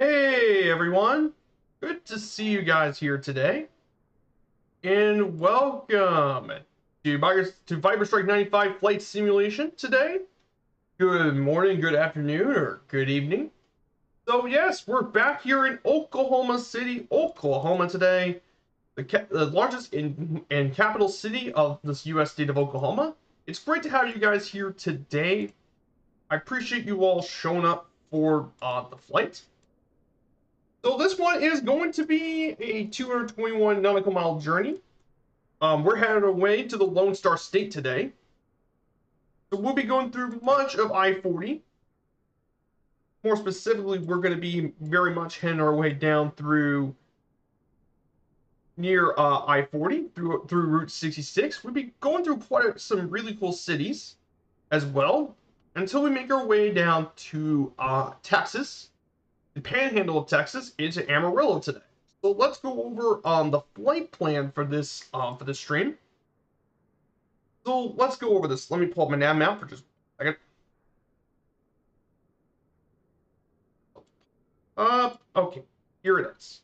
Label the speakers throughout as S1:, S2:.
S1: Hey everyone, good to see you guys here today, and welcome to Viper Strike 95 Flight Simulation today. Good morning, good afternoon, or good evening. So yes, we're back here in Oklahoma City, Oklahoma today, the largest and capital city of this U.S. state of Oklahoma. It's great to have you guys here today. I appreciate you all showing up for the flight. So this one is going to be a 221 nautical mile journey. We're headed away to the Lone Star State today. So we'll be going through much of I-40. More specifically, we're going to be very much heading our way down through near I-40 through Route 66. We'll be going through quite some really cool cities as well until we make our way down to Texas, the panhandle of Texas, into Amarillo today. So let's go over the flight plan for this stream. So let's go over this. Let me pull up my nav map for just a second. Okay, here it is.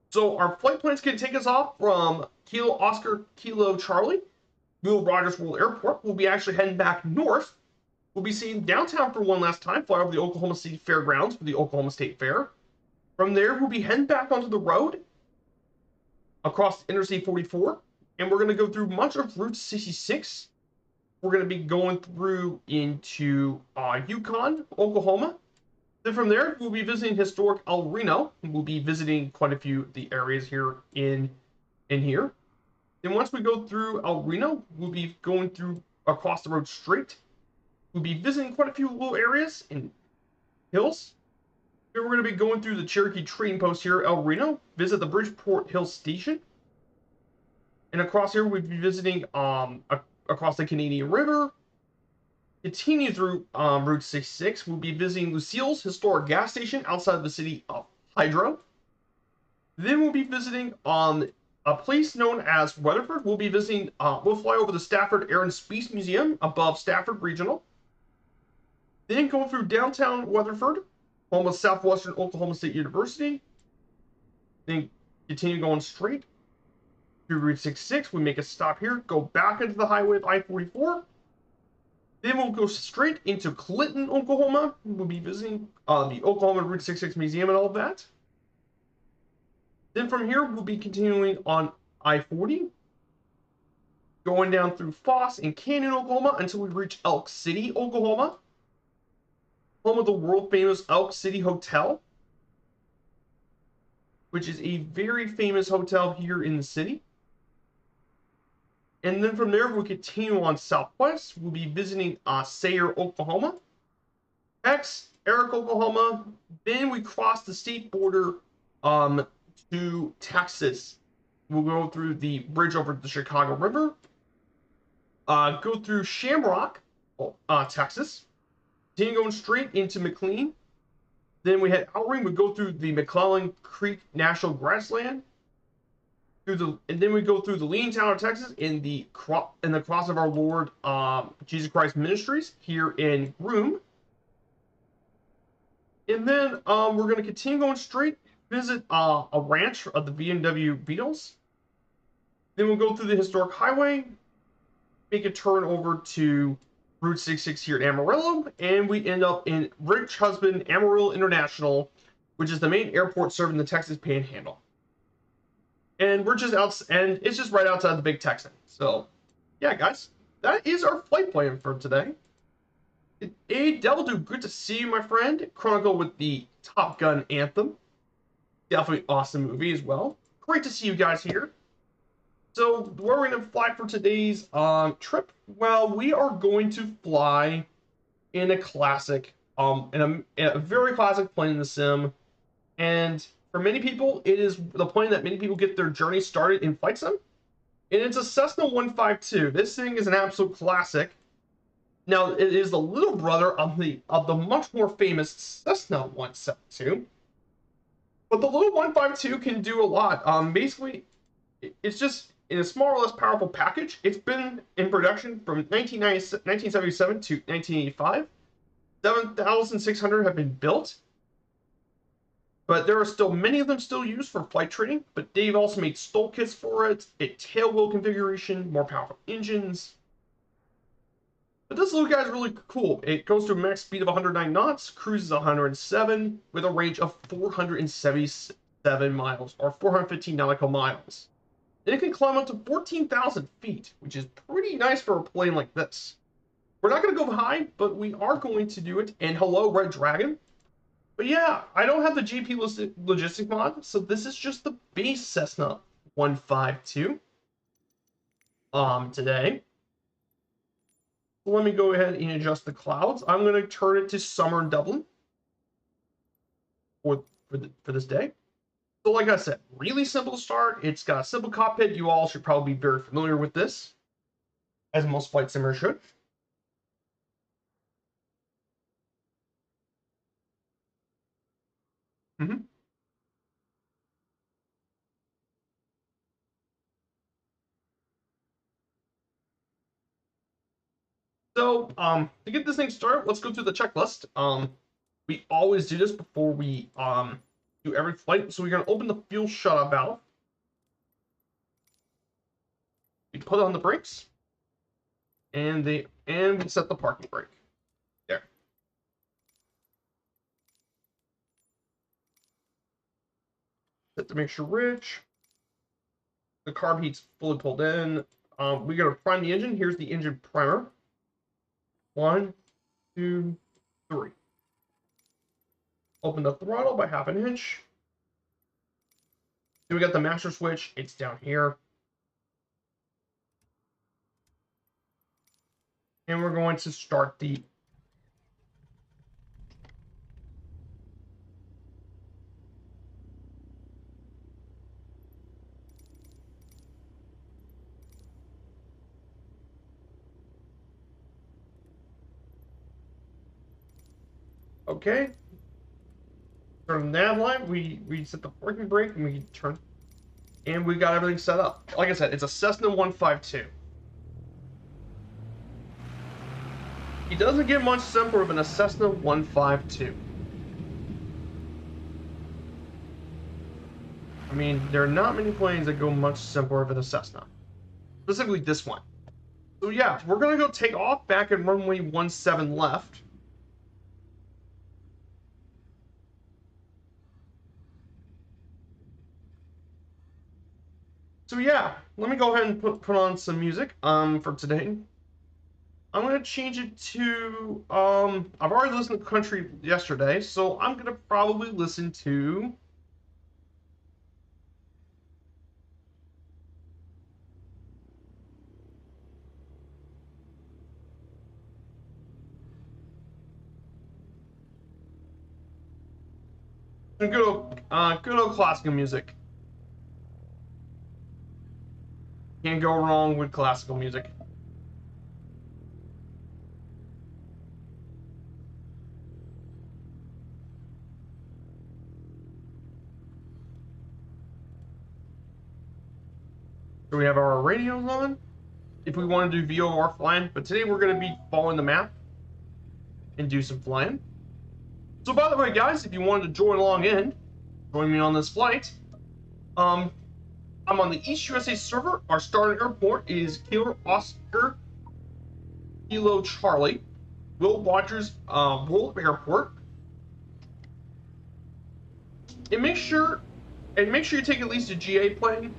S1: So our flight plans can take us off from Kilo Oscar Kilo Charlie, Will Rogers World Airport. We'll be actually heading back north. We'll be seeing downtown for one last time, fly over the Oklahoma City Fairgrounds for the Oklahoma State Fair. From there, we'll be heading back onto the road across Interstate 44, and we're going to go through much of Route 66. We're going to be going through into Yukon, Oklahoma. Then from there, we'll be visiting historic El Reno. We'll be visiting quite a few of the areas here in here. Then once we go through El Reno, we'll be going through across the road straight. We'll be visiting quite a few little areas in hills. Then we're going to be going through the Cherokee Trading Post here, El Reno, visit the Bridgeport Hill Station. And across here, we'll be visiting across the Canadian River. Continue through Route 66. We'll be visiting Lucille's historic gas station outside of the city of Hydro. Then we'll be visiting a place known as Weatherford. We'll be visiting, we'll fly over the Stafford Air and Space Museum above Stafford Regional. Then go through downtown Weatherford, home of Southwestern Oklahoma State University. Then continue going straight through Route 66. We make a stop here, go back into the highway of I-44. Then we'll go straight into Clinton, Oklahoma. We'll be visiting the Oklahoma Route 66 Museum and all of that. Then from here, we'll be continuing on I-40, going down through Foss and Canyon, Oklahoma, until we reach Elk City, Oklahoma, home of the world-famous Elk City Hotel, which is a very famous hotel here in the city. And then from there, we'll continue on southwest. We'll be visiting Sayre, Oklahoma, Eric, Oklahoma. Then we cross the state border to Texas. We'll go through the bridge over the Chicago River, go through Shamrock, Texas, continue going straight into McLean. Then we head outward. We go through the McClellan Creek National Grassland. And then we go through the Lean Town of Texas in the cross of our Lord Jesus Christ Ministries here in Groom. And then we're going to continue going straight, visit a ranch of the BMW Beatles. Then we'll go through the historic highway, make a turn over to Route 66 here at Amarillo, and we end up in Rich Husband Amarillo International, which is the main airport serving the Texas Panhandle. And we're just out, and it's just right outside the Big Texan. So, yeah, guys, that is our flight plan for today. Hey, Devil Dude, good to see you, my friend. Chronicle with the Top Gun anthem. Definitely awesome movie as well. Great to see you guys here. So, where we're going to fly for today's trip? Well, we are going to fly in a classic, in a very classic plane in the sim, and for many people, it is the plane that many people get their journey started in flight sim, and it's a Cessna 152. This thing is an absolute classic. Now, it is the little brother of the much more famous Cessna 172, but the little 152 can do a lot. Basically, it's just in a smaller, less powerful package. It's been in production from 1977 to 1985. 7,600 have been built. But there are still many of them still used for flight training, but they've also made stall kits for it, a tail wheel configuration, more powerful engines. But this little guy is really cool. It goes to a max speed of 109 knots, cruises 107, with a range of 477 miles, or 415 nautical miles. And it can climb up to 14,000 feet, which is pretty nice for a plane like this. We're not going to go high, but we are going to do it. And hello, Red Dragon. But yeah, I don't have the GP logistic mod, so this is just the base Cessna 152 today. So let me go ahead and adjust the clouds. I'm going to turn it to summer in Dublin for this day. So like I said, really simple to start. It's got a simple cockpit. You all should probably be very familiar with this, as most flight simulators should. So, to get this thing started, let's go through the checklist. We always do this before we do every flight. So we're gonna open the fuel shutoff valve. We put on the brakes, and we set the parking brake. There. Set the mixture rich. The carb heat's fully pulled in. We're gonna prime the engine. Here's the engine primer. 1, 2, 3. Open the throttle by 1/2 inch. Then we got the master switch. It's down here. And we're going to start the okay. Turn the nav light. We set the parking brake and we turn, and we got everything set up. Like I said, it's a Cessna 152. It doesn't get much simpler than a Cessna 152. I mean, there are not many planes that go much simpler than a Cessna. Specifically this one. So yeah, we're gonna go take off back at runway 17 left. So yeah, let me go ahead and put on some music for today. I'm gonna change it to I've already listened to country yesterday, so I'm gonna probably listen to good old classical music. Can't go wrong with classical music. So we have our radios on if we want to do VOR flying, but today we're going to be following the map and do some flying. So by the way, guys, if you wanted to join me on this flight, I'm on the East USA server. Our starting airport is Kilo Oscar Kilo Charlie, Will Rogers World Airport. And make sure you take at least a GA plane.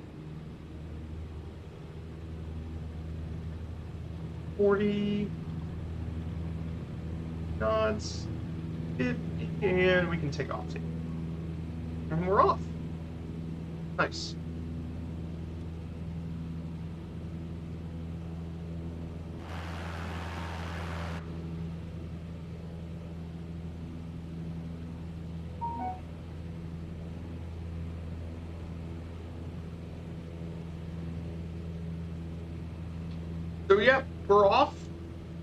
S1: 40 knots, 50, and we can take off. And we're off. Nice. So yeah, we're off.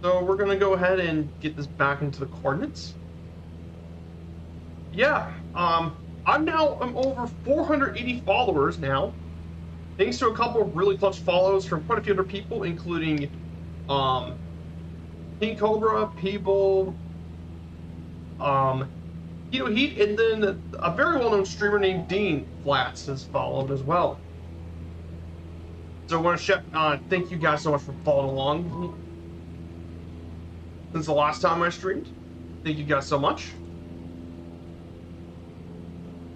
S1: So we're gonna go ahead and get this back into the coordinates. Yeah, I'm over 480 followers now, thanks to a couple of really clutch follows from quite a few other people, including King Cobra, People, Heat, and then a very well-known streamer named Dean Flats has followed as well. So I want to thank you guys so much for following along since the last time I streamed. Thank you guys so much.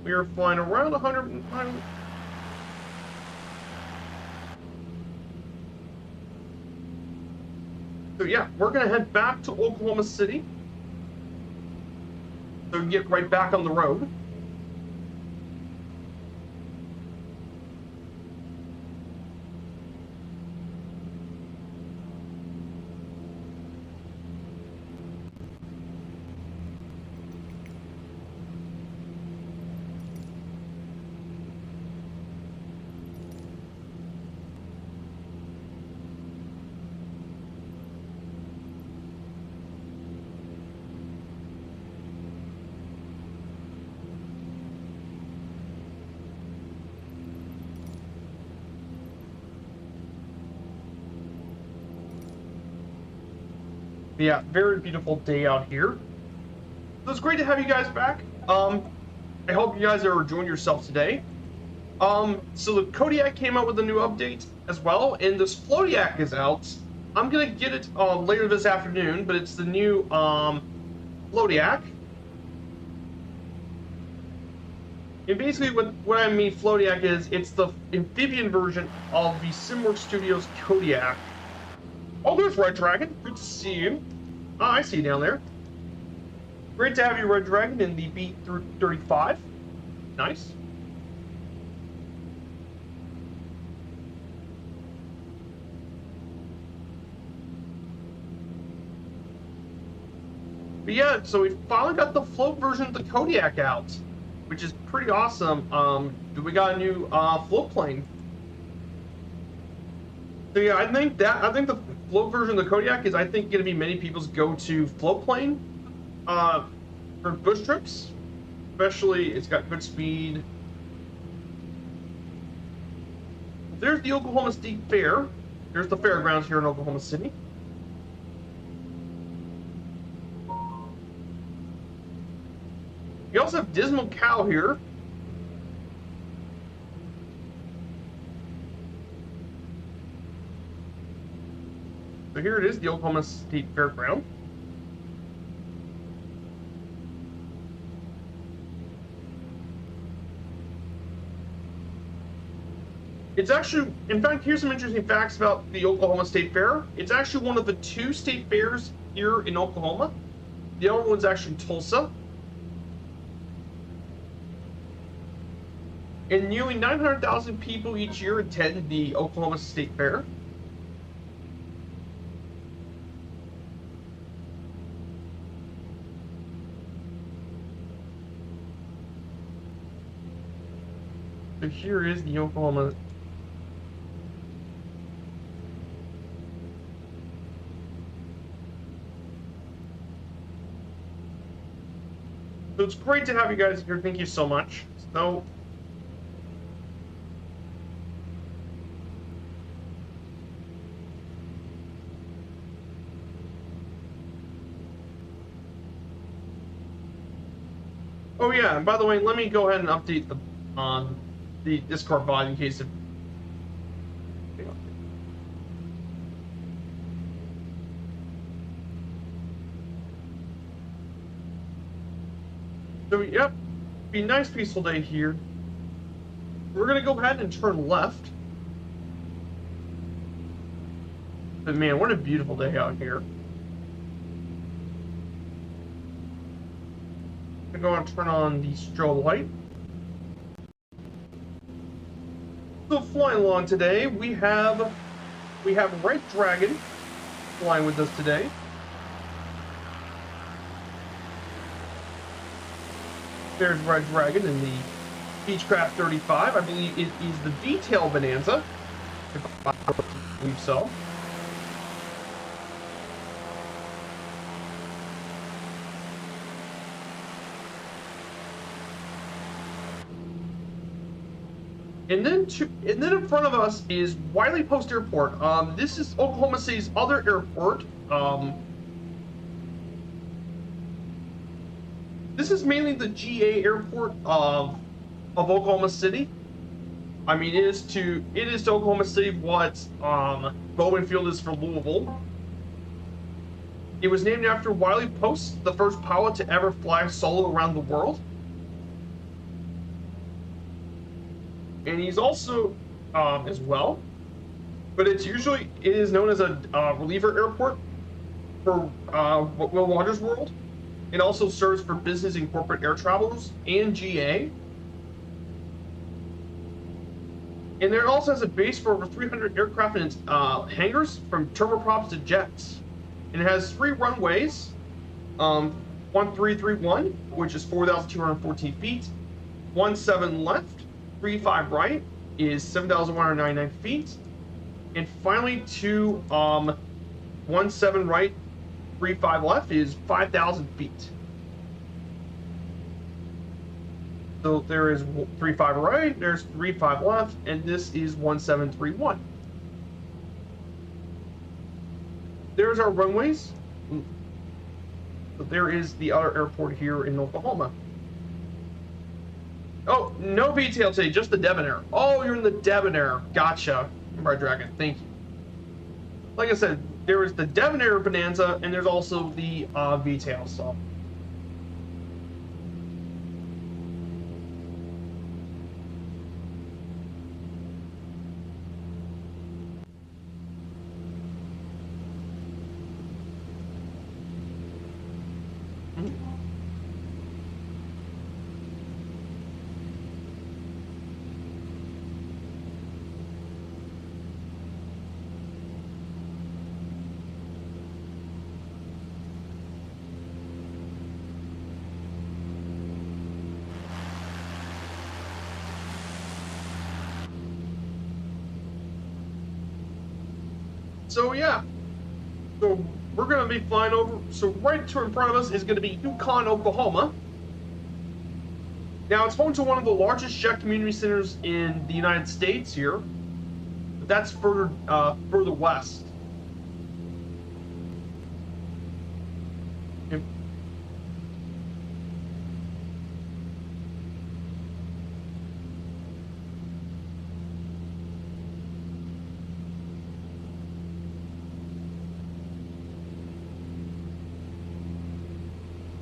S1: We are flying around 100. So yeah, we're gonna head back to Oklahoma City. So we can get right back on the road. Yeah, very beautiful day out here. So it's great to have you guys back. I hope you guys are enjoying yourselves today. So the Kodiak came out with a new update as well, and this Floatiac is out. I'm gonna get it later this afternoon, but it's the new Floatiac. And basically what I mean Floatiac is, it's the amphibian version of the SimWorks Studios Kodiak. Oh, there's Red Dragon. Good to see you. Oh, I see you down there. Great to have you, Red Dragon, in the B-35. Nice. But yeah, so we finally got the float version of the Kodiak out, which is pretty awesome. We got a new float plane. So yeah, I think the float version of the Kodiak is, I think, going to be many people's go-to float plane for bush trips. Especially, it's got good speed. There's the Oklahoma State Fair. There's the fairgrounds here in Oklahoma City. We also have Dismal Cow here. So here it is, the Oklahoma State Fairground. It's actually, in fact, here's some interesting facts about the Oklahoma State Fair. It's actually one of the 2 state fairs here in Oklahoma. The other one's actually Tulsa. And nearly 900,000 people each year attend the Oklahoma State Fair. So here is the Oklahoma. So it's great to have you guys here. Thank you so much. So oh yeah, and by the way, let me go ahead and update the Discord bot in case of. So yep, be a nice peaceful day here. We're gonna go ahead and turn left. But man, what a beautiful day out here. I'm gonna go and turn on the strobe light. So flying along today, we have Red Dragon flying with us today. There's Red Dragon in the Beechcraft 35. I believe it is the Detail Bonanza, if I believe so. And then in front of us is Wiley Post Airport. This is Oklahoma City's other airport. This is mainly the GA airport of Oklahoma City. I mean, it is to Oklahoma City what Bowman Field is for Louisville. It was named after Wiley Post, the first pilot to ever fly solo around the world. And he's also, as well, but it is known as a reliever airport for Will Rogers World. It also serves for business and corporate air travelers and GA. And there also has a base for over 300 aircraft in its hangars, from turboprops to jets. And it has 3 runways, 1331, which is 4,214 feet, 17 left, 35 right is 7,199 feet, and finally 17 right, 35 left is 5,000 feet. So there is 35 right, there's 35 left, and this is 1731. There's our runways. But there is the other airport here in Oklahoma. Oh, no VTL today, just the Debonair. Oh, you're in the Debonair. Gotcha. Red Dragon, thank you. Like I said, there is the Debonair Bonanza, and there's also the VTL, so. So yeah, so we're going to be flying over. So right in front of us is going to be Yukon, Oklahoma. Now it's home to one of the largest jet community centers in the United States here, but that's further west.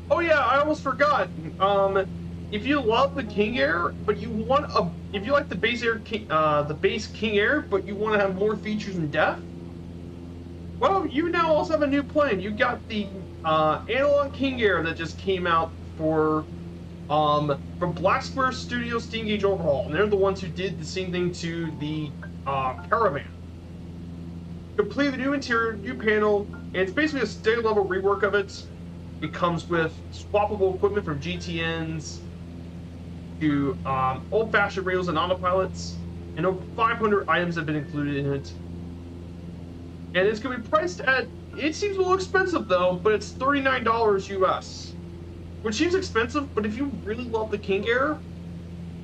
S1: Oh yeah, I almost forgot. If you love the King Air, but you want if you like the base King Air, but you want to have more features and depth, well, you now also have a new plane. You got the analog King Air that just came out from Black Square Studio Steam Gauge Overhaul, and they're the ones who did the same thing to the Caravan. Completely new interior, new panel, and it's basically a state level rework of it. It comes with swappable equipment from GTNs to old-fashioned radios and autopilots, and over 500 items have been included in it. And it's going to be priced at, it seems a little expensive though, but it's $39 US. Which seems expensive, but if you really love the King Air,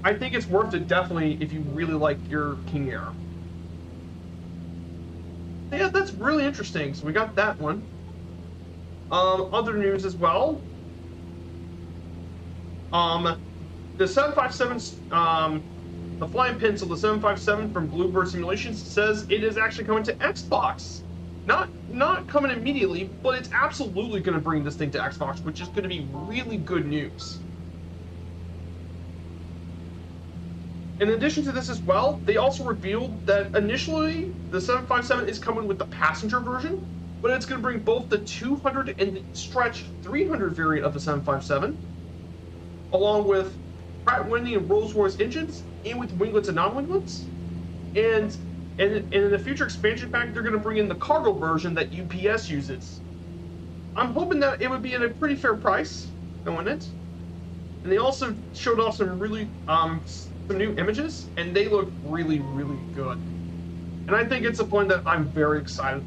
S1: I think it's worth it definitely if you really like your King Air. Yeah, that's really interesting. So we got that one. Other news as well. The 757's, the flying pencil, the 757 from Bluebird Simulations says it is actually coming to Xbox. Not coming immediately, but it's absolutely going to bring this thing to Xbox, which is going to be really good news. In addition to this as well, they also revealed that initially the 757 is coming with the passenger version, but it's going to bring both the 200 and the stretch 300 variant of the 757, along with Pratt & Whitney and Rolls-Royce engines, and with winglets and non-winglets. And in the future expansion pack, they're going to bring in the cargo version that UPS uses. I'm hoping that it would be at a pretty fair price, knowing it. And they also showed off some really some new images, and they look really, really good. And I think it's a plane that I'm very excited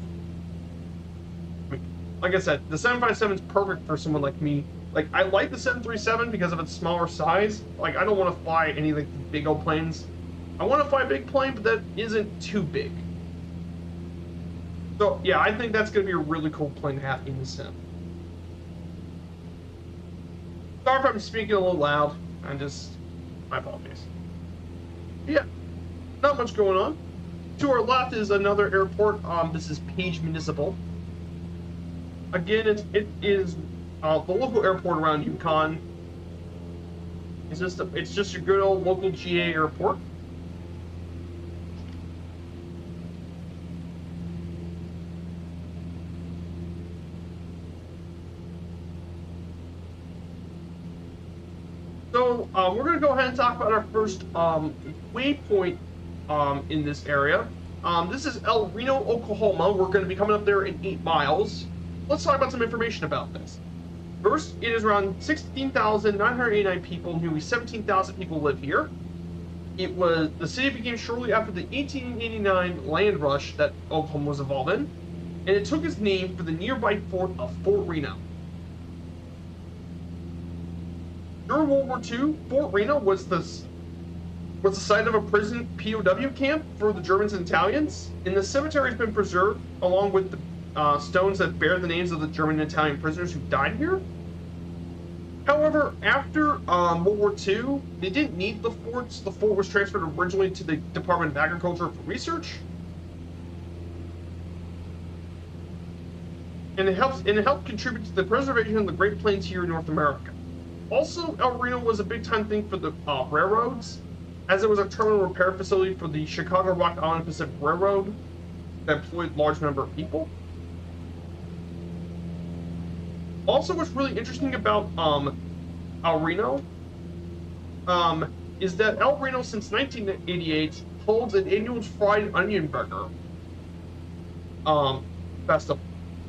S1: for. Like I said, the 757 is perfect for someone like me. Like, I like the 737 because of its smaller size. Like, I don't want to fly any like big old planes. I want to fly a big plane, but that isn't too big. So yeah, I think that's going to be a really cool plane to have in the sim. Sorry if I'm speaking a little loud. My apologies. Yeah, not much going on. To our left is another airport. This is Page Municipal. Again, it is the local airport around Yukon. It's just your good old local GA airport. So we're going to go ahead and talk about our first waypoint in this area. This is El Reno, Oklahoma. We're going to be coming up there in 8 miles. Let's talk about some information about this. First, it is around 16,989 people. Nearly 17,000 people live here. The city became shortly after the 1889 land rush that Oklahoma was involved in, and it took its name for the nearby fort of Fort Reno. During World War II, Fort Reno was the site of a prison POW camp for the Germans and Italians, and the cemetery has been preserved along with the stones that bear the names of the German and Italian prisoners who died here. However, after World War II, they didn't need the forts. The fort was transferred originally to the Department of Agriculture for research, and it helped contribute to the preservation of the Great Plains here in North America. Also, El Reno was a big-time thing for the railroads, as it was a terminal repair facility for the Chicago, Rock Island, Pacific Railroad that employed a large number of people. Also, what's really interesting about El Reno is that El Reno, since 1988, holds an annual fried onion burger festival.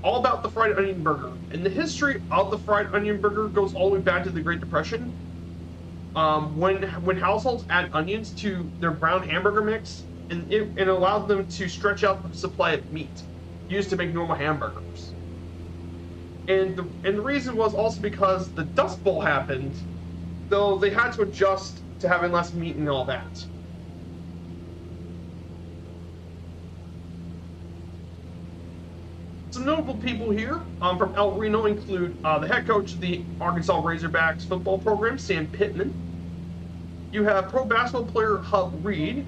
S1: All about the fried onion burger. And the history of the fried onion burger goes all the way back to the Great Depression. When households add onions to their brown hamburger mix, and it allowed them to stretch out the supply of meat used to make normal hamburgers. And the reason was also because the Dust Bowl happened, so they had to adjust to having less meat and all that. Some notable people here from El Reno include the head coach of the Arkansas Razorbacks football program, Sam Pittman. You have pro basketball player Hub Reed.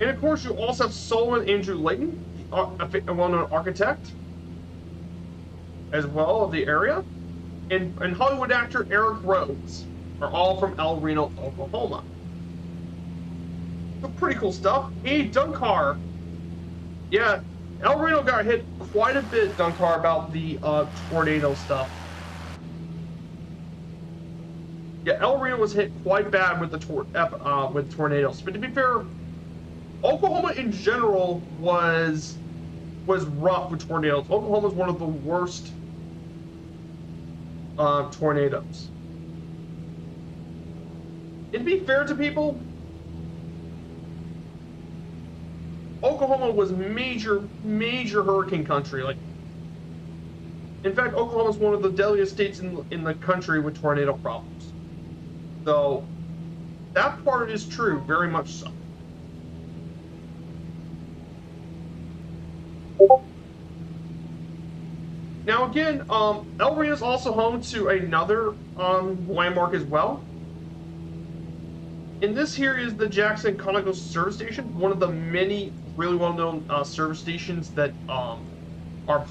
S1: And of course, you also have Solomon Andrew Layton, a well-known architect, as well of the area. And Hollywood actor Eric Rhodes are all from El Reno, Oklahoma. So pretty cool stuff. Hey, Dunkar. Yeah, El Reno got hit quite a bit, Dunkar, about the tornado stuff. Yeah, El Reno was hit quite bad with the with tornadoes. But to be fair, Oklahoma in general was rough with tornadoes. Oklahoma is one of the worst tornadoes. And to be fair to people, Oklahoma was major hurricane country. Like, in fact, Oklahoma is one of the deadliest states in the country with tornado problems. So that part is true, very much so. Now again, El Reno is also home to another landmark as well. And this here is the Jackson Conoco Service Station, one of the many really well-known service stations that are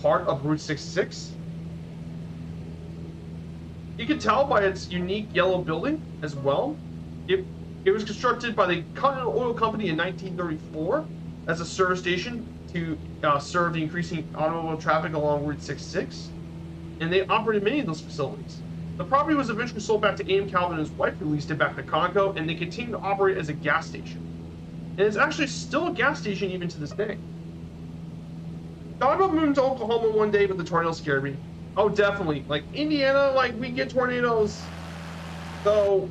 S1: part of Route 66. You can tell by its unique yellow building as well. It was constructed by the Continental Oil Company in 1934 as a service station to serve the increasing automobile traffic along Route 66, and they operated many of those facilities. The property was eventually sold back to A.M. Calvin and his wife, who leased it back to Conoco, and they continue to operate as a gas station. And it's actually still a gas station even to this day. Thought about moving to Oklahoma one day, but the tornado scared me. Oh, definitely. Like, Indiana, like, we get tornadoes. So,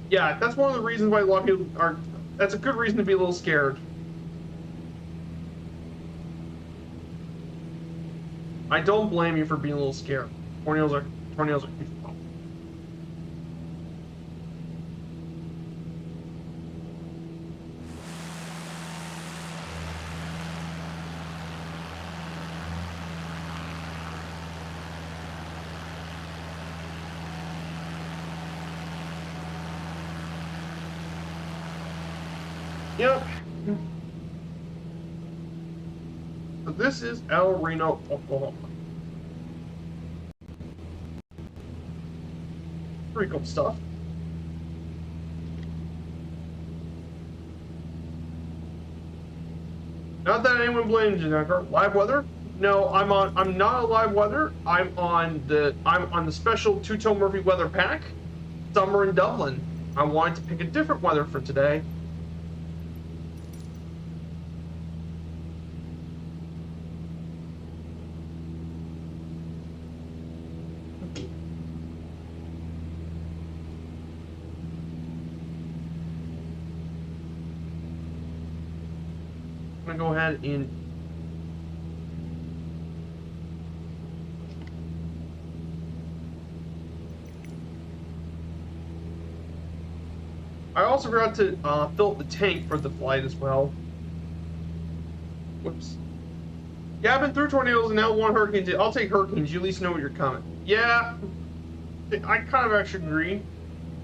S1: yeah, that's one of the reasons why a lot of people are... That's a good reason to be a little scared. I don't blame you for being a little scared. Tornadoes are huge problem. Yep. So this is Amarillo, Oklahoma. Pretty cool stuff. Not that anyone blames you, Dunker. Live weather? No, I'm not a live weather. I'm on the special two-tone Murphy weather pack. Summer in Dublin. I wanted to pick a different weather for today. I'm gonna go ahead and I also forgot to fill up the tank for the flight as well. Whoops. Yeah, I've been through tornadoes and now one hurricanes. I'll take hurricanes. You at least know what you're coming. Yeah, I kind of actually agree,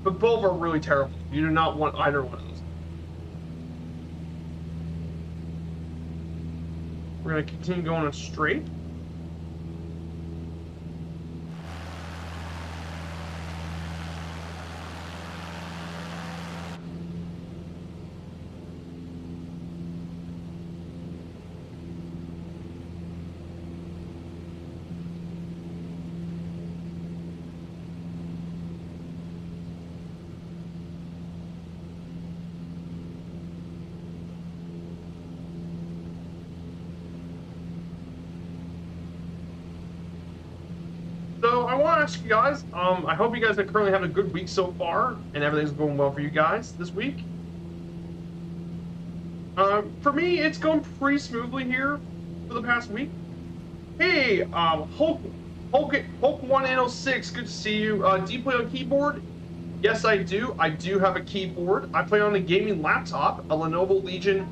S1: but both are really terrible. You do not want either one of those. We're gonna continue going straight. So I want to ask you guys, I hope you guys are currently having a good week so far, and everything's going well for you guys this week. For me, it's going pretty smoothly here for the past week. Hey, Hulk1906, good to see you. Do you play on keyboard? Yes, I do. I do have a keyboard. I play on a gaming laptop, a Lenovo Legion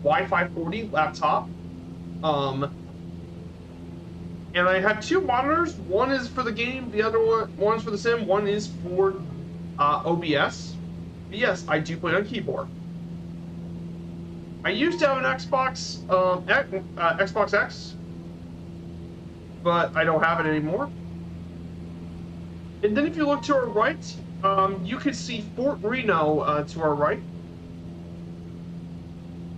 S1: Wi-Fi 40 laptop. And I have two monitors. One is for the game, the other one is for the sim, one is for OBS. But yes, I do play on keyboard. I used to have an Xbox X, but I don't have it anymore. And then if you look to our right, you can see Fort Reno to our right.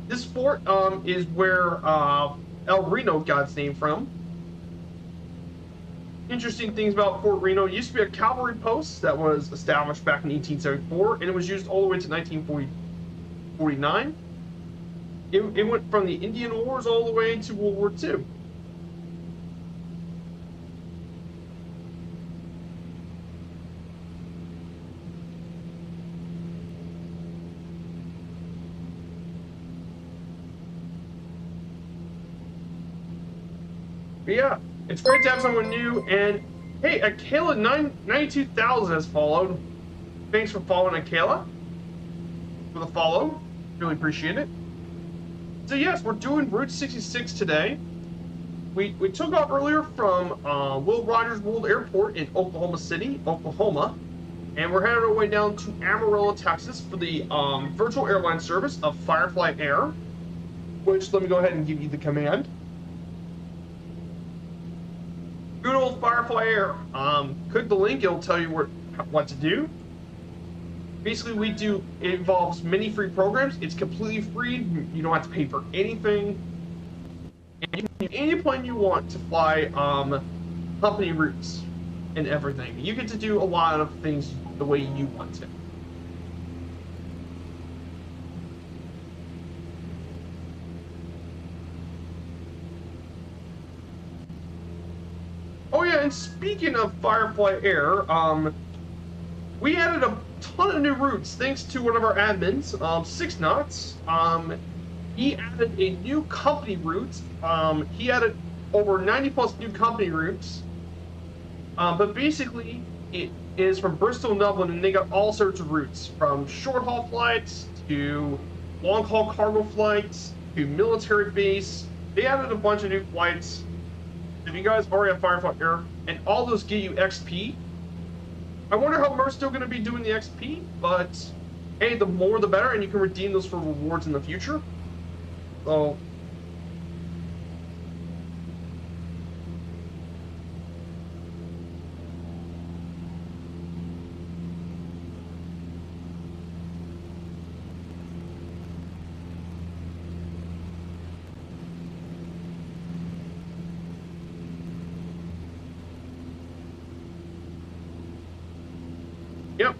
S1: This fort is where El Reno got its name from. Interesting things about Fort Reno. It used to be a cavalry post that was established back in 1874, and it was used all the way to 1949. It went from the Indian Wars all the way to World War II. But yeah, it's great to have someone new, and hey, Akela92,000 has followed. Thanks for following, Akela, for the follow. Really appreciate it. So yes, we're doing Route 66 today. We took off earlier from Will Rogers World Airport in Oklahoma City, Oklahoma, and we're headed our way down to Amarillo, Texas for the virtual airline service of Firefly Air, which let me go ahead and give you the command. Good old Firefly Air. Click the link, it'll tell you what to do. Basically, it involves many free programs. It's completely free. You don't have to pay for anything. And you can use any plane you want to fly company routes and everything. You get to do a lot of things the way you want to. Oh yeah, and speaking of Firefly Air, we added a ton of new routes thanks to one of our admins, 6 Knots. He added a new company route. He added over 90 plus new company routes. But basically, it is from Bristol and Dublin, and they got all sorts of routes, from short haul flights to long haul cargo flights to military base. They added a bunch of new flights. If you guys already have Firefly Air, and all those give you XP. I wonder how we're still going to be doing the XP, but hey, the more the better, and you can redeem those for rewards in the future. So. Yep.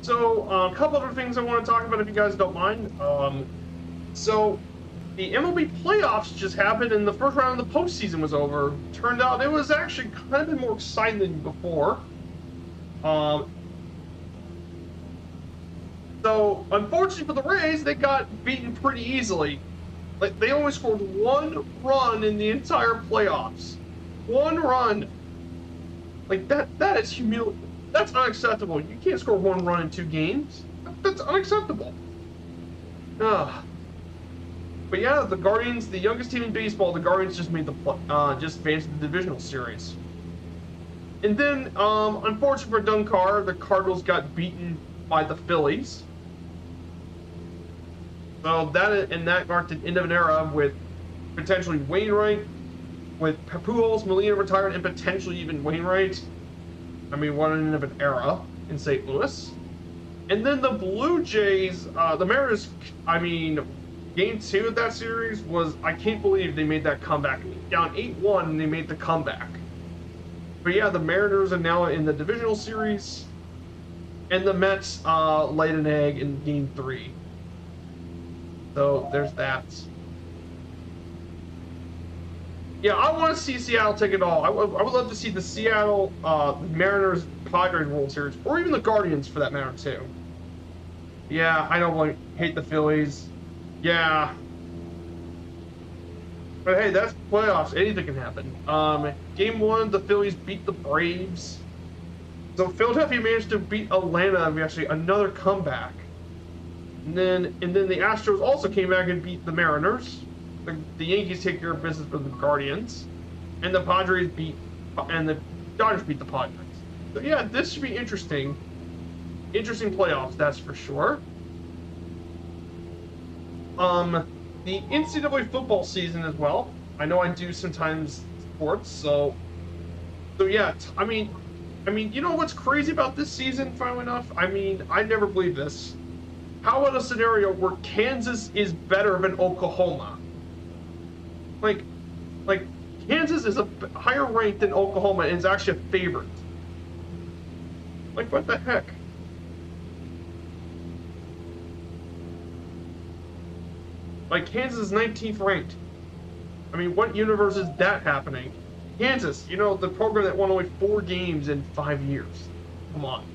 S1: So, a couple other things I want to talk about if you guys don't mind. So, the MLB playoffs just happened and the first round of the postseason was over. Turned out it was actually kind of more exciting than before. So, unfortunately for the Rays, they got beaten pretty easily. Like, they only scored 1 run in the entire playoffs. 1 run. Like, that is humiliating. That's unacceptable. You can't score 1 run in 2 games. That's unacceptable. Ugh. But yeah, the Guardians, the youngest team in baseball, the Guardians just made just advanced to the divisional series. And then, unfortunately for Dunkar, the Cardinals got beaten by the Phillies. So that marked the end of an era with potentially Wainwright, with Pujols, Molina retired, and potentially even Wainwright. I mean, what an end of an era in St. Louis. And then the Blue Jays, the Mariners, I mean, Game 2 of that series was, I can't believe they made that comeback. Down 8-1, and they made the comeback. But yeah, the Mariners are now in the divisional series, and the Mets laid an egg in Game 3. So there's that. Yeah, I want to see Seattle take it all. I would love to see the Seattle Mariners Padres World Series, or even the Guardians for that matter too. Yeah, I don't really hate the Phillies. Yeah. But hey, that's playoffs. Anything can happen. Game 1, the Phillies beat the Braves. So Philadelphia managed to beat Atlanta. Actually, another comeback. And then the Astros also came back and beat the Mariners. The Yankees take care of business with the Guardians, and the Dodgers beat the Padres. So yeah, this should be interesting. Interesting playoffs, that's for sure. The NCAA football season as well. I know I do sometimes sports, so yeah. I mean, you know what's crazy about this season? Funnily enough, I mean, I never believed this. How about a scenario where Kansas is better than Oklahoma? Like Kansas is a higher ranked than Oklahoma and is actually a favorite. Like, what the heck? Like, Kansas is 19th ranked. I mean, what universe is that happening? Kansas, you know, the program that won only 4 games in 5 years. Come on.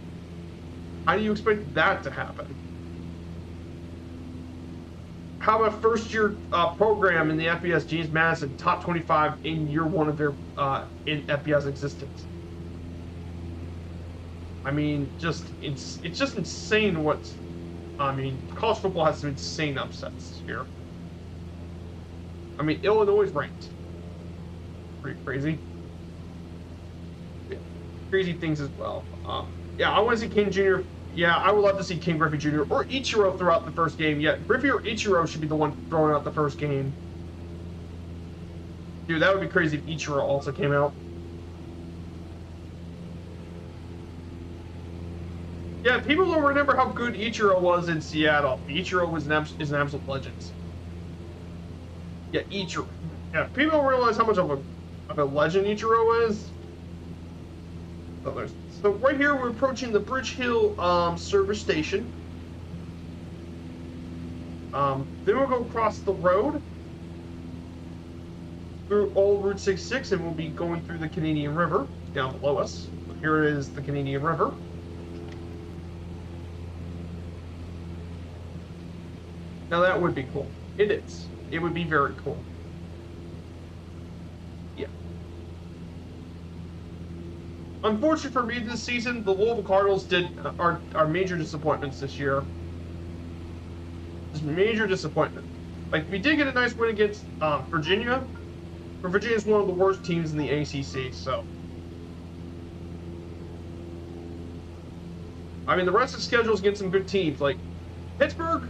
S1: How do you expect that to happen? How about first-year program in the FBS, James Madison, top 25 in year 1 of their in FBS existence? I mean, it's just insane what's. I mean, college football has some insane upsets here. I mean, Illinois is ranked. Pretty crazy. Yeah, crazy things as well. Yeah, I want to see King Jr. Yeah, I would love to see King Griffey Jr. or Ichiro throw out the first game. Yeah, Griffey or Ichiro should be the one throwing out the first game. Dude, that would be crazy if Ichiro also came out. Yeah, people don't remember how good Ichiro was in Seattle. Ichiro is an absolute legend. Yeah, Ichiro. Yeah, people don't realize how much of a legend Ichiro is. So right here, we're approaching the Bridge Hill service station. Then we'll go across the road through Old Route 66, and we'll be going through the Canadian River down below us. Here is the Canadian River. Now that would be cool. It is. It would be very cool. Yeah. Unfortunately for me this season, the Louisville Cardinals are major disappointments this year. Just major disappointment. Like, we did get a nice win against Virginia, but Virginia's one of the worst teams in the ACC, so. I mean, the rest of the schedule is getting some good teams. Like Pittsburgh,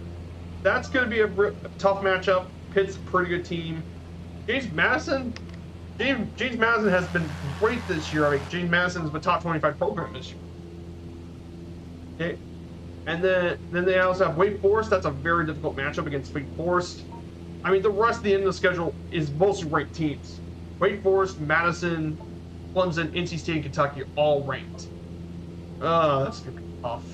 S1: that's going to be a tough matchup. Pitt's a pretty good team. James Madison has been great this year. I mean, James Madison's the top 25 program this year. Okay. And then they also have Wake Forest. That's a very difficult matchup against Wake Forest. I mean, the rest of the end of the schedule is mostly ranked teams. Wake Forest, Madison, Clemson, NC State, and Kentucky are all ranked. That's going to be tough.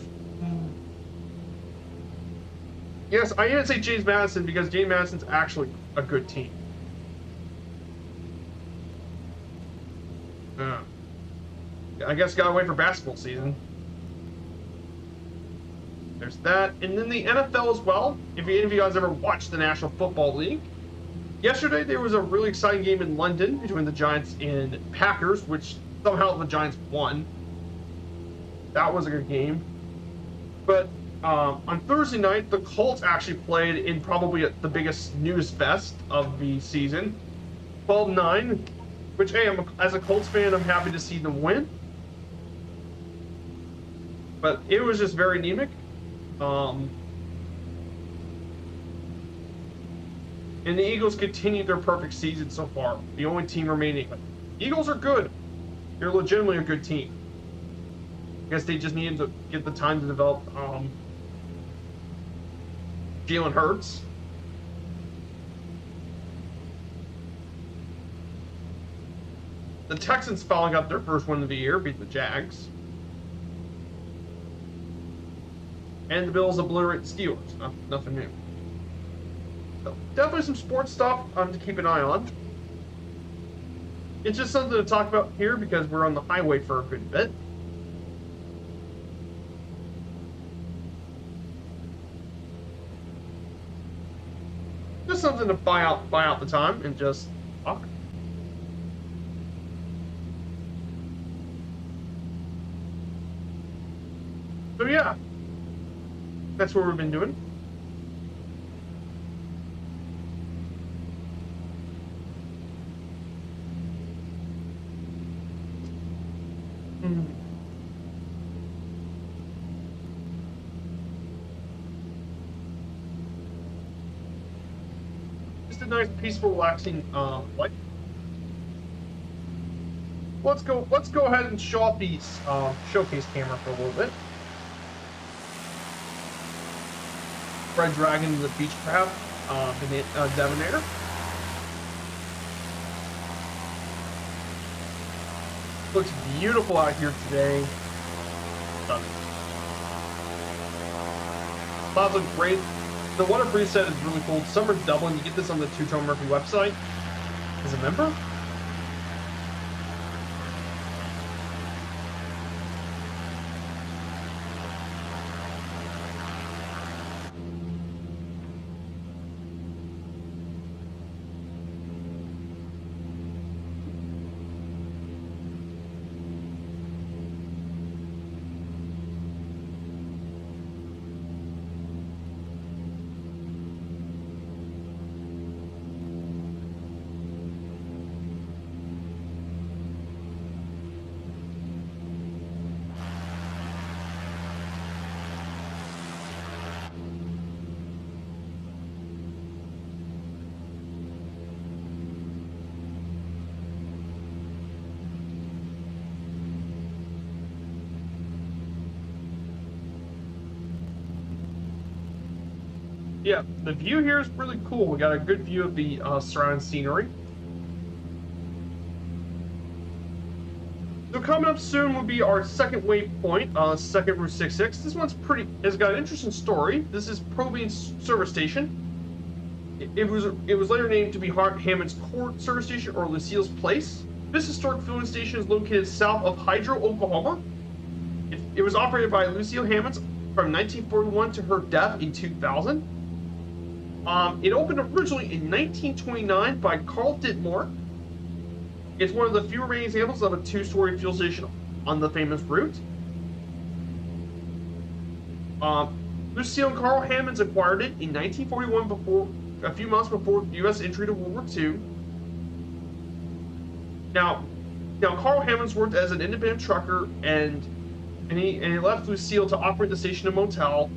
S1: Yes, I didn't say James Madison because James Madison's actually a good team. I guess gotta wait for basketball season. There's that. And then the NFL as well. If any of you guys ever watched the National Football League, yesterday there was a really exciting game in London between the Giants and Packers, which somehow the Giants won. That was a good game. But on Thursday night, the Colts actually played in probably the biggest news fest of the season, 12-9, which, hey, as a Colts fan, I'm happy to see them win. But it was just very anemic. And the Eagles continued their perfect season so far. The only team remaining. Eagles are good. They're legitimately a good team. I guess they just needed to get the time to develop Jalen Hurts. The Texans finally got their first win of the year, beat the Jags. And the Bills obliterate the Steelers. Nothing new. So definitely some sports stuff to keep an eye on. It's just something to talk about here because we're on the highway for a good bit. Just something to buy out the time and just talk. So yeah, that's what we've been doing. Just a nice, peaceful, relaxing life. Let's go ahead and show off the showcase camera for a little bit. Red Dragon, the beach crab, Devonator. Looks beautiful out here today. Clouds look great. The water breeze set is really cool. Summer's Dublin. You get this on the Two Tone Murphy website as a member. Yeah, the view here is really cool. We got a good view of the surrounding scenery. So coming up soon will be our second waypoint, second Route 66. This one's has got an interesting story. This is Provine's service station. It was later named to be Hammond's Court service station or Lucille's Place. This historic filling station is located south of Hydro, Oklahoma. It was operated by Lucille Hammond from 1941 to her death in 2000. It opened originally in 1929 by Carl Dittmore. It's one of the few remaining examples of a two-story fuel station on the famous route. Lucille and Carl Hammonds acquired it in 1941, a few months before the U.S. entry to World War II. Now Carl Hammonds worked as an independent trucker and and he left Lucille to operate the station and motel.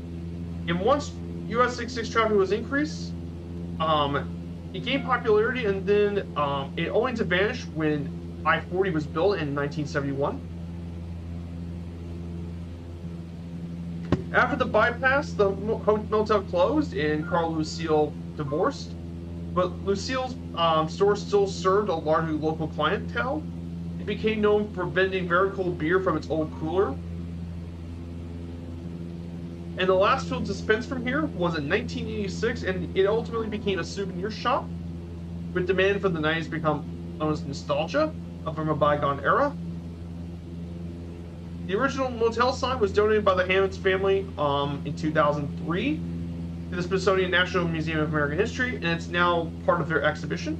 S1: And once US 66 traffic was increased, it gained popularity, and then it only to vanish when I-40 was built in 1971. After the bypass, the motel closed and Carl and Lucille divorced. But Lucille's store still served a largely local clientele. It became known for vending very cold beer from its old cooler. And the last field dispensed from here was in 1986, and it ultimately became a souvenir shop, with demand for the 90s become almost nostalgia from a bygone era. The original motel sign was donated by the Hammonds family in 2003 to the Smithsonian National Museum of American History, and it's now part of their exhibition.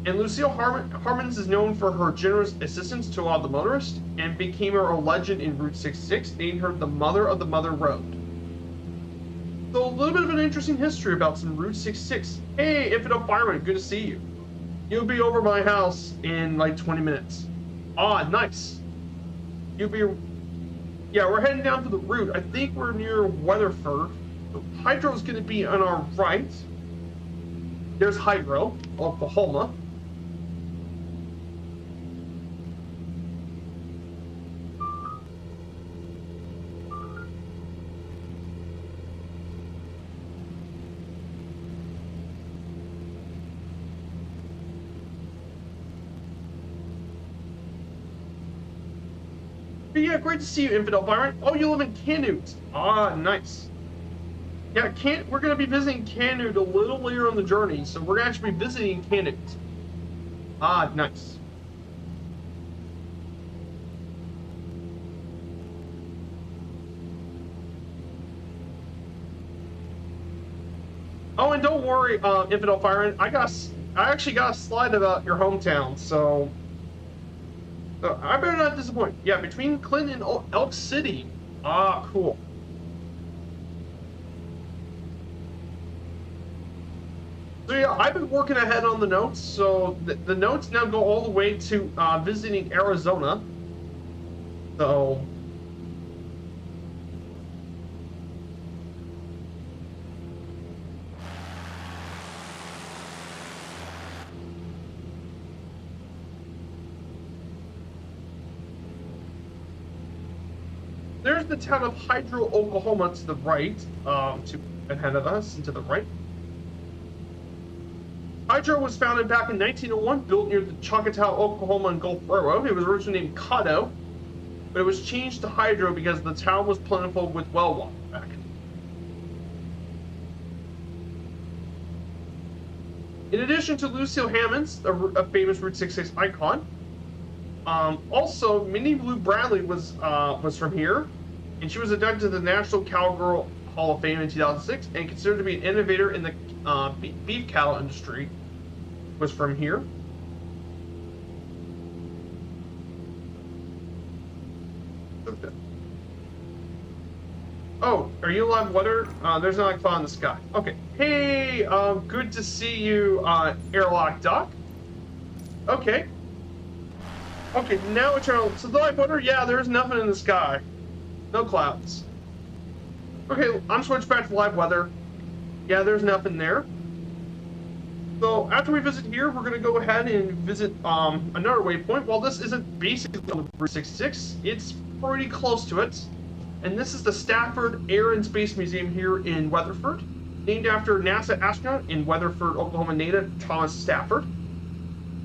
S1: And Lucille Harmons is known for her generous assistance to a lot of the motorists, and became a legend in Route 66, named her the Mother of the Mother Road. So a little bit of an interesting history about some Route 66. Hey, Infidel Fireman, good to see you. You'll be over my house in like 20 minutes. Ah, nice. You'll be... Yeah, we're heading down to the route. I think we're near Weatherford. So Hydro's going to be on our right. There's Hydro, Oklahoma. But yeah, great to see you, Infidel Byron. Oh, you live in Canute. Ah, nice. Yeah, we're going to be visiting Canute a little later on the journey, so we're going to actually be visiting Canute. Ah, nice. Oh, and don't worry, Infidel Byron. I actually got a slide about your hometown, so I better not disappoint. Yeah, between Clinton and Elk City. Ah, cool. So yeah, I've been working ahead on the notes, so the notes now go all the way to visiting Arizona. So... There's the town of Hydro, Oklahoma to the right, to ahead of us and to the right. Hydro was founded back in 1901, built near the Choctaw, Oklahoma and Gulf Railroad. It was originally named Caddo, but it was changed to Hydro because the town was plentiful with well water back. In addition to Lucille Hammonds, a famous Route 66 icon, also Minnie Lou Bradley was from here, and she was inducted to the National Cowgirl Hall of Fame in 2006, and considered to be an innovator in the beef cattle industry. Was from here. Okay. Oh, are you live weather? There's not like fun in the sky. Okay. Hey, good to see you, Airlock Duck. Okay. Okay, now it's turn. So the live weather, yeah, there's nothing in the sky. No clouds. Okay, I'm switched back to live weather. Yeah, there's nothing there. So after we visit here, we're going to go ahead and visit another waypoint. While this isn't basically on Route 66, it's pretty close to it. And this is the Stafford Air and Space Museum here in Weatherford, named after NASA astronaut in Weatherford, Oklahoma native Thomas Stafford.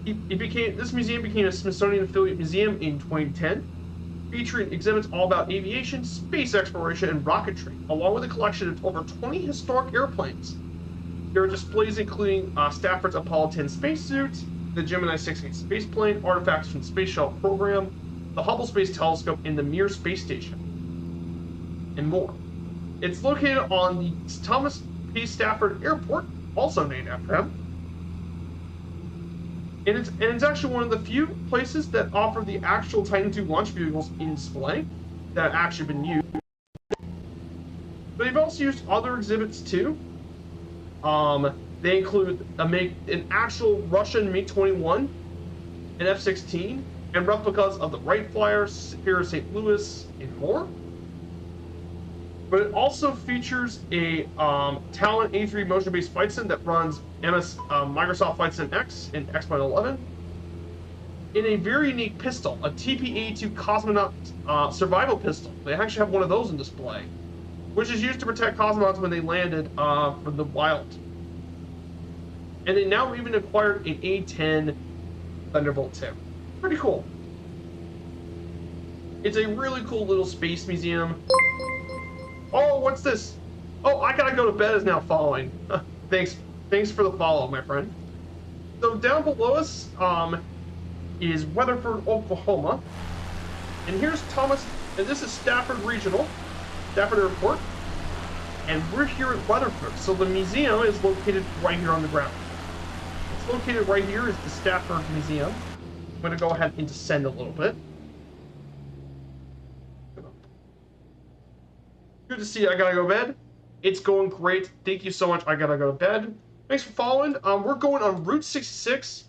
S1: This museum became a Smithsonian affiliate museum in 2010, featuring exhibits all about aviation, space exploration, and rocketry, along with a collection of over 20 historic airplanes. There are displays including Stafford's Apollo 10 spacesuit, the Gemini 6-8 spaceplane, artifacts from the Space Shuttle program, the Hubble Space Telescope, and the Mir space station, and more. It's located on the Thomas P. Stafford Airport, also named after him. And it's actually one of the few places that offer the actual Titan II launch vehicles in display that have actually been used. But they've also used other exhibits too. They include an actual Russian MiG-21, an F-16, and replicas of the Wright Flyer, Superior St. Louis, and more. But it also features a Talon A3 motion-based flight sim that runs Microsoft Flight Sim X and X.11 in a very unique pistol, a TP-82 cosmonaut survival pistol. They actually have one of those in display, which is used to protect cosmonauts when they landed from the wild. And they now even acquired an A-10 Thunderbolt 2. Pretty cool. It's a really cool little space museum. Oh, what's this? Oh, I gotta go to bed is now following. Thanks for the follow, my friend. So down below us is Weatherford, Oklahoma. And here's Thomas, and this is Stafford Airport. And we're here at Weatherford. So the museum is located right here on the ground. It's located right here is the Stafford Museum. I'm gonna go ahead and descend a little bit. Good to see you. I gotta go to bed. It's going great. Thank you so much. I gotta go to bed. Thanks for following. We're going on Route 66.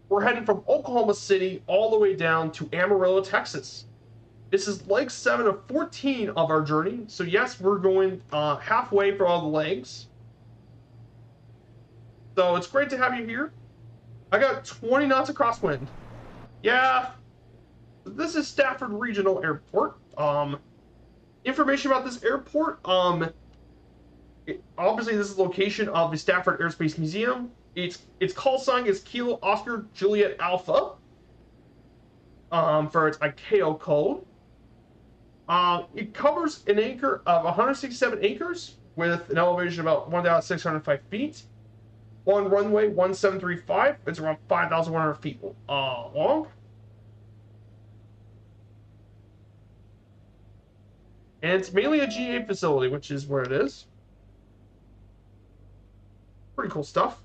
S1: We're heading from Oklahoma City all the way down to Amarillo, Texas. This is leg 7 of 14 of our journey. So yes, we're going halfway for all the legs. So it's great to have you here. I got 20 knots of crosswind. Yeah. This is Stafford Regional Airport. Information about this airport, obviously this is the location of the Stafford Airspace Museum. Its call sign is Kilo Oscar Juliet Alpha for its ICAO code. It covers an acre of 167 acres with an elevation of about 1,605 feet. On runway 1735, it's around 5,100 feet long. And it's mainly a GA facility, which is where it is. Pretty cool stuff.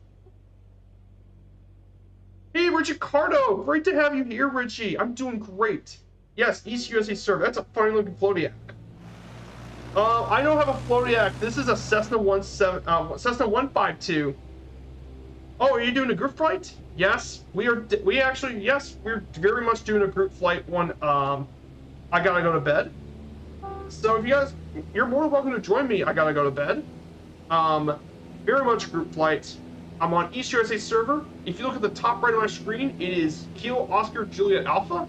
S1: Hey, Richie Cardo! Great to have you here, Richie. I'm doing great. Yes, East USA server. That's a funny looking floatiac. I don't have a floatiac. This is a Cessna 152. Oh, are you doing a group flight? Yes, we're very much doing a group flight one. I gotta go to bed. So if you guys, you're more than welcome to join me. I gotta go to bed. Very much group flight. I'm on East USA server. If you look at the top right of my screen, it is Kilo Oscar Juliet Alpha.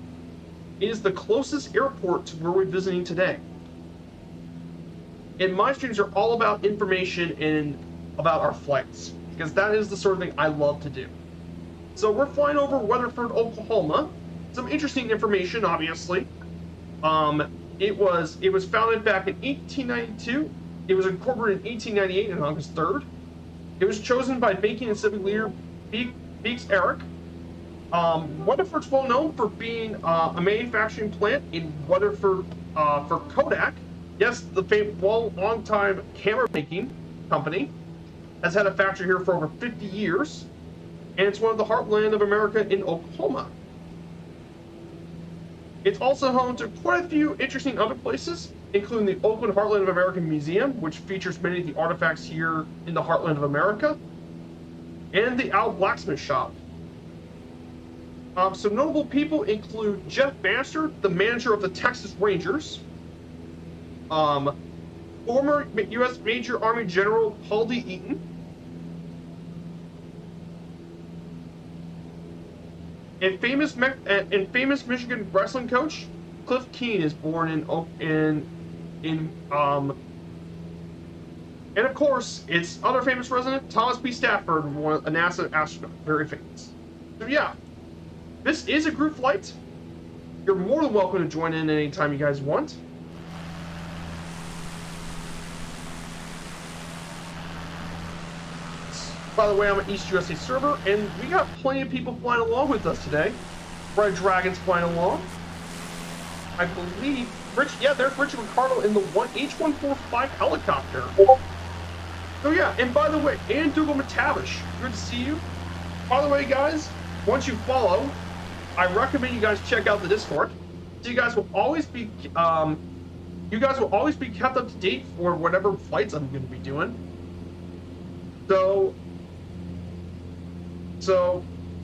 S1: It is the closest airport to where we're visiting today. And my streams are all about information and about our flights, because that is the sort of thing I love to do. So we're flying over Weatherford, Oklahoma. Some interesting information, obviously. It was founded back in 1892. It was incorporated in 1898 on August 3rd. It was chosen by banking and civic leader Beeks Eric. Weatherford's well known for being a manufacturing plant in Weatherford for Kodak. Yes, the long-time camera making company has had a factory here for over 50 years, and it's one of the heartland of America in Oklahoma. It's also home to quite a few interesting other places, including the Oakland Heartland of America Museum, which features many of the artifacts here in the heartland of America, and the Owl Blacksmith Shop. Some notable people include Jeff Bannister, the manager of the Texas Rangers, former U.S. Major Army General Paul D. Eaton, and famous Michigan wrestling coach Cliff Keen is born and of course its other famous resident Thomas B. Stafford, a NASA astronaut, very famous. So yeah, this is a group flight. You're more than welcome to join in anytime you guys want. By the way, I'm an East USA server, and we got plenty of people flying along with us today. Red Dragon's flying along. I believe there's Richard Ricardo in the H-145 helicopter. So yeah, and by the way, and Dougal McTavish, good to see you. By the way, guys, once you follow, I recommend you guys check out the Discord. So you guys will always be kept up to date for whatever flights I'm going to be doing. So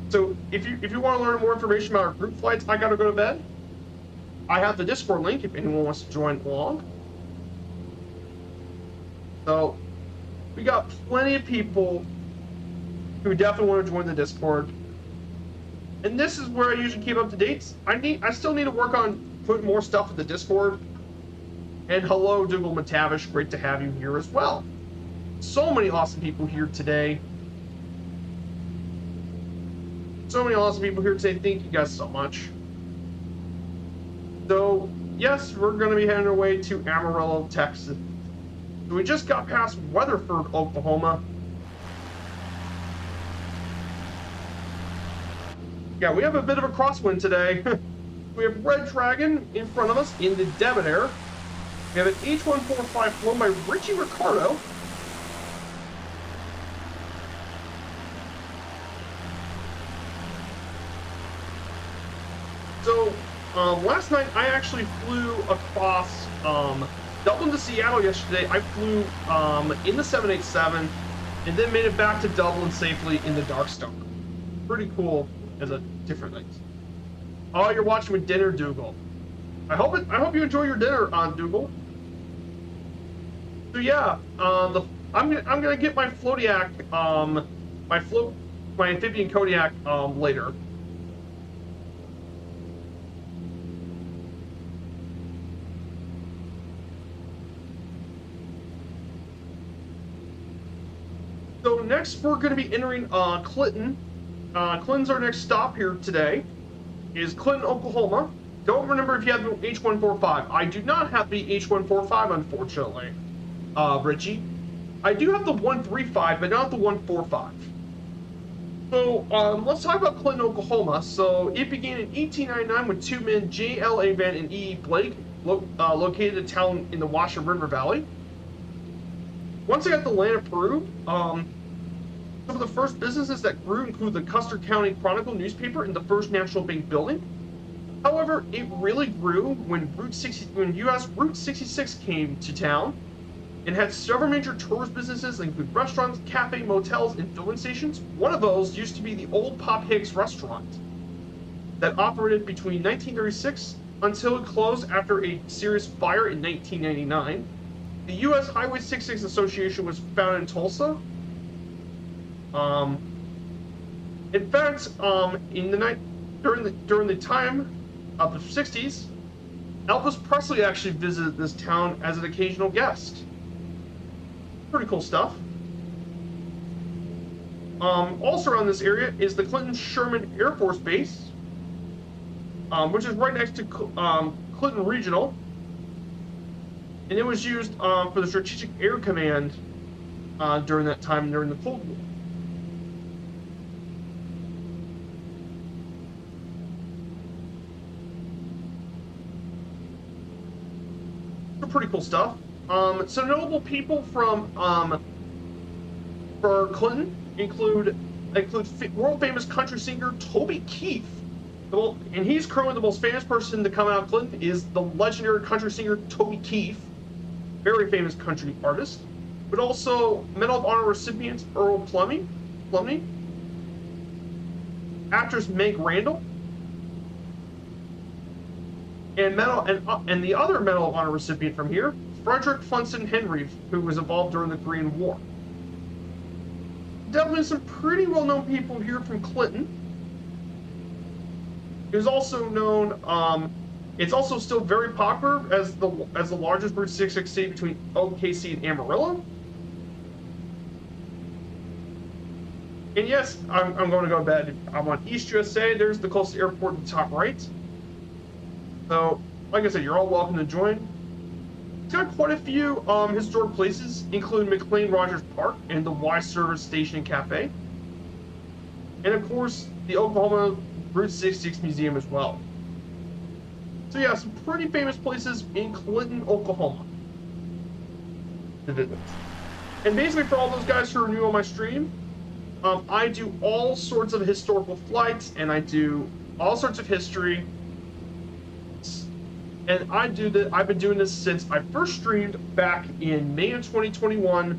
S1: So if you want to learn more information about our group flights, I gotta go to bed, I have the Discord link if anyone wants to join along. So we got plenty of people who definitely want to join the Discord. And this is where I usually keep up to dates. I still need to work on putting more stuff in the Discord. And hello, Dougal McTavish, great to have you here as well. So many awesome people here today. So many awesome people here today. Thank you guys so much. So, yes, we're going to be heading our way to Amarillo, Texas. So we just got past Weatherford, Oklahoma. Yeah, we have a bit of a crosswind today. We have Red Dragon in front of us in the Debonair. We have an H145 flown by Richie Ricardo. So, last night I actually flew across Dublin to Seattle yesterday. I flew in the 787 and then made it back to Dublin safely in the Dark Star. Pretty cool as a different thing. Oh, you're watching with dinner, Dougal. I hope you enjoy your dinner, Dougal. So yeah, I'm gonna get my Floatiac, my amphibian Kodiak later. So next we're going to be entering Clinton. Clinton's our next stop here today. Is Clinton, Oklahoma. Don't remember if you have the H145. I do not have the H145, unfortunately, Richie. I do have the 135, but not the 145. So let's talk about Clinton, Oklahoma. So it began in 1899 with two men, J.L.A. Van and E. Blake, located a town in the Washoe River Valley. Once I got the land approved, some of the first businesses that grew include the Custer County Chronicle newspaper and the First National Bank building. However, it really grew when U.S. Route 66 came to town and had several major tourist businesses, including restaurants, cafe, motels, and filling stations. One of those used to be the old Pop Hicks restaurant that operated between 1936 until it closed after a serious fire in 1999. The U.S. Highway 66 Association was founded in Tulsa. In fact, during the time of the 60s, Elvis Presley actually visited this town as an occasional guest. Pretty cool stuff. Also around this area is the Clinton Sherman Air Force Base, which is right next to Clinton Regional. And it was used for the Strategic Air Command during that time, during the Cold War. Pretty cool stuff. So notable people from for Clinton include world famous country singer Toby Keith. And he's currently the most famous person to come out of Clinton is the legendary country singer Toby Keith, very famous country artist, but also Medal of Honor recipient Earl Plumley, actress Meg Randall, and the other Medal of Honor recipient from here, Frederick Funston Henry, who was involved during the Korean War. Definitely some pretty well-known people here from Clinton. It was also known. It's also still very popular as the largest Route 66 city between KOKC and Amarillo. And yes, I'm going to go to bed. I'm on East USA. There's the closest airport in the top right. So, like I said, you're all welcome to join. It's got quite a few historic places, including McLean Rogers Park and the Y Service Station and Cafe. And of course, the Oklahoma Route 66 Museum as well. So yeah, some pretty famous places in Clinton, Oklahoma to visit. And basically for all those guys who are new on my stream, I do all sorts of historical flights and I do all sorts of history. And I've been doing this since I first streamed back in May of 2021.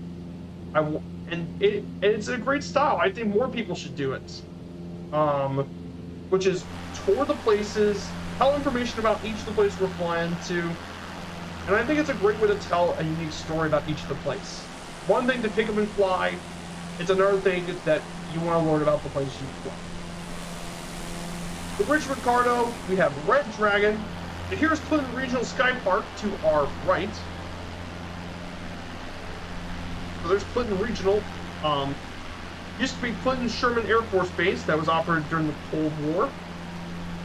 S1: And it's a great style. I think more people should do it. which is tour the places, tell information about each of the places we're flying to, and I think it's a great way to tell a unique story about each of the places. One thing to pick up and fly, it's another thing that you want to learn about the places you fly. The Bridge Ricardo, we have Red Dragon, and here's Clinton Regional Sky Park to our right. So there's Clinton Regional. Used to be Clinton Sherman Air Force Base that was operated during the Cold War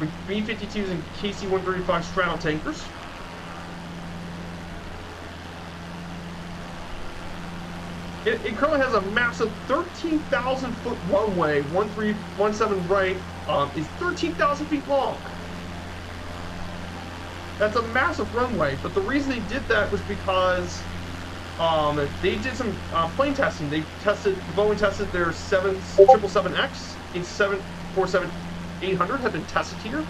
S1: with B-52s and KC-135 straddle tankers. It currently has a massive 13,000-foot runway. 1317 right is 13,000 feet long. That's a massive runway, but the reason they did that was because they did some plane testing. Boeing tested their 777X, a 747-800 had been tested here.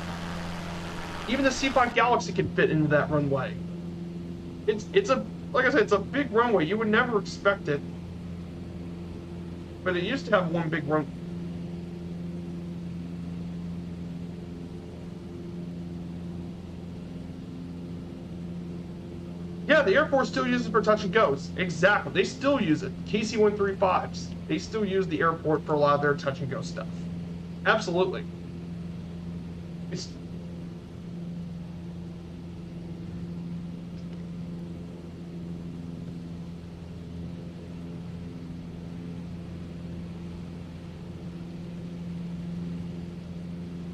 S1: Even the C-5 Galaxy can fit into that runway. It's a, like I said, it's a big runway. You would never expect it, but it used to have one big run. Yeah, the Air Force still uses it for touch and goes. Exactly. They still use it. KC-135s. They still use the airport for a lot of their touch and go stuff. Absolutely.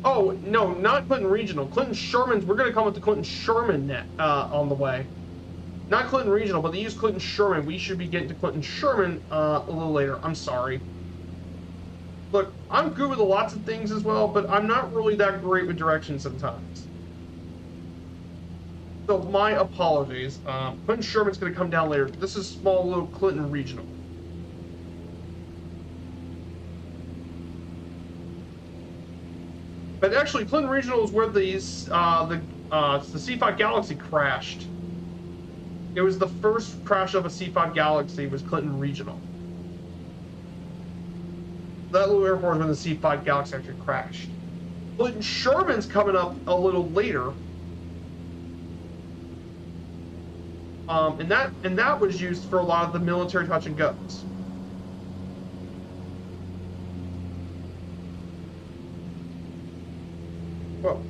S1: Oh, no, not Clinton Regional. Clinton Sherman's, we're going to come with the Clinton Sherman net on the way. Not Clinton Regional, but they use Clinton Sherman. We should be getting to Clinton Sherman a little later. I'm sorry. Look, I'm good with lots of things as well, but I'm not really that great with directions sometimes. So my apologies. Clinton Sherman's going to come down later. This is small little Clinton Regional. But actually, Clinton Regional is where these the C-5 Galaxy crashed. It was the first crash of a C-5 Galaxy was Clinton Regional. That little airport was when the C-5 Galaxy actually crashed. Clinton Sherman's coming up a little later. And that was used for a lot of the military touch and goes. Whoa.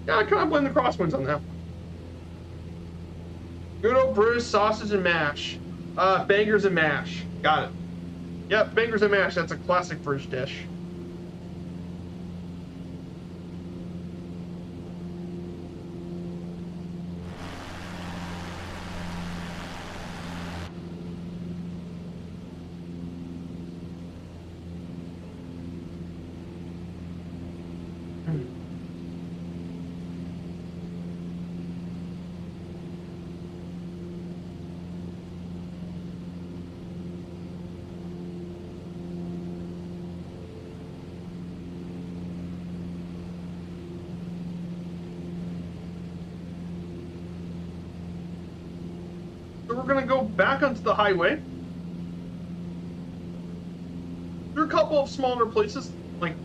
S1: Yeah, I kind of blame the crosswinds on that. Good old British sausage and mash. Bangers and mash. Got it. Yep, bangers and mash. That's a classic British dish. So we're going to go back onto the highway. There are a couple of smaller places, like,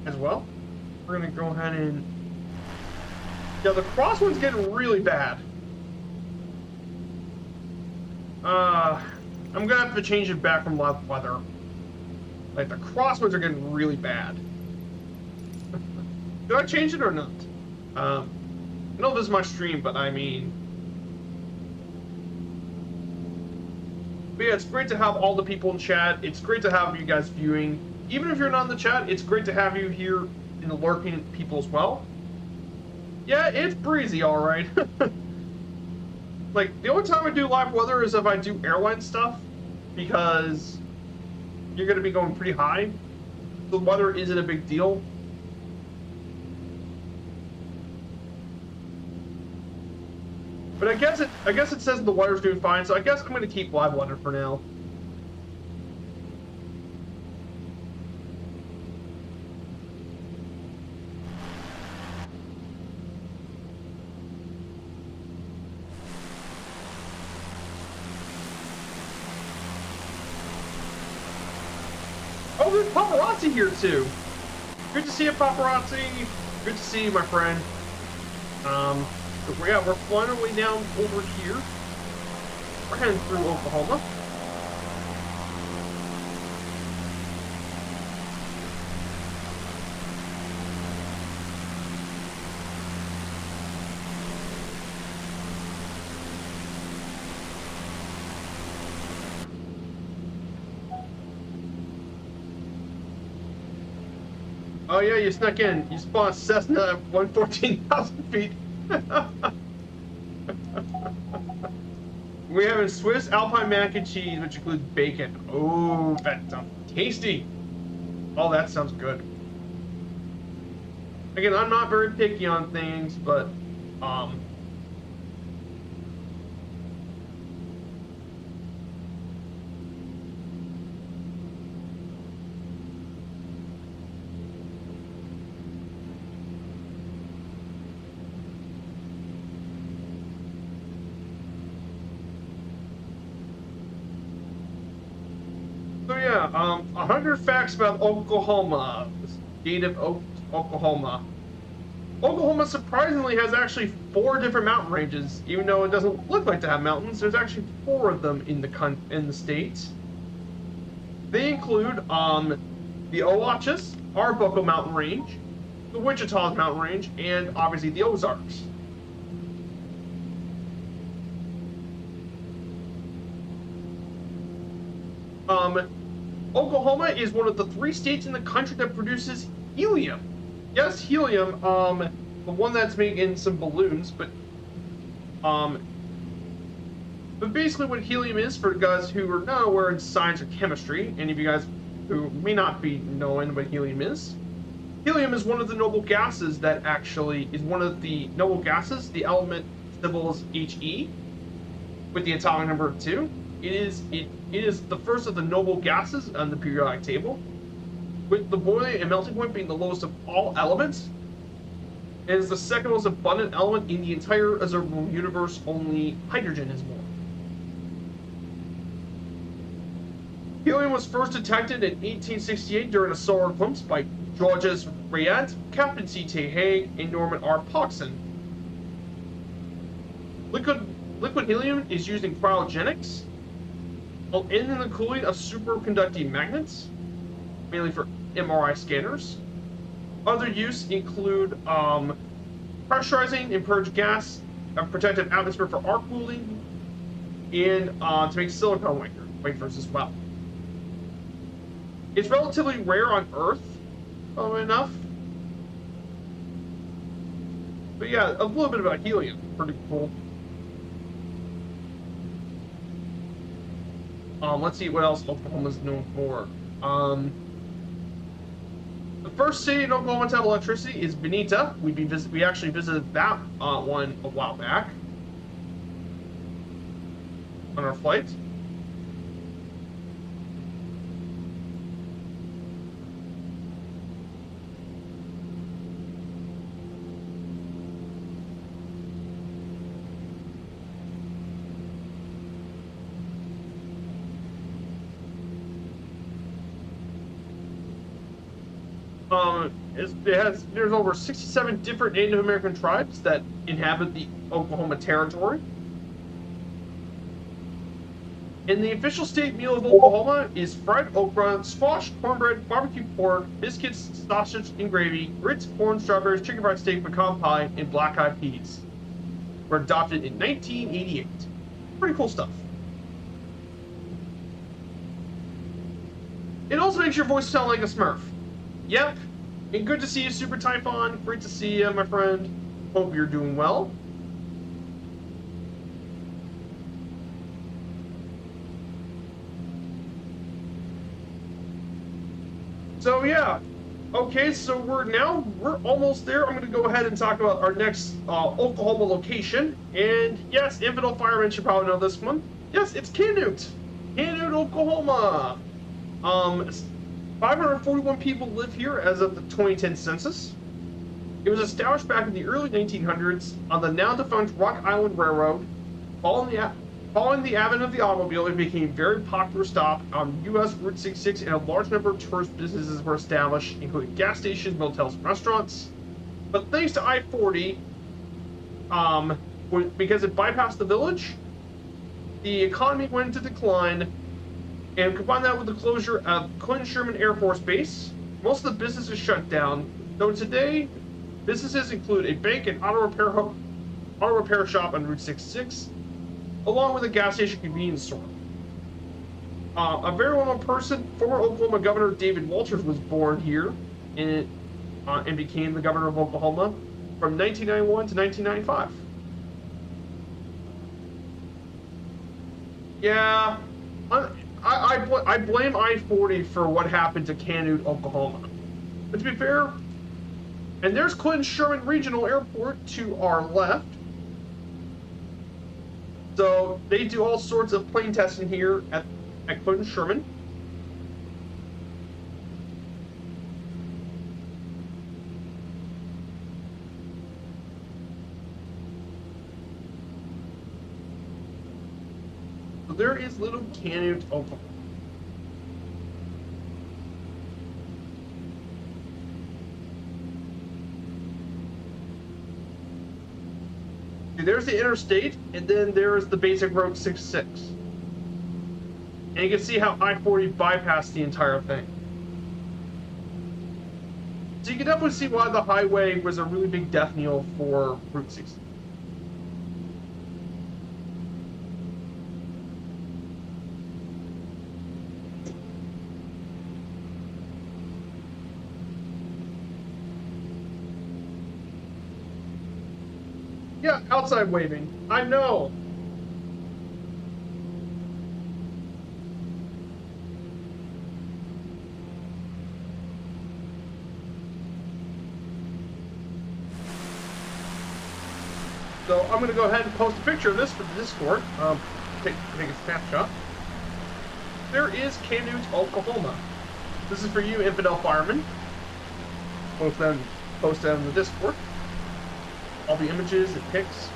S1: as well. We're going to go ahead and... Yeah, the crosswind's getting really bad. I'm going to have to change it back from live weather. Like, the crosswinds are getting really bad. Did I change it or not? I know this is my stream, but I mean... But yeah, it's great to have all the people in chat. It's great to have you guys viewing. Even if you're not in the chat, it's great to have you here in the lurking people as well. Yeah, it's breezy, all right. Like, the only time I do live weather is if I do airline stuff, because you're going to be going pretty high. The weather isn't a big deal. But I guess it says the weather's doing fine, so I guess I'm going to keep live weather for now. Oh, there's paparazzi here too. Good to see you, paparazzi. Good to see you, my friend. We're flying our way down over here. We're heading through Oklahoma. Oh yeah, you snuck in. You spawned Cessna at 114,000 feet. We have a Swiss Alpine mac and cheese, which includes bacon. Oh, that sounds tasty. Oh, that sounds good. Again, I'm not very picky on things, but so yeah, 100 facts about Oklahoma. The state of Oklahoma. Oklahoma surprisingly has actually 4 different mountain ranges, even though it doesn't look like to have mountains. There's actually 4 of them in the state. They include the Owatches, Arbuckle Mountain Range, the Wichita's Mountain Range, and obviously the Ozarks. Oklahoma is one of the 3 states in the country that produces helium. Yes, helium, the one that's making some balloons, but basically what helium is, for guys who are not aware in science or chemistry, any of you guys who may not be knowing what helium is one of the noble gases that actually is one of the noble gases. The element symbol is He, with the atomic number of 2. It is the first of the noble gases on the periodic table, with the boiling and melting point being the lowest of all elements. It is the second most abundant element in the entire observable universe. Only hydrogen is more. Helium was first detected in 1868 during a solar eclipse by Georges Rayet, Captain C.T. Haig, and Norman R. Pogson. Liquid helium is used in cryogenics, in the cooling of superconducting magnets, mainly for MRI scanners. Other use include pressurizing and purge gas, a protective atmosphere for arc cooling, and to make silicone wafers as well. It's relatively rare on Earth, enough. But yeah, a little bit about helium. Pretty cool. Let's see what else Oklahoma's known for. The first city in Oklahoma to have electricity is Benita. We actually visited that one a while back on our flight. There's over 67 different Native American tribes that inhabit the Oklahoma Territory. And the official state meal of Oklahoma is fried okra, squash, cornbread, barbecue pork, biscuits, sausage and gravy, grits, corn, strawberries, chicken fried steak, pecan pie, and black-eyed peas. Were adopted in 1988. Pretty cool stuff. It also makes your voice sound like a Smurf. Yep. And good to see you, Super Typhon. Great to see you, my friend. Hope you're doing well. So yeah, okay. So we're almost there. I'm going to go ahead and talk about our next Oklahoma location. And yes, Infidel Fireman should probably know this one. Yes, it's Canute, Oklahoma. 541 people live here as of the 2010 census. It was established back in the early 1900s on the now-defunct Rock Island Railroad, following Following the advent of the automobile, it became a very popular stop on U.S. Route 66, and a large number of tourist businesses were established, including gas stations, motels, and restaurants. But thanks to I-40, because it bypassed the village, the economy went into decline, and combine that with the closure of Clinton Sherman Air Force Base, most of the businesses shut down, though today, businesses include a bank and auto repair shop on Route 66, along with a gas station convenience store. A very well-known person, former Oklahoma Governor David Walters, was born here and became the governor of Oklahoma from 1991 to 1995. Yeah, I blame I-40 for what happened to Canute, Oklahoma. But to be fair, and there's Clinton Sherman Regional Airport to our left. So they do all sorts of plane testing here at Clinton Sherman. So there is little Canute, Oklahoma. There's the interstate, and then there's the basic Route 66. And you can see how I-40 bypassed the entire thing. So you can definitely see why the highway was a really big death knell for Route 66. Yeah, outside waving. I know. So I'm going to go ahead and post a picture of this for the Discord. Take a snapshot. There is Canute, Oklahoma. This is for you, infidel firemen. Post that on the Discord. All the images and pics.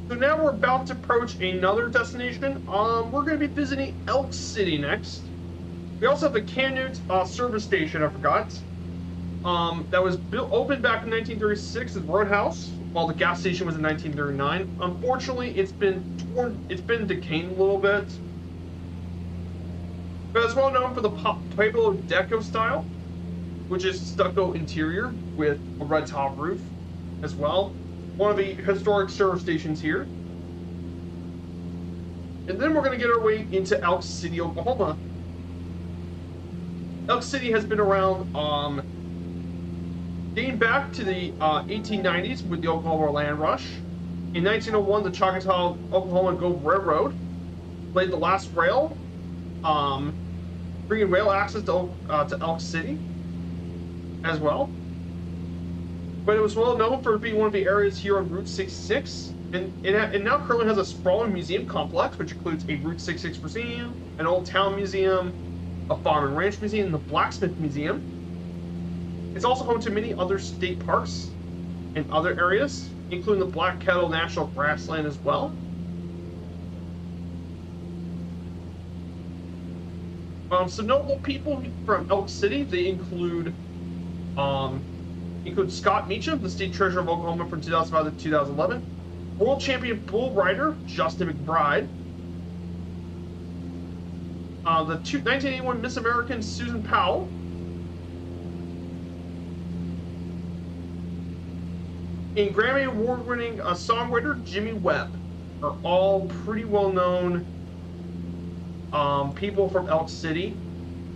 S1: So now we're about to approach another destination. We're going to be visiting Elk City next. We also have a Canute service station, I forgot. That was opened back in 1936 as Roadhouse, while the gas station was in 1939. Unfortunately, it's been decaying a little bit. But it's well known for the Pueblo Deco style, which is stucco interior with a red top roof as well. One of the historic service stations here. And then we're going to get our way into Elk City, Oklahoma. Elk City has been around dating back to the 1890s with the Oklahoma Land Rush. In 1901, the Choctaw Oklahoma Gold Railroad laid the last rail, bringing rail access to Elk City as well. But it was well known for being one of the areas here on Route 66, and it now currently has a sprawling museum complex, which includes a Route 66 museum, an Old Town museum, a farm and ranch museum, and the blacksmith museum. It's also home to many other state parks and other areas, including the Black Kettle National Grassland as well. Some notable people from Elk City, they include Scott Meacham, the state treasurer of Oklahoma from 2005 to 2011, world champion bull rider Justin McBride, the 1981 Miss American Susan Powell, and Grammy Award-winning songwriter Jimmy Webb are all pretty well-known people from Elk City.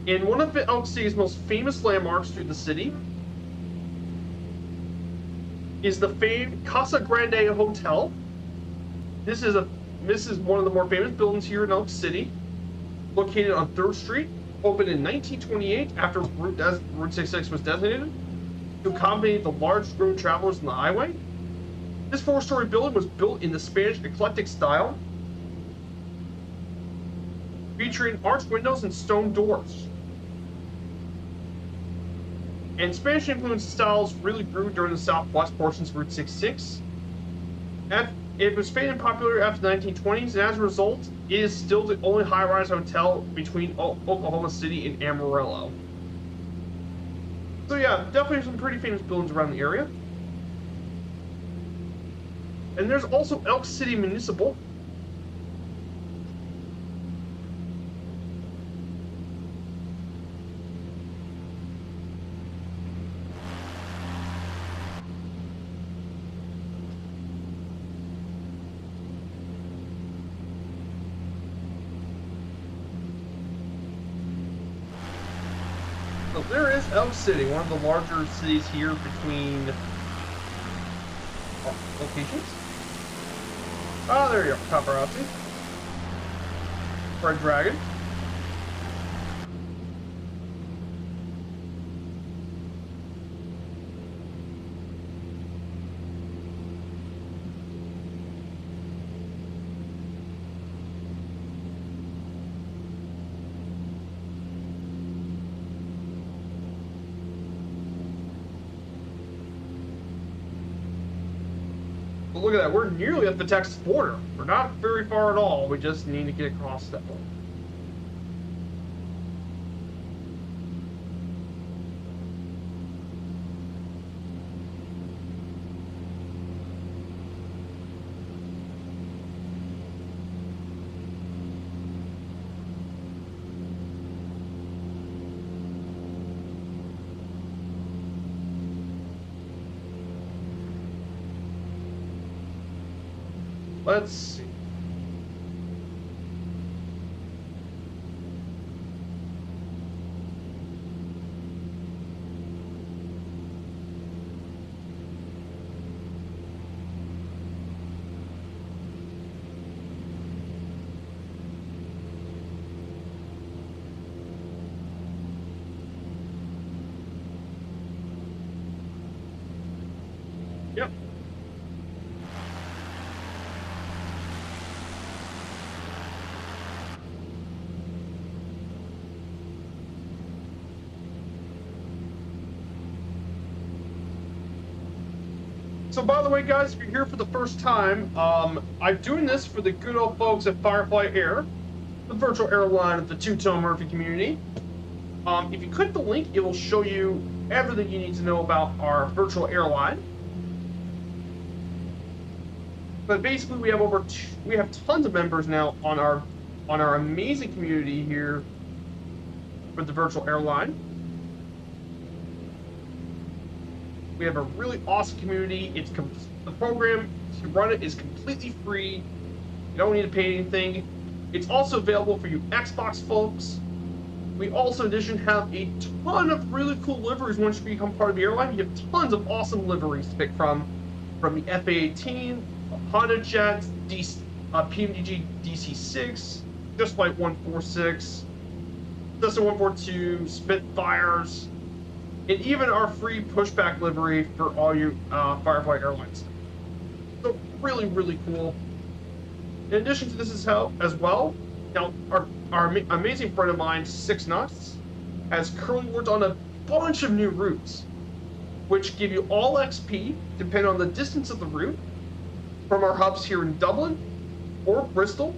S1: And one of Elk City's most famous landmarks through the city is the famed Casa Grande Hotel. This is one of the more famous buildings here in Elk City, located on 3rd Street, opened in 1928 after Route 66 was designated to accommodate the large group of travelers on the highway. This 4-story building was built in the Spanish eclectic style, featuring arched windows and stone doors. And Spanish influenced styles really grew during the southwest portions of Route 66. It was fading popular after the 1920s, and as a result, it is still the only high-rise hotel between Oklahoma City and Amarillo. So yeah, definitely some pretty famous buildings around the area. And there's also Elk City Municipal. So there is Elk City, one of the larger cities here between locations. Oh, there you go, paparazzi. Red Dragon. But look at that, we're nearly at the Texas border. We're not very far at all. We just need to get across that one. Let's see. Yep. So by the way, guys, if you're here for the first time, I'm doing this for the good old folks at Firefly Air, the virtual airline of the Two-Tone Murphy community. If you click the link, it will show you everything you need to know about our virtual airline. But basically, we have tons of members now on our amazing community here for the virtual airline. We have a really awesome community. The program to run it is completely free. You don't need to pay anything. It's also available for you Xbox folks. We also, in addition, have a ton of really cool liveries once you become part of the airline. You have tons of awesome liveries to pick from the F/A-18, Honda Jets, PMDG DC-6, Just Flight 146, Cessna 142, Spitfires, and even our free pushback livery for all you Firefly Airlines. So really, really cool. In addition to this as well, now our amazing friend of mine, 6 Nuts, has currently worked on a bunch of new routes, which give you all XP, depending on the distance of the route, from our hubs here in Dublin or Bristol.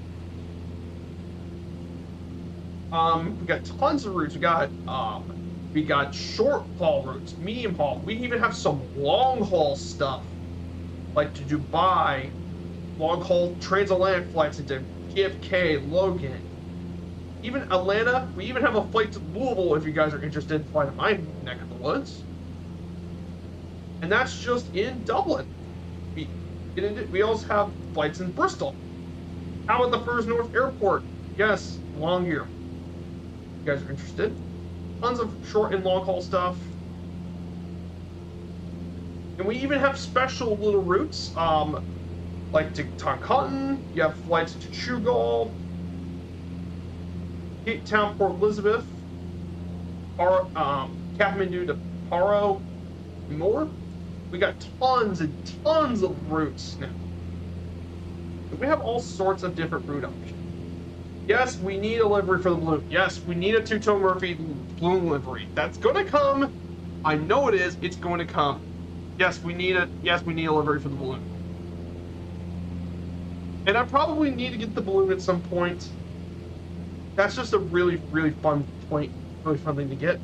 S1: We got tons of routes. We got short haul routes, medium haul. We even have some long haul stuff, like to Dubai, long haul transatlantic flights into JFK, Logan, even Atlanta. We even have a flight to Louisville if you guys are interested in flying to my neck of the woods. And that's just in Dublin. We also have flights in Bristol. How about the First North Airport? Yes, along here. You guys are interested? tons of short and long haul stuff. And we even have special little routes, like to Toncontin. You have flights to Chugal, Cape Town, Port Elizabeth, Kathmandu to Paro, and more. We got tons and tons of routes now. We have all sorts of different route options. Yes, we need a livery for the balloon. Yes, we need a two-tone Murphy balloon livery. That's going to come. I know it is. It's going to come. Yes, we need a livery for the balloon. And I probably need to get the balloon at some point. That's just a really, really fun thing to get.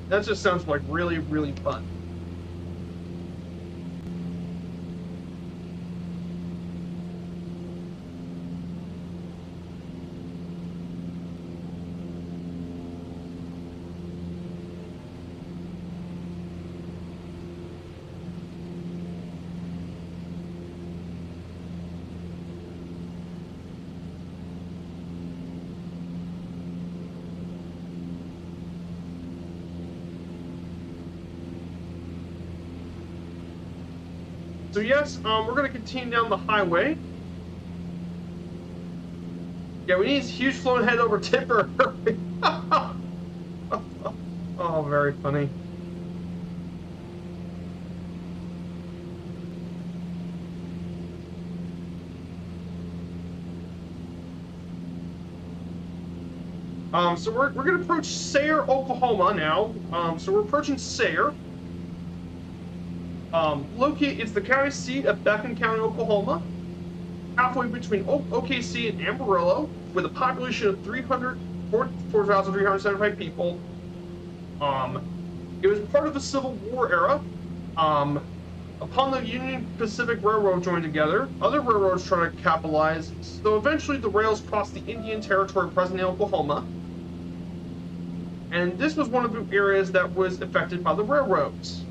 S1: That just sounds like really, really fun. So yes, we're going to continue down the highway. Yeah, we need this huge flowing head over tipper. Oh, very funny. So we're going to approach Sayre, Oklahoma now. So we're approaching Sayre. It's the county seat of Beckham County, Oklahoma, halfway between OKC and Amarillo, with a population of 4,375 people. It was part of the Civil War era. Upon the Union Pacific Railroad joined together, other railroads tried to capitalize, so eventually the rails crossed the Indian Territory present in Oklahoma. And this was one of the areas that was affected by the railroads.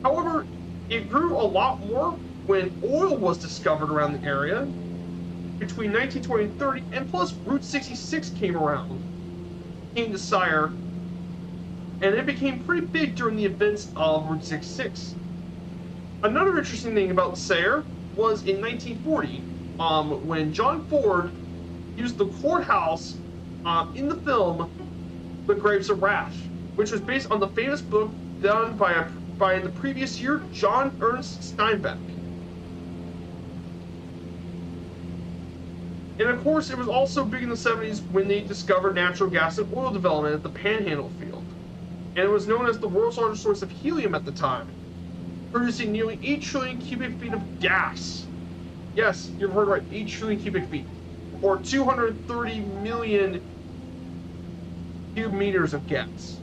S1: However, it grew a lot more when oil was discovered around the area between 1920 and 30, and plus Route 66 came to Sayre, and it became pretty big during the events of Route 66. Another interesting thing about Sayre was in 1940, when John Ford used the courthouse in the film The Grapes of Wrath, which was based on the famous book done by the previous year, John Ernst Steinbeck. And of course, it was also big in the 70s when they discovered natural gas and oil development at the Panhandle field. And it was known as the world's largest source of helium at the time, producing nearly 8 trillion cubic feet of gas. Yes, you've heard right, 8 trillion cubic feet, or 230 million cubic meters of gas,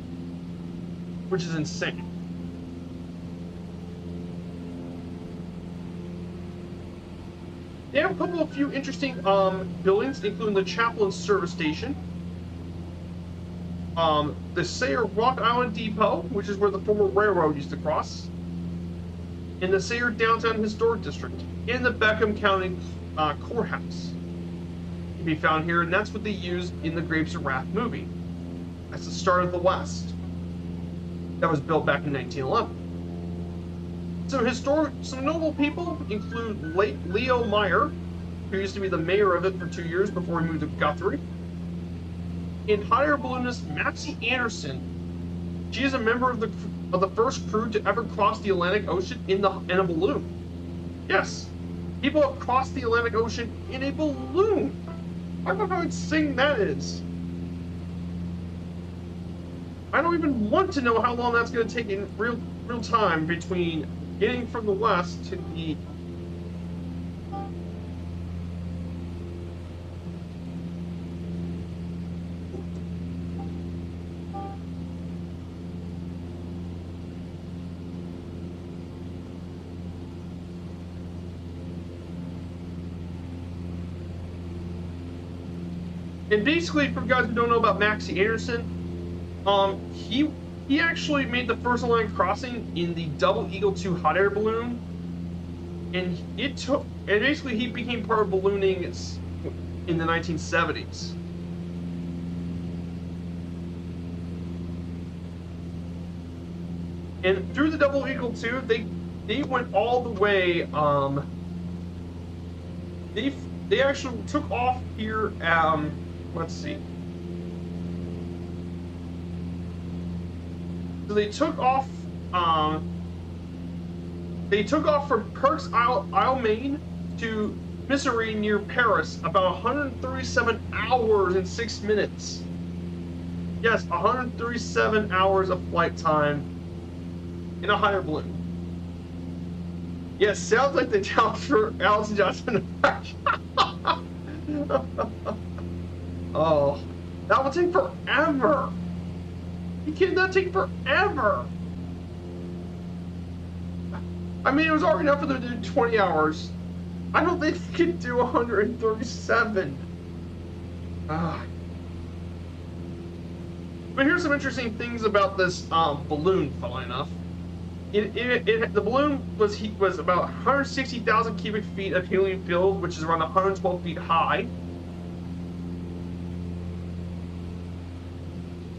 S1: which is insane. They have a few interesting buildings, including the chapel and service station, the Sayre Rock Island Depot, which is where the former railroad used to cross, and the Sayre Downtown Historic District, and the Beckham County Courthouse can be found here, and that's what they used in the Grapes of Wrath movie. That's the start of the West. That was built back in 1911. Some notable people include late Leo Meyer, who used to be the mayor of it for 2 years before he moved to Guthrie, and hot air balloonist Maxie Anderson. She is a member of the first crew to ever cross the Atlantic Ocean in a balloon. Yes, people have crossed the Atlantic Ocean in a balloon. I don't know how insane that is. I don't even want to know how long that's going to take in real time between getting from the west to the And basically, for guys who don't know about Maxie Anderson, he actually made the first Atlantic crossing in the Double Eagle 2 hot air balloon, and basically he became part of ballooning in the 1970s. And through the Double Eagle 2, they went all the way. They actually took off here. Let's see. So they took off. They took off from Perks Isle, Maine to Missouri near Paris, about 137 hours and 6 minutes. Yes, 137 hours of flight time in a hot air balloon. Yes, sounds like the challenge for Allison Johnson. Oh, that will take forever. You kidding? That take forever. I mean, it was already enough for them to do 20 hours. I don't think they could do 137. But here's some interesting things about this balloon, funnily enough. The balloon was about 160,000 cubic feet of helium filled, which is around 112 feet high.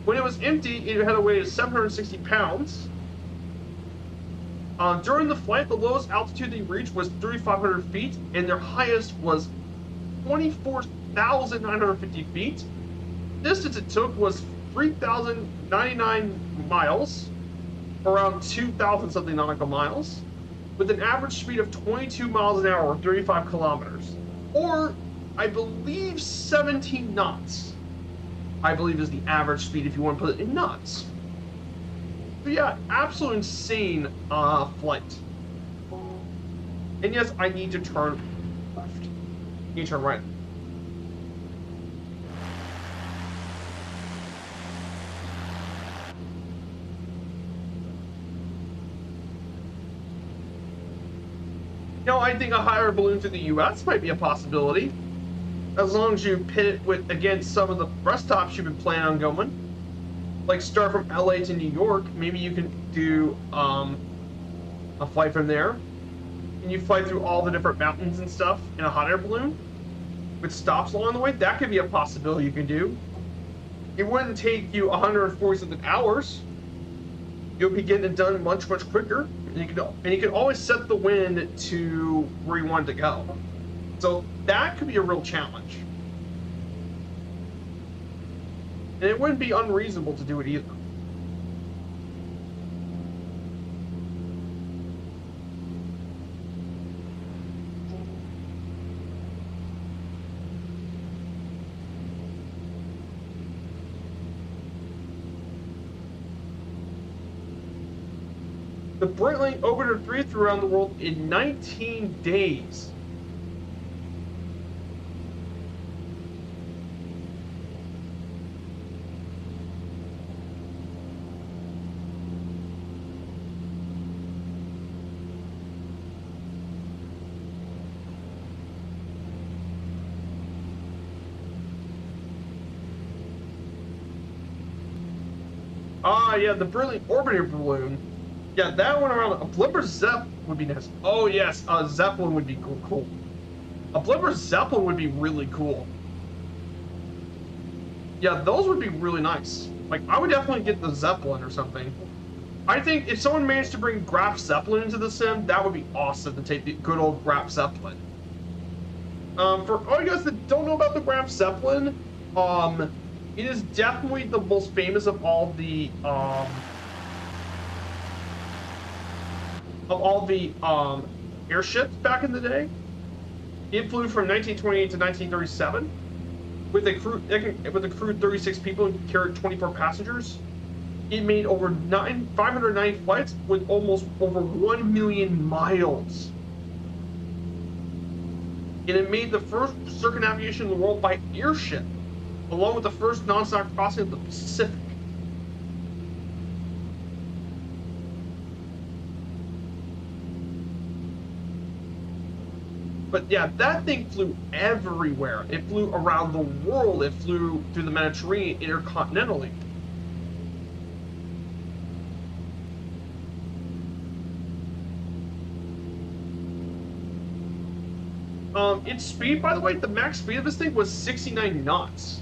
S1: When it was empty, it had a weight of 760 pounds. During the flight, the lowest altitude they reached was 3,500 feet, and their highest was 24,950 feet. The distance it took was 3,099 miles, around 2,000 something nautical miles, with an average speed of 22 miles an hour, or 35 kilometers, or I believe 17 knots. I believe is the average speed if you want to put it in knots. But yeah, absolute insane flight. And yes, I need to turn left. I need to turn right. Now, I think a higher balloon to the U.S. might be a possibility, as long as you pit it against some of the rest stops you've been planning on going. Like start from LA to New York, maybe you can do a flight from there, and you fly through all the different mountains and stuff in a hot air balloon with stops along the way. That could be a possibility you can do. It wouldn't take you 140 something hours. You'll be getting it done much quicker, and you can always set the wind to where you want it to go. So that could be a real challenge. And it wouldn't be unreasonable to do it either. The Brightling Orbiter 3 flew around the world in 19 days. Yeah, the Brilliant Orbiter balloon. Yeah, that one around. A Blimper Zepp would be nice. Oh, yes, a Zeppelin would be cool. A Blimper Zeppelin would be really cool. Yeah, those would be really nice. Like, I would definitely get the Zeppelin or something. I think if someone managed to bring Graf Zeppelin into the sim, that would be awesome to take the good old Graf Zeppelin. For all you guys that don't know about the Graf Zeppelin, it is definitely the most famous of all the airships back in the day. It flew from 1928 to 1937 with a crew of 36 people and carried 24 passengers. It made over 590 flights with almost over 1 million miles. And it made the first circumnavigation of the world by airship, along with the first non-stop crossing of the Pacific. But yeah, that thing flew everywhere. It flew around the world. It flew through the Mediterranean intercontinentally. Its speed, by the way, the max speed of this thing was 69 knots.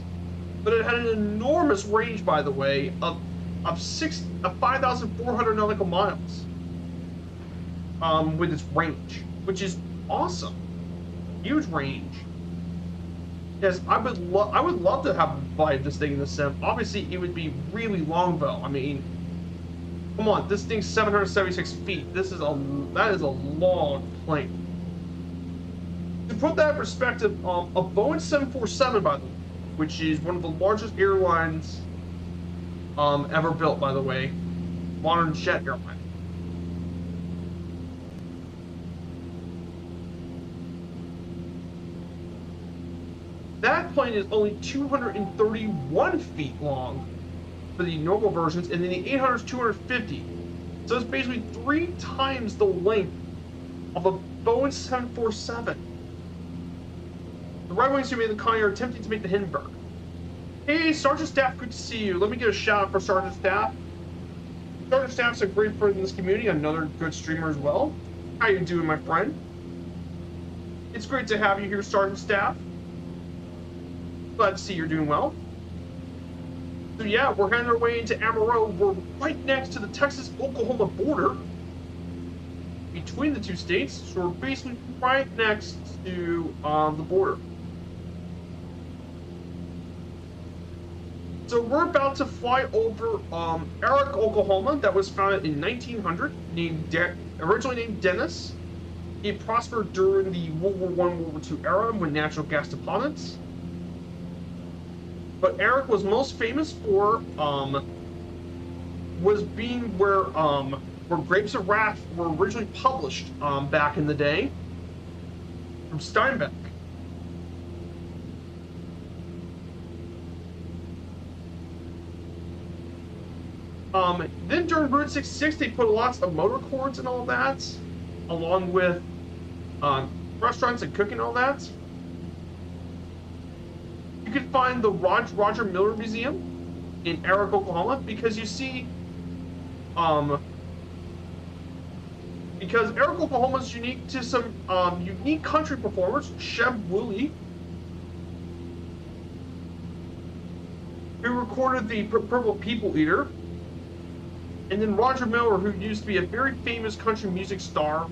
S1: But it had an enormous range, by the way, of 5,400 nautical miles. With its range, which is awesome. Huge range. Yes, I would love to have fly this thing in the sim. Obviously, it would be really long though. I mean, come on, this thing's 776 feet. That is a long plane. To put that in perspective, a Boeing 747, by the way, which is one of the largest airlines ever built, by the way, modern jet airline. That plane is only 231 feet long for the normal versions, and then the 800 is 250. So it's basically 3 times the length of a Boeing 747. The right wings who made the Connie are attempting to make the Hindenburg. Hey, Sergeant Staff, good to see you. Let me get a shout out for Sergeant Staff. Sergeant Staff's a great friend in this community, another good streamer as well. How you doing, my friend? It's great to have you here, Sergeant Staff. Glad to see you're doing well. So yeah, we're heading our way into Amarillo. We're right next to the Texas-Oklahoma border between the two states. So we're basically right next to the border. So we're about to fly over Eric, Oklahoma, that was founded in 1900, originally named Dennis. It prospered during the World War I, World War II era when natural gas deposits. But Eric was most famous for was being where Grapes of Wrath were originally published back in the day from Steinbeck. Then during Route 66, they put lots of motor courts and all that, along with restaurants and cooking and all that. You can find the Roger Miller Museum in Eric, Oklahoma, because you see, because Eric, Oklahoma is unique to some unique country performers. Sheb Woolley, who recorded the Purple People Eater, and then Roger Miller, who used to be a very famous country music star.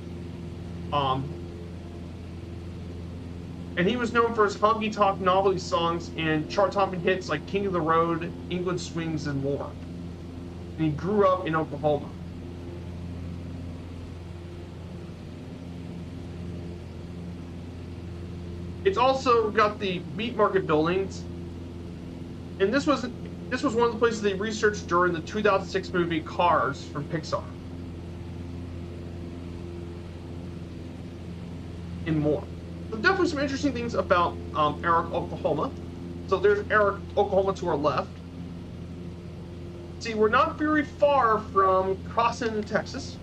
S1: And he was known for his honky-tonk novelty songs and chart-topping hits like King of the Road, England Swings, and more. And he grew up in Oklahoma. It's also got the meat market buildings. And this was one of the places they researched during the 2006 movie Cars from Pixar. And more. So definitely some interesting things about Eric, Oklahoma. So there's Eric, Oklahoma to our left. See, we're not very far from crossing into Texas.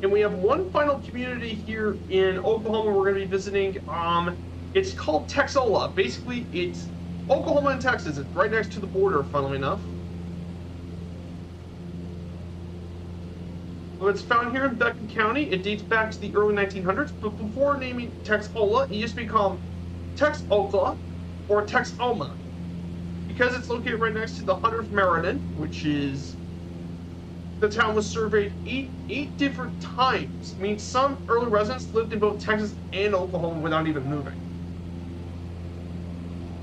S1: And we have one final community here in Oklahoma we're going to be visiting. It's called Texola. Basically, it's Oklahoma and Texas. It's right next to the border, funnily enough. Well, it's found here in Beckton County. It dates back to the early 1900s, but before naming Texola, it used to be called Texola or Texoma, because it's located right next to the 100th Meridian, which is the town was surveyed eight different times. I mean, some early residents lived in both Texas and Oklahoma without even moving.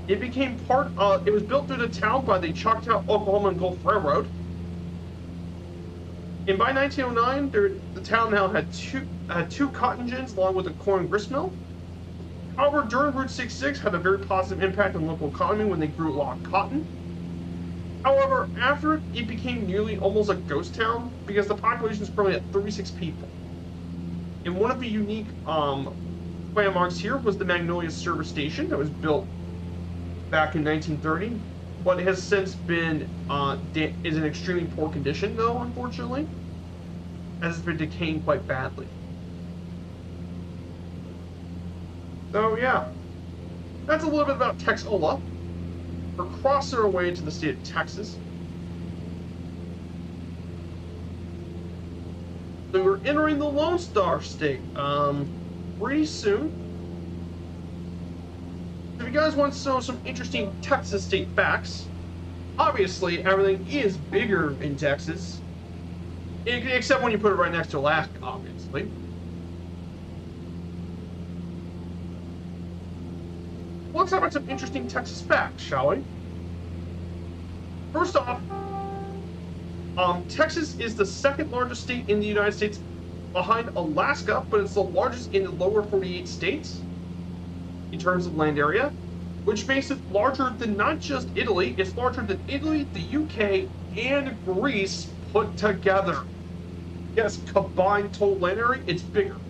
S1: It became it was built through the town by the Choctaw, Oklahoma and Gulf Railroad. And by 1909, the town now had two cotton gins along with a corn grist mill. However, during Route 66 had a very positive impact on the local economy when they grew a lot of cotton. However, after it became nearly almost a ghost town because the population is currently at 36 people. And one of the unique landmarks here was the Magnolia Service Station that was built back in 1930, but it has since been is in extremely poor condition, though, unfortunately, as it's been decaying quite badly. So yeah, that's a little bit about Texola. We're crossing our way into the state of Texas. So we're entering the Lone Star State pretty soon. If you guys want to know some interesting Texas state facts, obviously everything is bigger in Texas, except when you put it right next to Alaska, obviously. Let's talk about some interesting Texas facts, shall we? First off, Texas is the second largest state in the United States behind Alaska, but it's the largest in the lower 48 states in terms of land area, which makes it larger than not just Italy, it's larger than Italy, the UK, and Greece put together. Yes, combined total land area, it's bigger.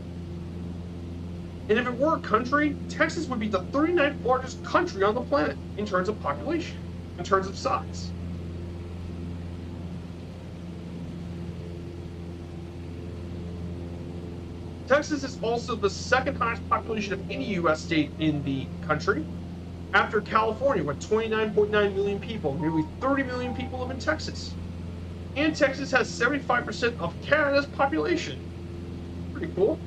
S1: And if it were a country, Texas would be the 39th largest country on the planet in terms of population, in terms of size. Texas is also the second highest population of any U.S. state in the country, after California with 29.9 million people. Nearly 30 million people live in Texas. And Texas has 75% of Canada's population. Pretty cool.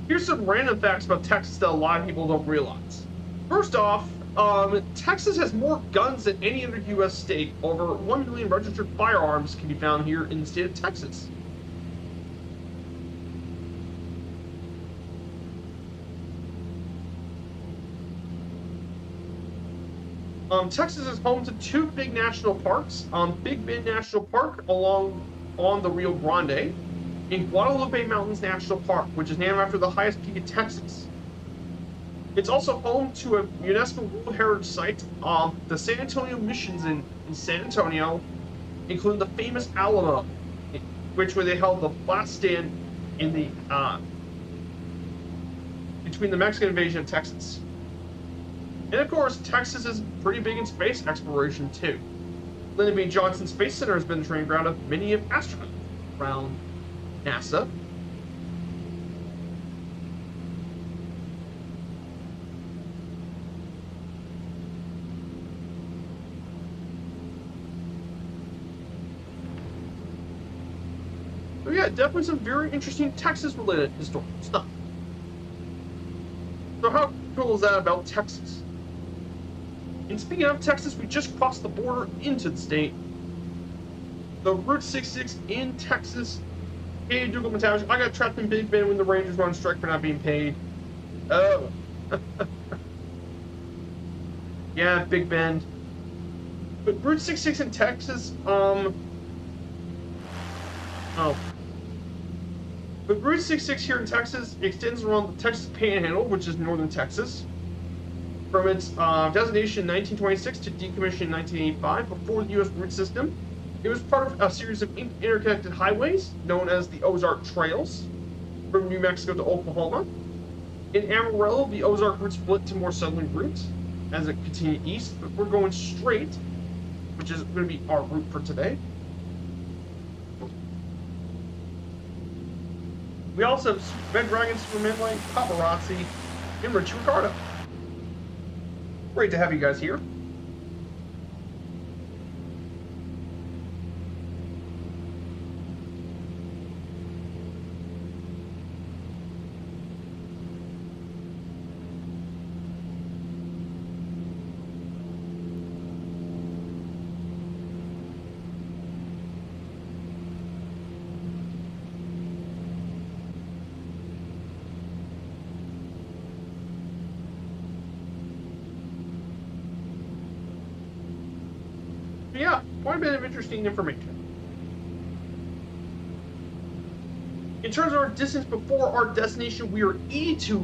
S1: Here's some random facts about Texas that a lot of people don't realize. First off, Texas has more guns than any other U.S. state. Over 1 million registered firearms can be found here in the state of Texas. Texas is home to two big national parks. Big Bend National Park on the Rio Grande, and Guadalupe Mountains National Park, which is named after the highest peak in Texas. It's also home to a UNESCO World Heritage Site, the San Antonio Missions in San Antonio, including the famous Alamo, where they held the last stand in the between the Mexican invasion of Texas. And of course, Texas is pretty big in space exploration too. Lyndon B. Johnson Space Center has been the training ground of many astronauts around NASA. So yeah, definitely some very interesting Texas-related historical stuff. So how cool is that about Texas? And speaking of Texas, we just crossed the border into the state. The Route 66 in Texas. Hey, Dougal Montage, I got trapped in Big Bend when the Rangers were on strike for not being paid. Oh. Yeah, Big Bend. But Route 66 in Texas, But Route 66 here in Texas extends around the Texas Panhandle, which is northern Texas. From its designation in 1926 to decommissioning in 1985, before the U.S. route system, it was part of a series of interconnected highways known as the Ozark Trails, from New Mexico to Oklahoma. In Amarillo, the Ozark route split to more southerly routes as it continued east, but we're going straight, which is going to be our route for today. We also have Red Dragon, Superman Light, Paparazzi, and Rich Ricardo. Great to have you guys here. Yeah, quite a bit of interesting information. In terms of our distance before our destination, we are 82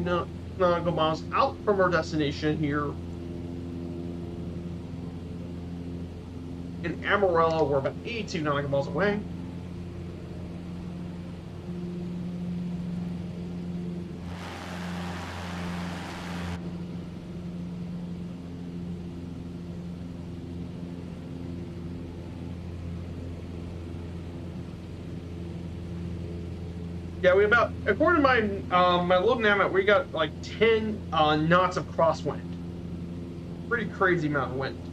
S1: nautical miles out from our destination here in Amarillo. We're about 82 nautical miles away. Yeah, we about, according to my my little nav, we got like 10 knots of crosswind. Pretty crazy amount of wind.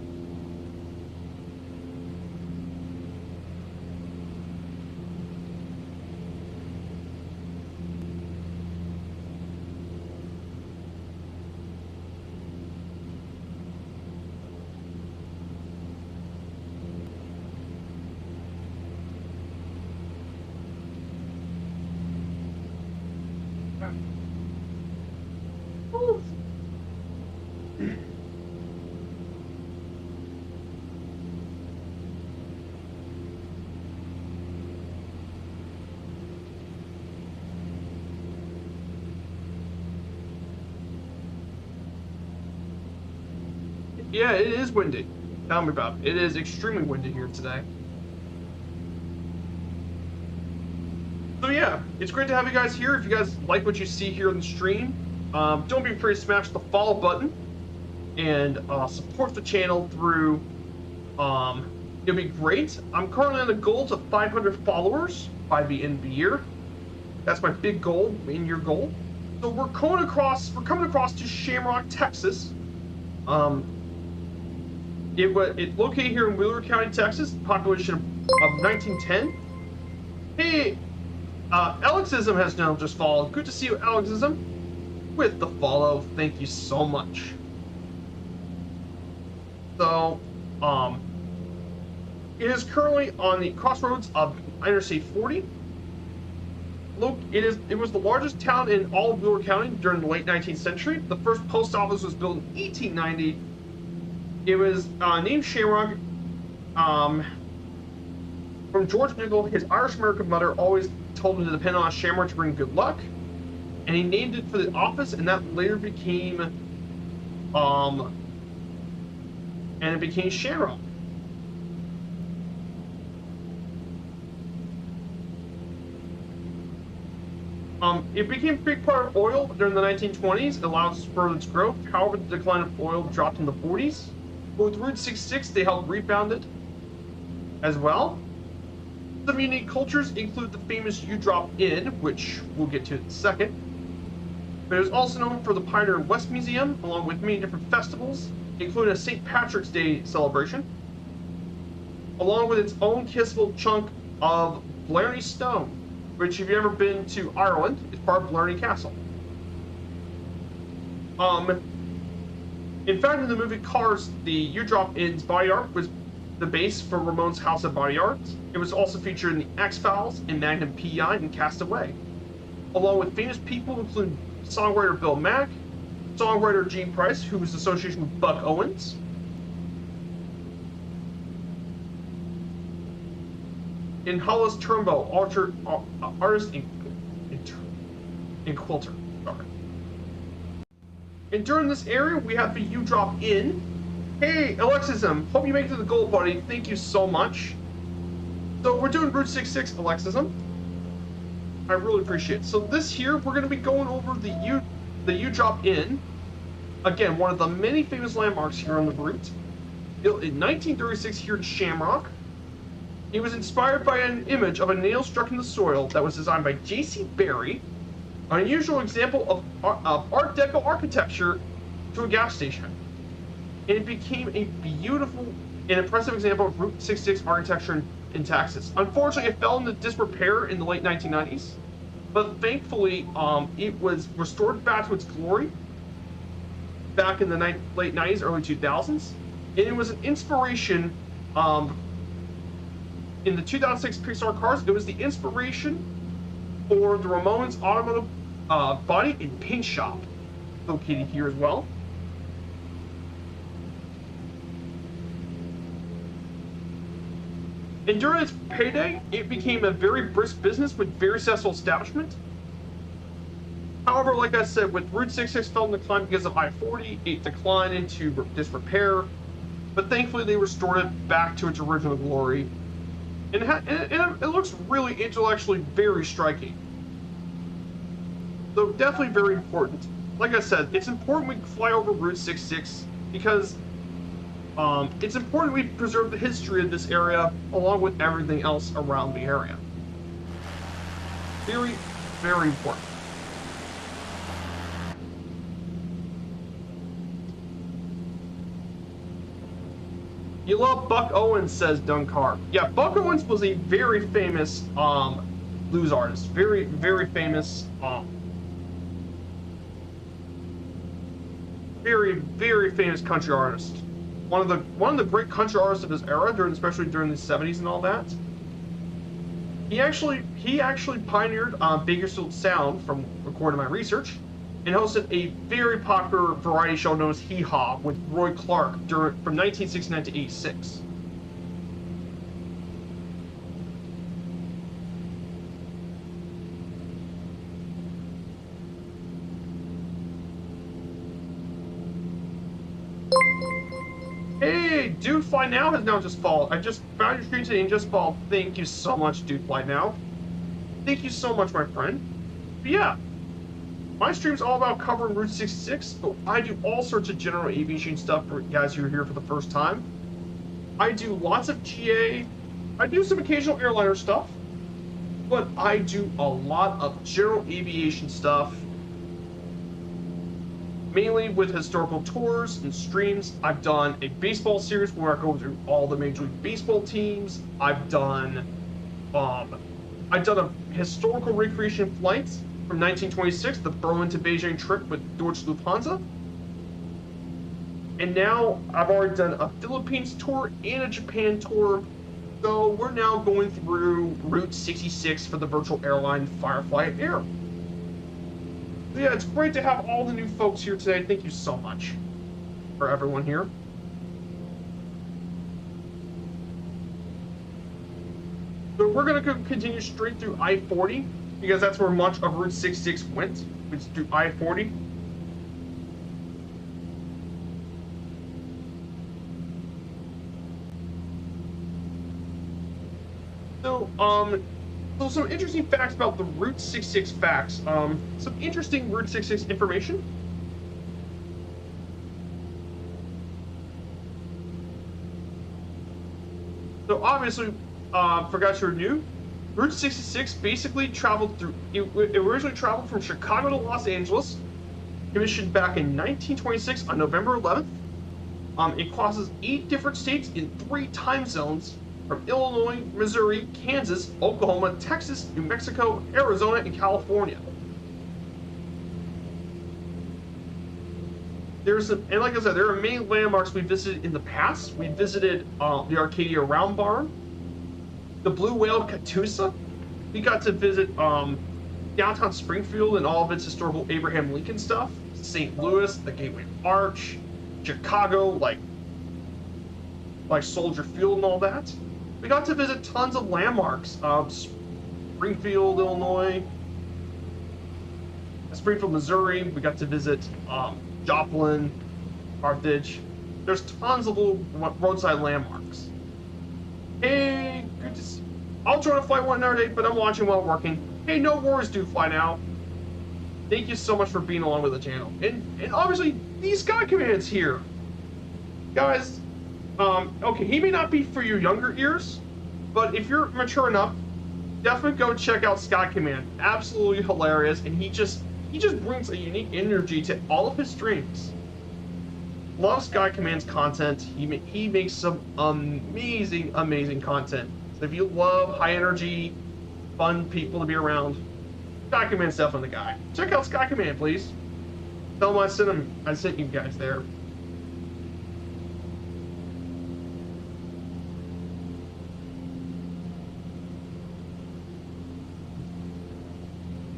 S1: Yeah, it is windy. Tell me about it. It is extremely windy here today. So yeah, it's great to have you guys here. If you guys like what you see here on the stream, don't be afraid to smash the follow button and support the channel through. It'll be great. I'm currently on the goal to 500 followers by the end of the year. That's my big goal, in-year goal. So we're coming across to Shamrock, Texas. It located here in Wheeler County, Texas. Population of 1910. Hey, Alexism has now just followed. Good to see you, Alexism, with the follow. Thank you so much. So, it is currently on the crossroads of Interstate 40. Look, it was the largest town in all of Wheeler County during the late 19th century. The first post office was built in 1890. It was named Shamrock from George Nickel. His Irish-American mother always told him to depend on a shamrock to bring good luck, and he named it for the office, and that later became Shamrock. It became a big part of oil during the 1920s. It allowed to spur its growth. However, the decline of oil dropped in the 40s. But with Route 66, they helped rebound it as well. Some unique cultures include the famous U-Drop Inn, which we'll get to in a second. But it is also known for the Pioneer West Museum, along with many different festivals, including a St. Patrick's Day celebration, along with its own kissable chunk of Blarney Stone, which, if you've ever been to Ireland, is part of Blarney Castle. In fact, in the movie Cars, the U-Drop Inn's body art was the base for Ramon's House of Body Arts. It was also featured in the X-Files, in Magnum P.I., and Castaway, along with famous people including songwriter Bill Mack, songwriter Gene Price, who was associated with Buck Owens, and Hollis Turnbow, artist and quilter. Sorry. And during this area, we have the U-Drop Inn. Hey, Alexism, hope you make it to the goal, buddy. Thank you so much. So we're doing Route 66, Alexism. I really appreciate it. So this here, we're going to be going over the U-Drop Inn. Again, one of the many famous landmarks here on the route. Built in 1936 here in Shamrock. It was inspired by an image of a nail struck in the soil that was designed by J.C. Barry, an unusual example of Art Deco architecture to a gas station. And it became a beautiful and impressive example of Route 66 architecture in Texas. Unfortunately, it fell into disrepair in the late 1990s, but thankfully, it was restored back to its glory back in the late 90s, early 2000s, and it was an inspiration. In the 2006 Pixar Cars, it was the inspiration for the Ramones automotive body and paint shop, located here as well. And during its heyday, it became a very brisk business with very successful establishment. However, like I said, with Route 66 fell in decline because of I-40, it declined into disrepair, but thankfully they restored it back to its original glory. And it looks really intellectually very striking. So definitely very important. Like I said, it's important we fly over Route 66 because it's important we preserve the history of this area along with everything else around the area. Very, Very important. You love Buck Owens, says Dunkar. Yeah, Buck Owens was a very famous blues artist. Very, very famous. Very, very famous country artist. One of the great country artists of his era, especially during the 70s and all that. He actually pioneered Bakersfield Sound, from according to my research, and hosted a very popular variety show known as Hee Haw with Roy Clark from 1969 to 86. Hey, Dude Fly Now has now just followed. I just found your stream today and just followed. Thank you so much, Dude Fly Now. Thank you so much, my friend. But yeah, my stream's all about covering Route 66, but I do all sorts of general aviation stuff for guys who are here for the first time. I do lots of GA. I do some occasional airliner stuff, but I do a lot of general aviation stuff, mainly with historical tours and streams. I've done a baseball series where I go through all the Major League Baseball teams. I've done a historical recreation flights from 1926, the Berlin to Beijing trip with Deutsche Lufthansa. And now I've already done a Philippines tour and a Japan tour. So we're now going through Route 66 for the virtual airline Firefly Air. So yeah, it's great to have all the new folks here today. Thank you so much for everyone here. So we're going to continue straight through I-40 because that's where much of Route 66 went. It's through I-40. So some interesting facts about the Route 66 facts. Some interesting Route 66 information. So obviously, forgot you're new. Route 66 basically traveled through. It originally traveled from Chicago to Los Angeles, commissioned back in 1926 on November 11th. It crosses 8 different states in 3 time zones, from Illinois, Missouri, Kansas, Oklahoma, Texas, New Mexico, Arizona, and California. And like I said, there are many landmarks we visited in the past. We visited the Arcadia Round Barn, the Blue Whale of Catoosa. We got to visit downtown Springfield and all of its historical Abraham Lincoln stuff. St. Louis, the Gateway Arch, Chicago, like Soldier Field and all that. We got to visit tons of landmarks. Springfield, Illinois, Springfield, Missouri. We got to visit Joplin, Carthage. There's tons of little roadside landmarks. Hey, good to see you. I'll try to fly one another day, but I'm watching while working. Hey, no worries, Dude Fly Now. Thank you so much for being along with the channel. And obviously, these Sky Commands here. Guys, okay, he may not be for your younger ears, but if you're mature enough, definitely go check out Sky Command. Absolutely hilarious, and he just brings a unique energy to all of his streams. Love Sky Command's content. He makes some amazing content. So if you love high energy, fun people to be around, Sky Command's definitely the guy. Check out Sky Command, please. Tell him I sent you guys there.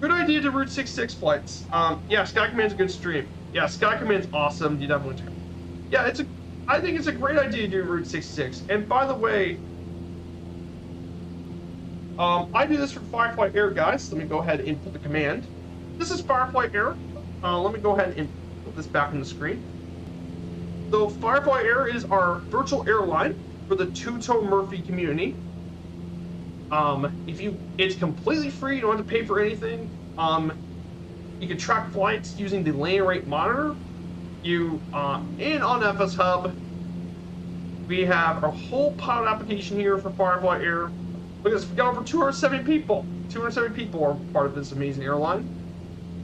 S1: Good idea to Route 66 flights. Yeah, Sky Command's a good stream. Yeah, Sky Command's awesome. You definitely do. Yeah, I think it's a great idea to do Route 66. And by the way, I do this for Firefly Air, guys. Let me go ahead and put the command. This is Firefly Air. Let me go ahead and put this back on the screen. So Firefly Air is our virtual airline for the Tuto Murphy community. It's completely free. You don't have to pay for anything. You can track flights using the lane rate monitor. And on FS Hub, we have a whole pilot application here for Firefly Air. Look at this, we got over 270 people. 270 people are part of this amazing airline.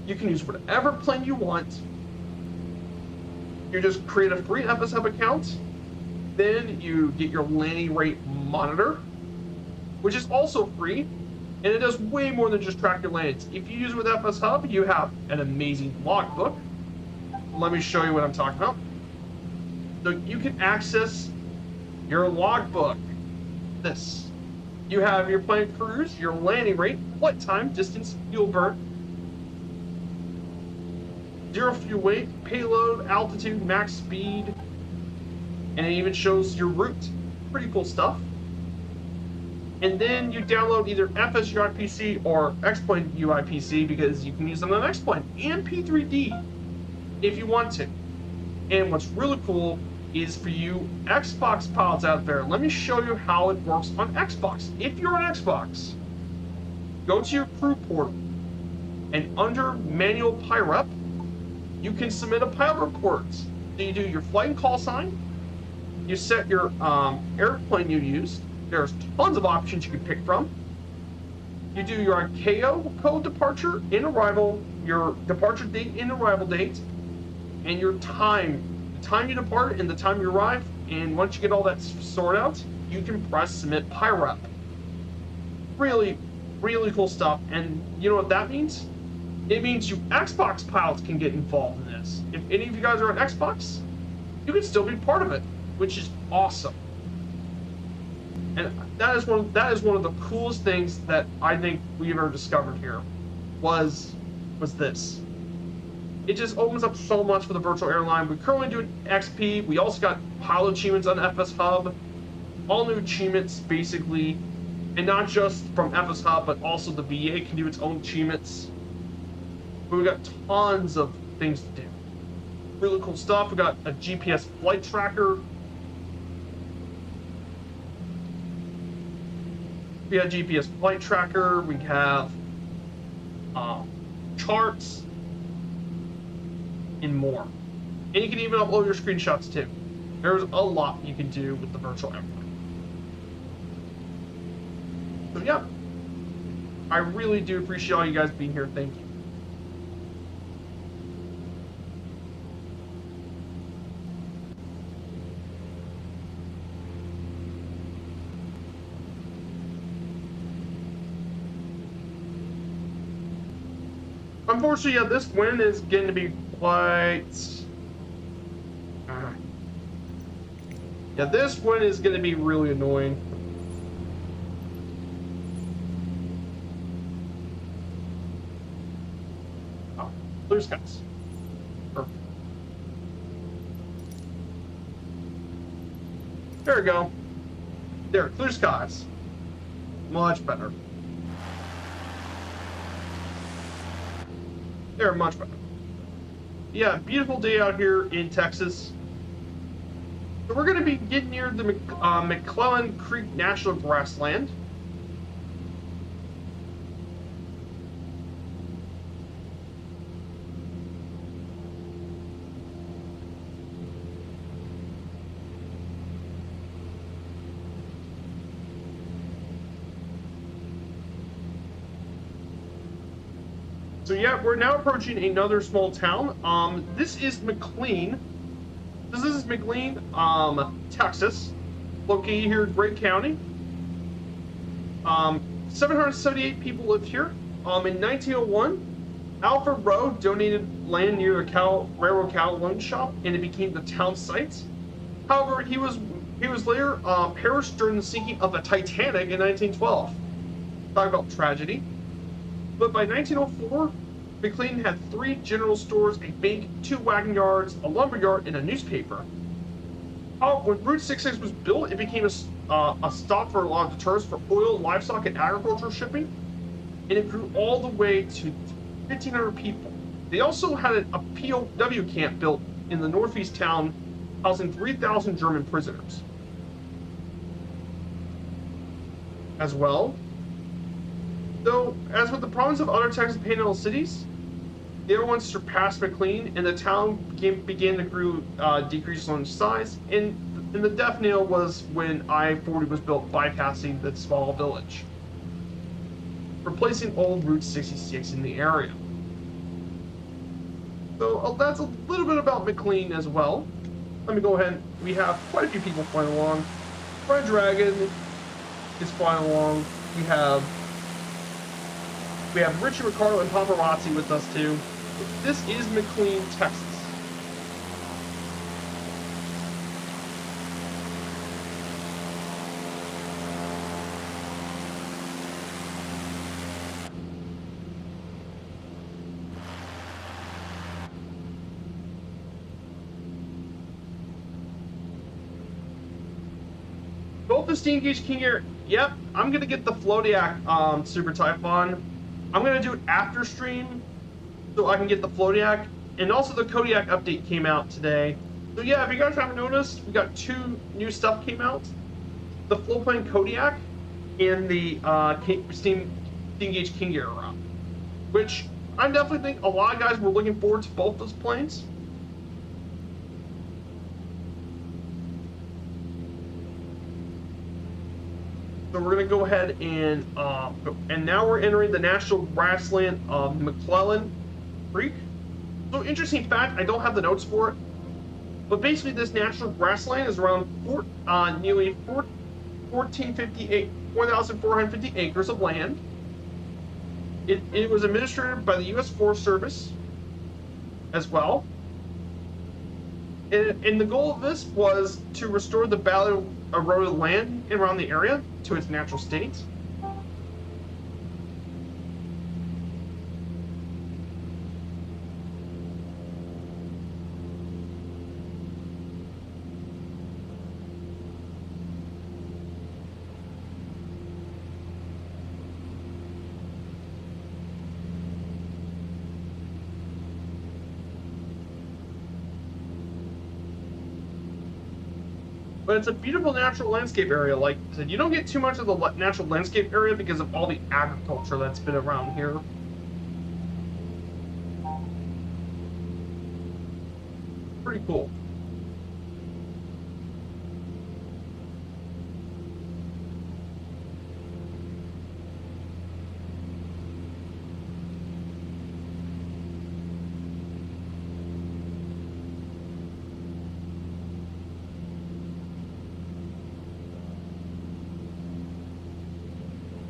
S1: You can use whatever plane you want. You just create a free FS Hub account. Then you get your landing rate monitor, which is also free, and it does way more than just track your landings. If you use it with FS Hub, you have an amazing logbook. Let me show you what I'm talking about. So you can access your logbook. This. You have your plane cruise, your landing rate, flight time, distance, fuel burn, zero fuel weight, payload, altitude, max speed, and it even shows your route. Pretty cool stuff. And then you download either FS UIPC or X-Plane UIPC because you can use them on X-Plane and P3D if you want to. And what's really cool is for you Xbox pilots out there, let me show you how it works on Xbox. If you're on Xbox, go to your crew portal, and under manual PIREP, you can submit a pilot report. So you do your flight and call sign, you set your airplane you used. There's tons of options you can pick from. You do your ICAO code departure and arrival, your departure date and arrival date, and your time. The time you depart and the time you arrive. And once you get all that sorted out, you can press submit PIREP. Really, really cool stuff. And you know what that means? It means you Xbox pilots can get involved in this. If any of you guys are on Xbox, you can still be part of it, which is awesome. And that is one of the coolest things that I think we've ever discovered here was this. It just opens up so much for the virtual airline. We're currently doing XP. We also got pilot achievements on FS Hub. All new achievements, basically. And not just from FS Hub, but also the VA can do its own achievements. But we got tons of things to do. Really cool stuff. We got a GPS flight tracker. We have GPS flight tracker. We have charts and more. And you can even upload your screenshots too. There's a lot you can do with the virtual airline. So yeah, I really do appreciate all you guys being here. Thank you. Unfortunately, yeah, this win is getting to be quite... yeah, this win is going to be really annoying. Oh, blue skies. Perfect. There we go. There, clear skies. Much better. They're much better. Yeah, beautiful day out here in Texas. So we're going to be getting near the McClellan Creek National Grassland. So yeah, we're now approaching another small town. This is McLean. This is McLean, Texas, located here in Gray County. 778 people lived here. In 1901, Alfred Rowe donated land near the railroad cattle loan shop, and it became the town site. However, he was later perished during the sinking of the Titanic in 1912. Talk about tragedy. But by 1904, McLean had 3 general stores, a bank, 2 wagon yards, a lumber yard, and a newspaper. When Route 66 was built, it became a stop for a lot of tourists for oil, livestock, and agricultural shipping, and it grew all the way to 1,500 people. They also had a POW camp built in the northeast town, housing 3,000 German prisoners. As well, though, as with the problems of other Texas Panhandle cities, the other ones surpassed McLean, and the town began to decrease in size. And the death nail was when I-40 was built, bypassing that small village. replacing old Route 66 in the area. So that's a little bit about McLean as well. Let me go ahead. We have quite a few people flying along. Red Dragon is flying along. We have Richie Ricardo and Paparazzi with us too. This is McLean, Texas. Both the Steam Gauge King Air. Yep, I'm gonna get the Flodiac Super Typhon. I'm gonna do it after stream, so I can get the Flodiac. And also the Kodiak update came out today. So yeah, if you guys haven't noticed, we got 2 new stuff came out: the Flowplane Kodiak and the Steam Gauge King Air, which I definitely think a lot of guys were looking forward to both those planes. So we're gonna go ahead and now we're entering the National Grassland of McClellan Creek. So interesting fact, I don't have the notes for it, but basically this National Grassland is around nearly 4,450 acres of land. It was administered by the U.S. Forest Service as well. And the goal of this was to restore the badly eroded land around the area to its natural state. But it's a beautiful natural landscape area. Like I said, you don't get too much of the natural landscape area because of all the agriculture that's been around here. Pretty cool.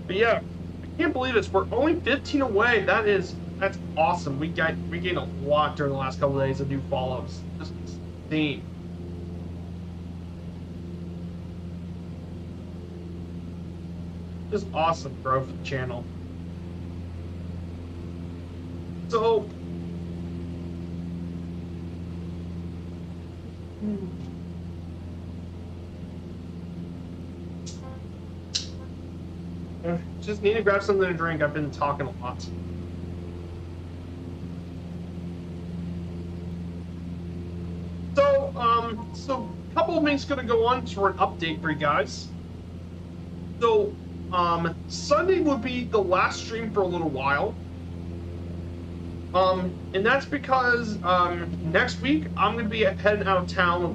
S1: But yeah, I can't believe this. We're only 15 away. That's awesome. We gained a lot during the last couple of days of new follows. Just insane. Just awesome growth of the channel. So just need to grab something to drink. I've been talking a lot. So a couple of things gonna go on for an update for you guys. So Sunday will be the last stream for a little while. And that's because next week I'm gonna be heading out of town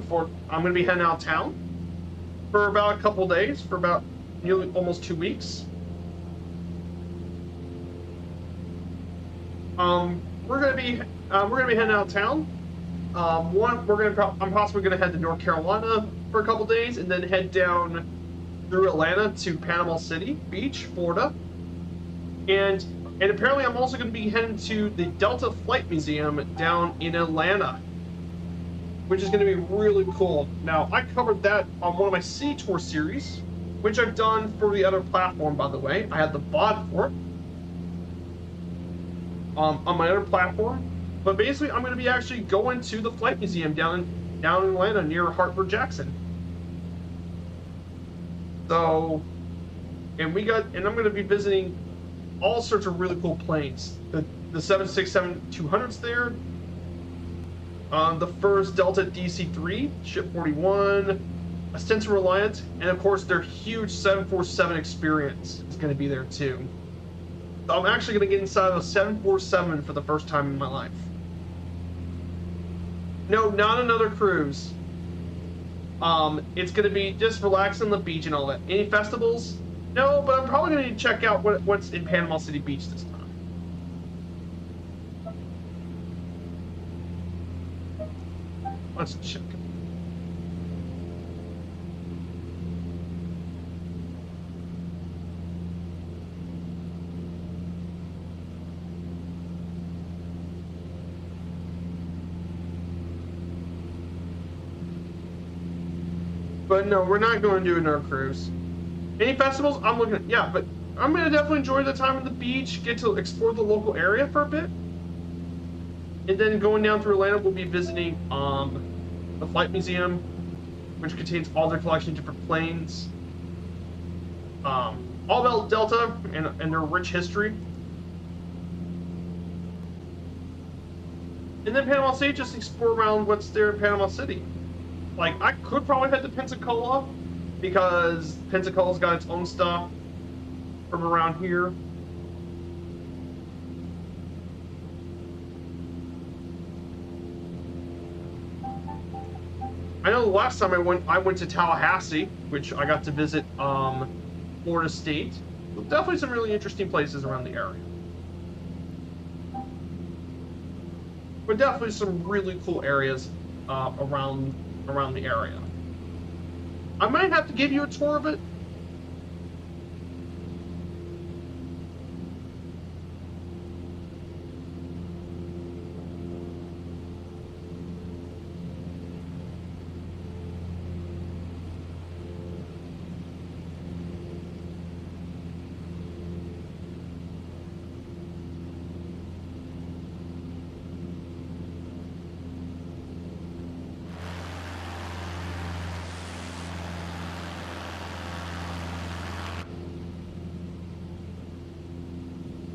S1: for about a couple days, for about nearly almost 2 weeks. We're gonna be heading out of town. I'm possibly gonna head to North Carolina for a couple days, and then head down through Atlanta to Panama City Beach, Florida. And apparently I'm also gonna be heading to the Delta Flight Museum down in Atlanta, which is gonna be really cool. Now, I covered that on one of my Sea Tour series, which I've done for the other platform, by the way. I had the VOD for it on my other platform. But basically, I'm going to be actually going to the Flight Museum down in Atlanta near Hartford Jackson. So, and I'm going to be visiting all sorts of really cool planes. The 767-200's there. The first Delta DC-3, Ship 41, Ostensibly Reliant, and of course their huge 747 experience is going to be there too. So I'm actually going to get inside of a 747 for the first time in my life. No, not another cruise. It's going to be just relax on the beach and all that. Any festivals? No, but I'm probably going to check out what's in Panama City Beach this time. Let's check. But no, we're not going to do another cruise. Any festivals? I'm looking at, yeah, but I'm going to definitely enjoy the time on the beach, get to explore the local area for a bit. And then going down through Atlanta, we'll be visiting the Flight Museum, which contains all their collection of different planes. All about Delta and their rich history. And then Panama City, just explore around what's there in Panama City. Like, I could probably head to Pensacola, because Pensacola's got its own stuff from around here. I know the last time I went to Tallahassee, which I got to visit Florida State. Definitely some really interesting places around the area. But definitely some really cool areas around the area. I might have to give you a tour of it.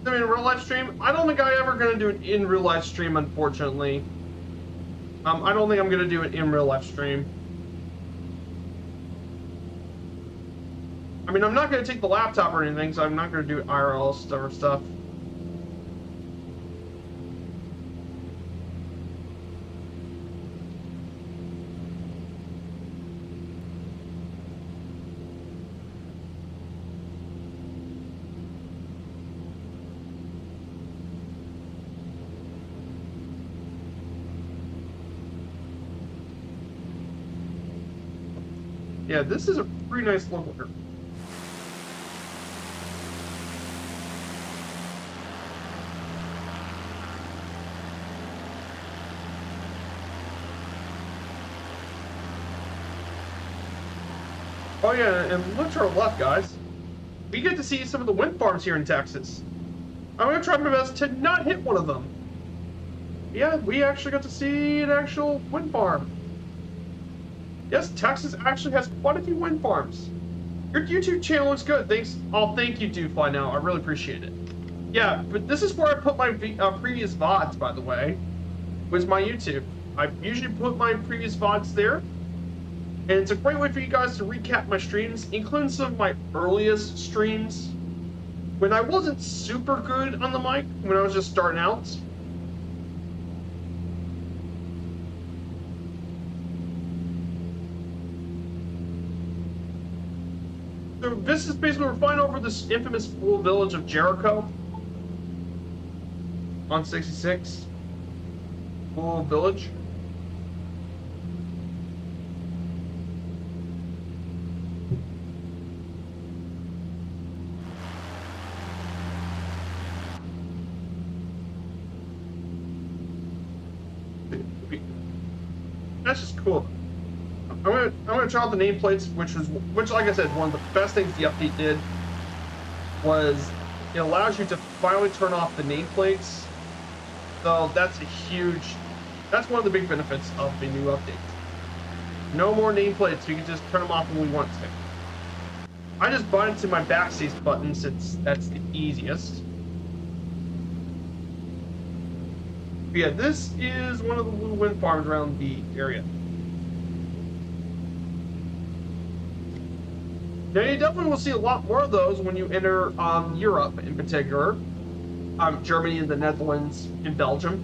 S1: I mean, real life stream. I don't think I'm ever gonna do it in real life stream, unfortunately. I don't think I'm gonna do it in real life stream. I mean, I'm not gonna take the laptop or anything, so I'm not gonna do IRL stuff. Yeah, this is a pretty nice local here. Oh yeah, and look to our left, guys. We get to see some of the wind farms here in Texas. I'm gonna try my best to not hit one of them. Yeah, we actually got to see an actual wind farm. Yes, Texas actually has quite a few wind farms. Your YouTube channel looks good. Thanks. Oh, thank you, DoFly Now. I really appreciate it. Yeah, but this is where I put my previous VODs, by the way, was my YouTube. I usually put my previous VODs there. And it's a great way for you guys to recap my streams, including some of my earliest streams, when I wasn't super good on the mic, when I was just starting out. So this is basically, we're flying over this infamous little village of Jericho on 66. Little village. That's just cool. I'm gonna try out the nameplates, which like I said, one of the best things the update did was it allows you to finally turn off the nameplates. So that's that's one of the big benefits of the new update. No more nameplates, we can just turn them off when we want to. I just bind it to my backseat button since that's the easiest. But yeah, this is one of the little wind farms around the area. Now you definitely will see a lot more of those when you enter Europe in particular. Germany and the Netherlands and Belgium.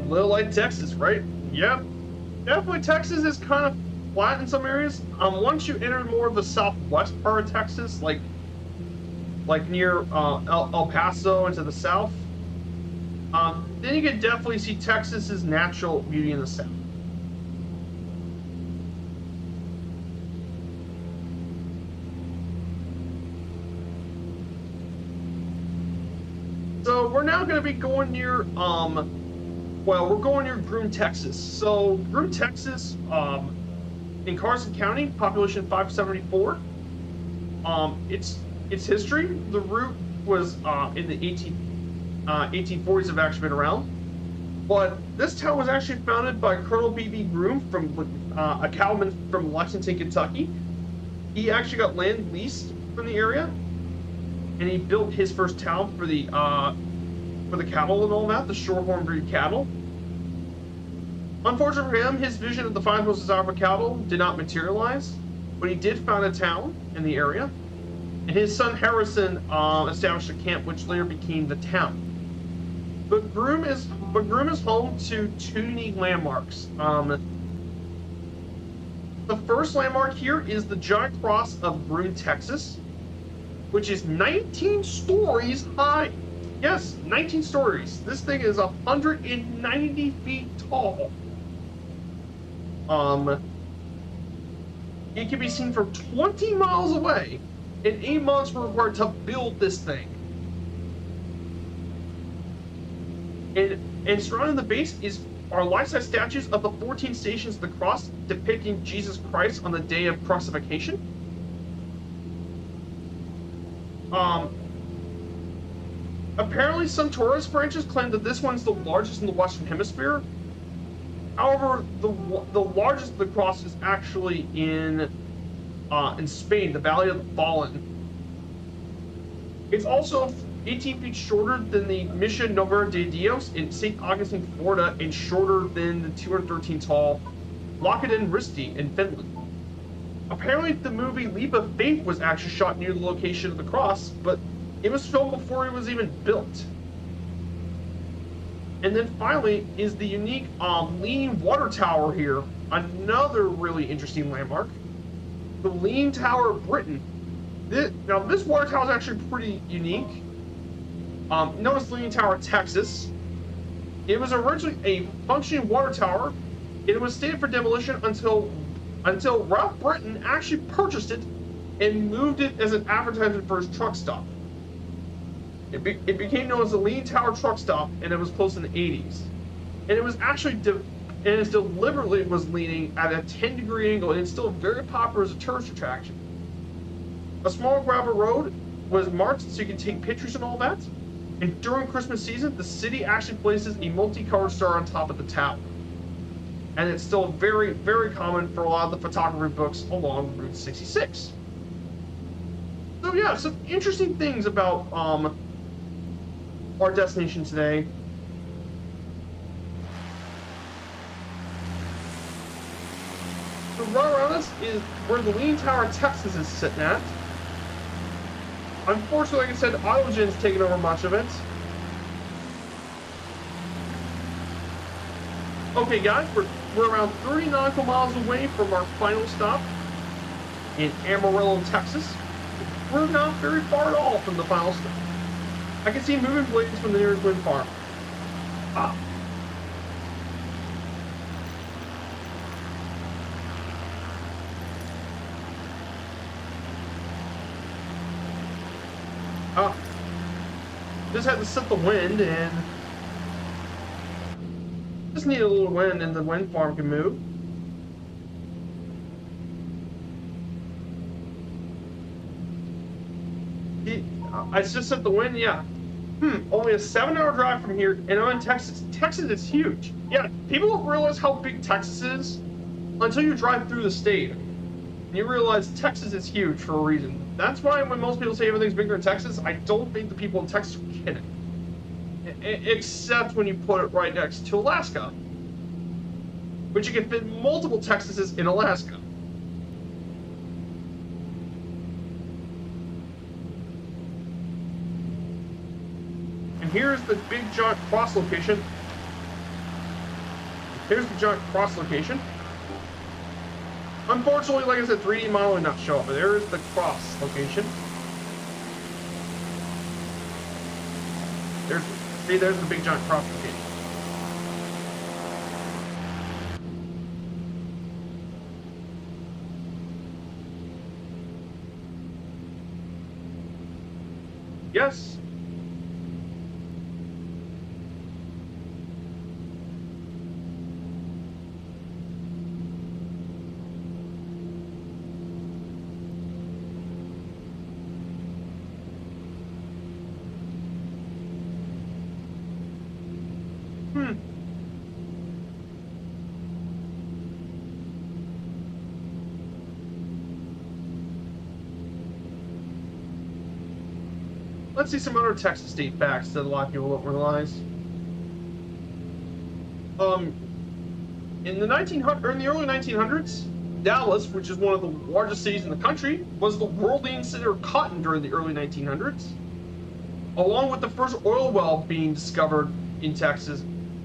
S1: Little like Texas, right? Yep. Definitely Texas is kind of flat in some areas. Once you enter more of the southwest part of Texas, like near El Paso into the south, then you can definitely see Texas's natural beauty in the south. So we're now going to be going near, we're going near Groom, Texas. So Groom, Texas, in Carson County, population 574. Its history, the route was in the 1840s have actually been around. But this town was actually founded by Colonel B.B. Groom from a cattleman from Lexington, Kentucky. He actually got land leased from the area, and he built his first town for the cattle and all that, the Shorthorn breed cattle. Unfortunately for him, his vision of the 5 most desirable cattle did not materialize, but he did found a town in the area, and his son Harrison established a camp which later became the town. But Groom is home to 2 unique landmarks. The first landmark here is the Giant Cross of Groom, Texas, which is 19 stories high. Yes, 19 stories. This thing is 190 feet tall. It can be seen from 20 miles away, and 8 months were required to build this thing. And surrounding the base are life-size statues of the 14 stations of the cross depicting Jesus Christ on the day of crucifixion. Apparently, some tourist branches claim that this one's the largest in the Western Hemisphere. However, the largest of the cross is actually in Spain, the Valley of the Fallen. It's also 18 feet shorter than the Mission Novera de Dios in St. Augustine, Florida, and shorter than the 213 tall Lockeden Risti in Finland. Apparently, the movie Leap of Faith was actually shot near the location of the cross, but it was filmed before it was even built. And then finally is the unique Leaning Water Tower here, another really interesting landmark. The Leaning Tower of Britain. This water tower is actually pretty unique. Notice the Leaning Tower of Texas. It was originally a functioning water tower. It was slated for demolition until Ralph Britton actually purchased it and moved it as an advertisement for his truck stop. It became known as the Leaning Tower Truck Stop, and it was closed in the 80s. And it was actually deliberately was leaning at a 10-degree angle, and it's still very popular as a tourist attraction. A small gravel road was marked so you can take pictures and all that. And during Christmas season, the city actually places a multicolored star on top of the tower. And it's still very, very common for a lot of the photography books along Route 66. So yeah, some interesting things about our destination today. So right around us is where the Leaning Tower of Texas is sitting at. Unfortunately, like I said, Autogen's taken over much of it. Okay guys, we're around 30 nautical miles away from our final stop in Amarillo, Texas. We're not very far at all from the final stop. I can see moving blades from the nearest wind farm. Just had to set the wind, and just need a little wind and the wind farm can move. I just set the wind, yeah. Only a 7-hour drive from here, and I'm in Texas. Texas is huge. Yeah, people don't realize how big Texas is until you drive through the state. And you realize Texas is huge for a reason. That's why when most people say everything's bigger in Texas, I don't think the people in Texas are kidding. Except when you put it right next to Alaska, which you can fit multiple Texases in Alaska. And here's the big giant cross location. Here's the giant cross location. Unfortunately, like I said, 3D model would not show up, but there's the cross location. There's the big giant cross location. Yes. Let's see some other Texas state facts that a lot of people don't realize. In the early 1900s, Dallas, which is one of the largest cities in the country, was the world leading center of cotton during the early 1900s. Along with the first oil well being discovered in Texas,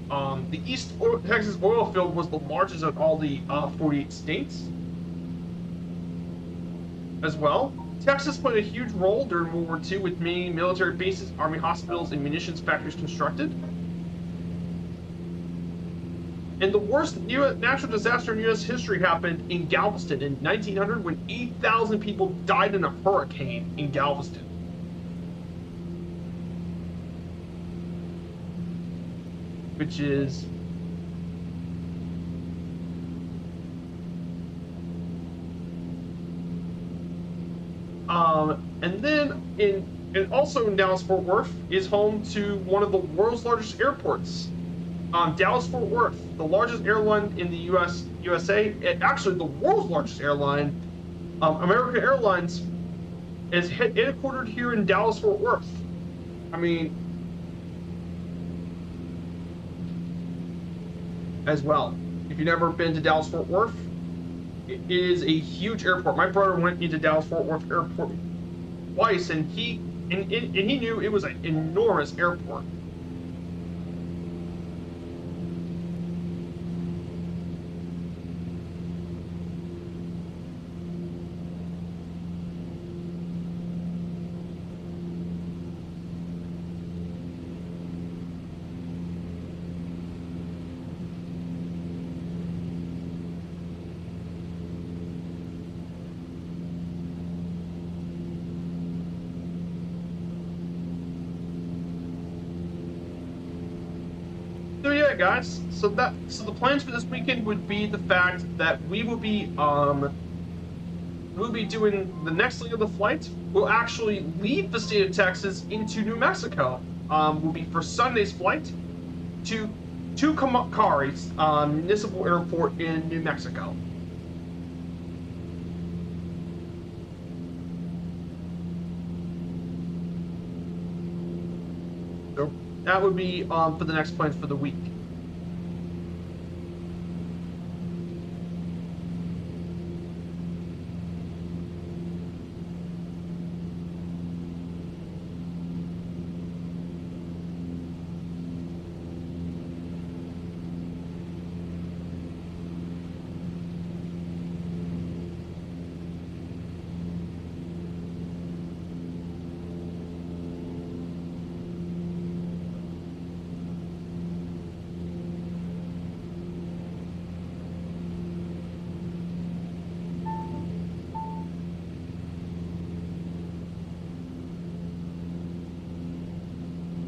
S1: the East Texas oil field was the largest of all the 48 states. As well, Texas played a huge role during World War II with many military bases, army hospitals, and munitions factories constructed. And the worst natural disaster in U.S. history happened in Galveston in 1900 when 8,000 people died in a hurricane in Galveston. Which is... and then also in Dallas-Fort Worth is home to one of the world's largest airports. Dallas-Fort Worth, the largest airline in the USA, actually the world's largest airline, American Airlines, is headquartered here in Dallas-Fort Worth. I mean, as well, if you've never been to Dallas-Fort Worth, it is a huge airport. My brother went into Dallas-Fort Worth Airport twice, and he knew it was an enormous airport. So yeah, guys. So the plans for this weekend would be the fact that we will be doing the next leg of the flight. We'll actually leave the state of Texas into New Mexico. Will be for Sunday's flight to Tucumcari Municipal Airport in New Mexico. So that would be for the next plans for the week.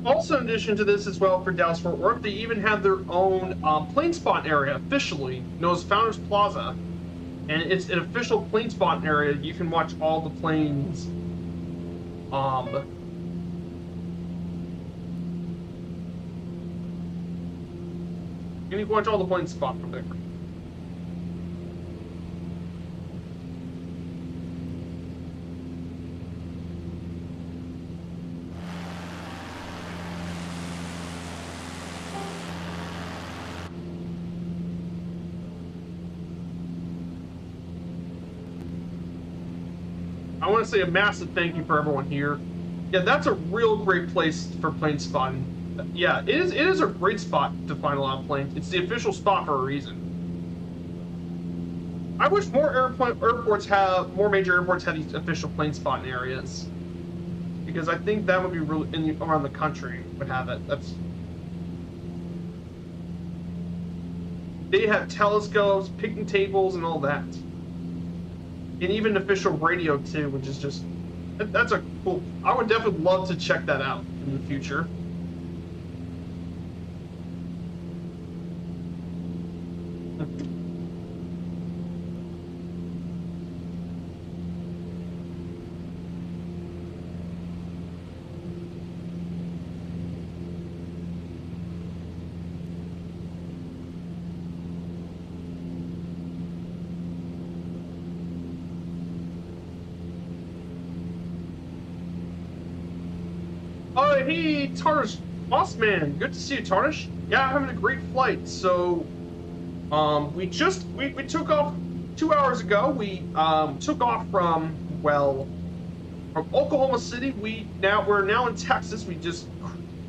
S1: Also, in addition to this as well, for Dallas-Fort Worth, they even have their own plane spot area officially, known as Founders Plaza. And it's an official plane spot area. You can watch all the planes. You can watch all the planes spot from there. I want to say a massive thank you for everyone here. Yeah, that's a real great place for plane spotting. Yeah, it is a great spot to find a lot of planes. It's the official spot for a reason. I wish more more major airports have these official plane spotting areas, because I think that would be really around the country would have it. They have telescopes, picnic tables, and all that, and even official radio too, which is just that's a cool. I would definitely love to check that out in the future. Oh, hey, Tarnish, boss man, good to see you, Tarnish. Yeah, I'm having a great flight. So, we took off 2 hours ago. We took off from Oklahoma City. We're now in Texas. We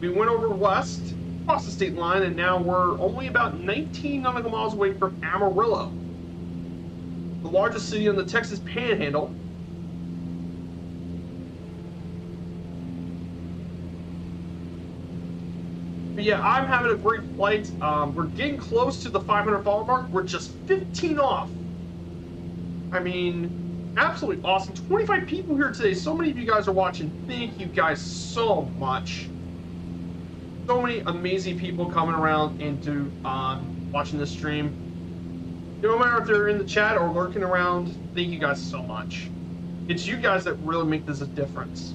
S1: went over west, across the state line, and now we're only about 19 nautical miles away from Amarillo, the largest city on the Texas Panhandle. But yeah, I'm having a great flight. We're getting close to the 500 follower mark. We're just 15 off. I mean, absolutely awesome. 25 people here today. So many of you guys are watching. Thank you guys so much. So many amazing people coming around into watching this stream. No matter if they're in the chat or lurking around, thank you guys so much. It's you guys that really make this a difference.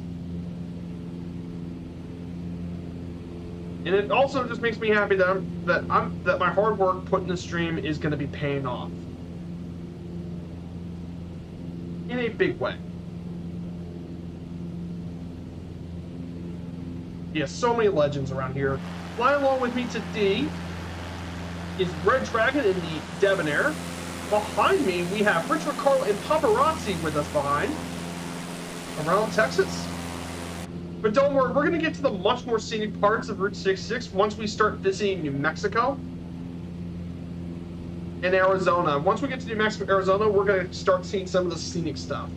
S1: And it also just makes me happy that my hard work put in the stream is going to be paying off in a big way. Yeah, so many legends around here. Flying along with me today is Red Dragon in the Debonair. Behind me, we have Rich Ricardo and Paparazzi with us behind around Texas. But don't worry, we're going to get to the much more scenic parts of Route 66 once we start visiting New Mexico and Arizona. Once we get to New Mexico, Arizona, we're going to start seeing some of the scenic stuff.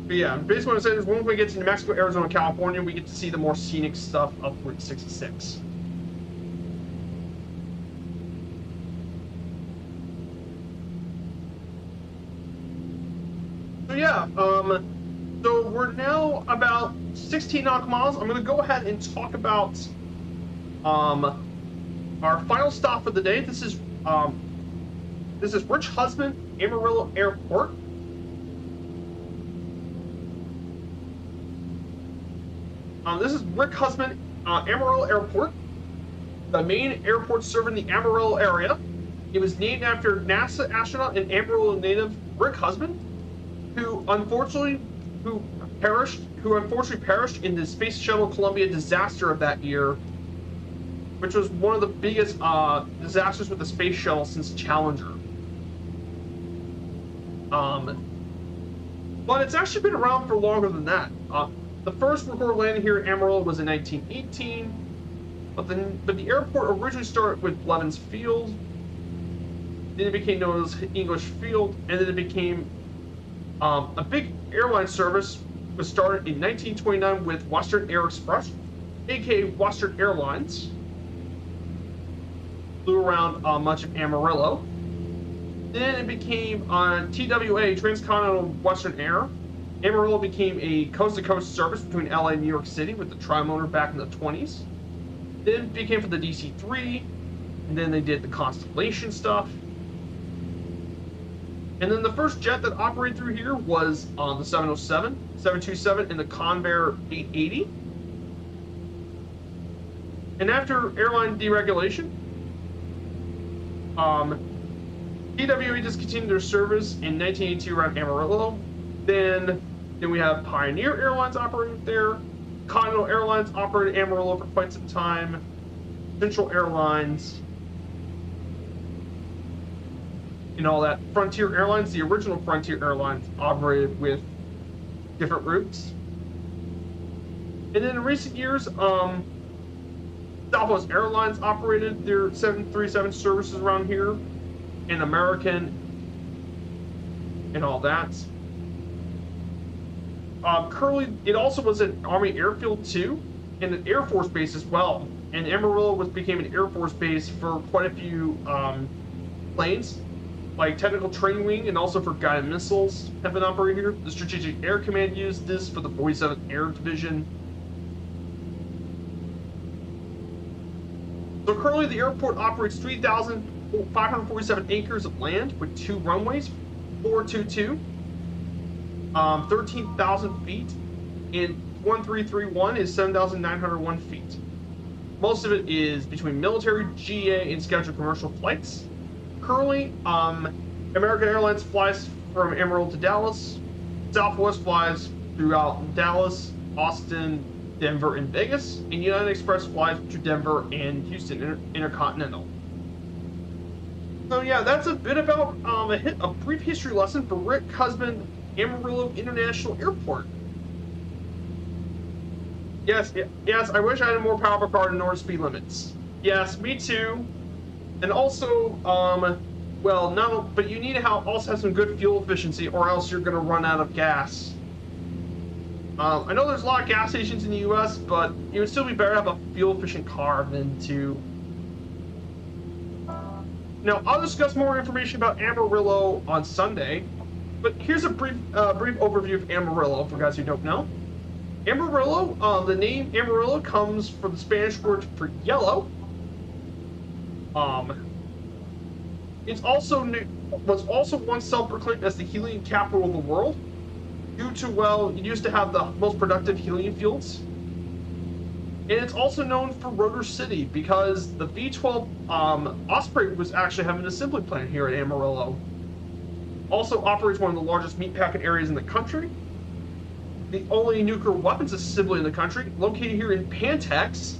S1: But yeah, basically what I'm saying is once we get to New Mexico, Arizona, California, we get to see the more scenic stuff of Route 66. So yeah, so we're now about 16 nautical miles. I'm going to go ahead and talk about our final stop for the day. This is Rich Husband, Amarillo Airport. This is Rick Husband, Amarillo Airport, the main airport serving the Amarillo area. It was named after NASA astronaut and Amarillo native Rick Husband, who unfortunately perished in the Space Shuttle Columbia disaster of that year, which was one of the biggest disasters with the space shuttle since Challenger. But it's actually been around for longer than that. The first recorded landing here in Amarillo was in 1918, but the airport originally started with Blevins Field, then it became known as English Field, and then it became a big airline service was started in 1929 with Western Air Express, aka Western Airlines. Flew around much of Amarillo. Then it became TWA, Transcontinental Western Air. Amarillo became a coast-to-coast service between LA and New York City with the Trimotor back in the 20s. Then it became for the DC-3, and then they did the Constellation stuff. And then the first jet that operated through here was the 727, and the Convair 880. And after airline deregulation, TWA discontinued their service in 1982 around Amarillo. Then we have Pioneer Airlines operating there. Continental Airlines operated Amarillo for quite some time. Central Airlines. And all that. Frontier Airlines, the original Frontier Airlines, operated with different routes. And then in recent years, Southwest Airlines operated their 737 services around here, and American, and all that. Currently, it also was an Army airfield too, and an Air Force base as well. And Amarillo became an Air Force base for quite a few planes, like Technical Training Wing, and also for guided missiles have been operated here. The Strategic Air Command used this for the 47th Air Division. So currently, the airport operates 3,547 acres of land with 2 runways, 422, 13,000 feet, and 1331 is 7,901 feet. Most of it is between military, GA, and scheduled commercial flights. Currently, American Airlines flies from Amarillo to Dallas. Southwest flies throughout Dallas, Austin, Denver, and Vegas. And United Express flies to Denver and Houston Intercontinental. So yeah, that's a bit about a brief history lesson for Rick Husband Amarillo International Airport. Yes, I wish I had a more powerful car to north speed limits. Yes, me too. And also, well, but you need to also have some good fuel efficiency, or else you're going to run out of gas. I know there's a lot of gas stations in the U.S., but it would still be better to have a fuel-efficient car than to... Now, I'll discuss more information about Amarillo on Sunday, but here's a brief overview of Amarillo for guys who don't know. Amarillo, the name Amarillo comes from the Spanish word for yellow. It's was also once self-proclaimed as the helium capital of the world, due to, well, it used to have the most productive helium fields. And it's also known for Rotor City because the V-12 Osprey was actually having an assembly plant here at Amarillo. Also operates one of the largest meatpacking areas in the country. The only nuclear weapons assembly in the country, located here in Pantex.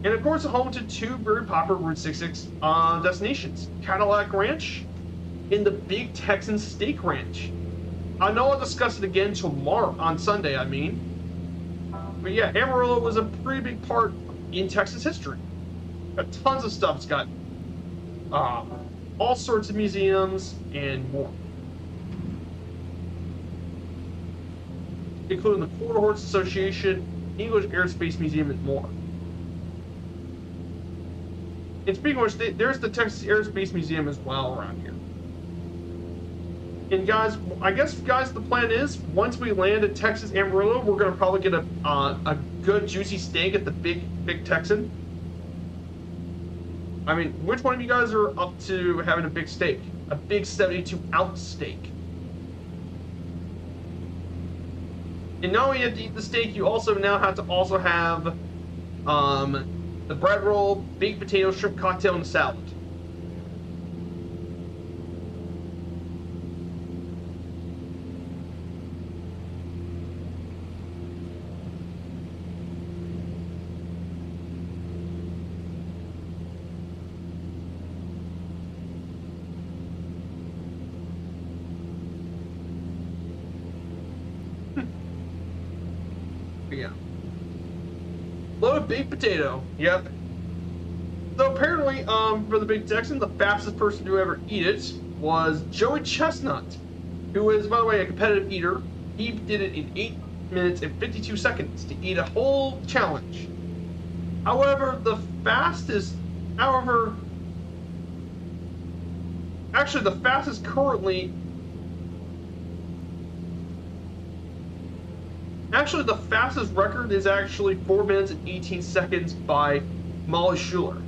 S1: And of course, home to 2 very popular Route 66 destinations, Cadillac Ranch and the Big Texan Steak Ranch. I know I'll discuss it again tomorrow, on Sunday, I mean. But yeah, Amarillo was a pretty big part in Texas history. Got tons of stuff. It's got all sorts of museums and more, including the Quarter Horse Association, English Airspace Museum, and more. And speaking of which, there's the Texas Airspace Museum as well around here. And guys, I guess, the plan is, once we land at Texas Amarillo, we're going to probably get a good juicy steak at the Big Texan. I mean, which one of you guys are up to having a big steak? A big 72-ounce steak. And not only you have to eat the steak, you also now have to have the bread roll, baked potato, shrimp cocktail, and salad. Yeah. Loaded baked potato. Yep. So apparently, for the Big Texan, the fastest person to ever eat it was Joey Chestnut, who is, by the way, a competitive eater. He did it in 8 minutes and 52 seconds to eat a whole challenge. However, the fastest currently... Actually, the fastest record is actually 4 minutes and 18 seconds by Molly Schuler.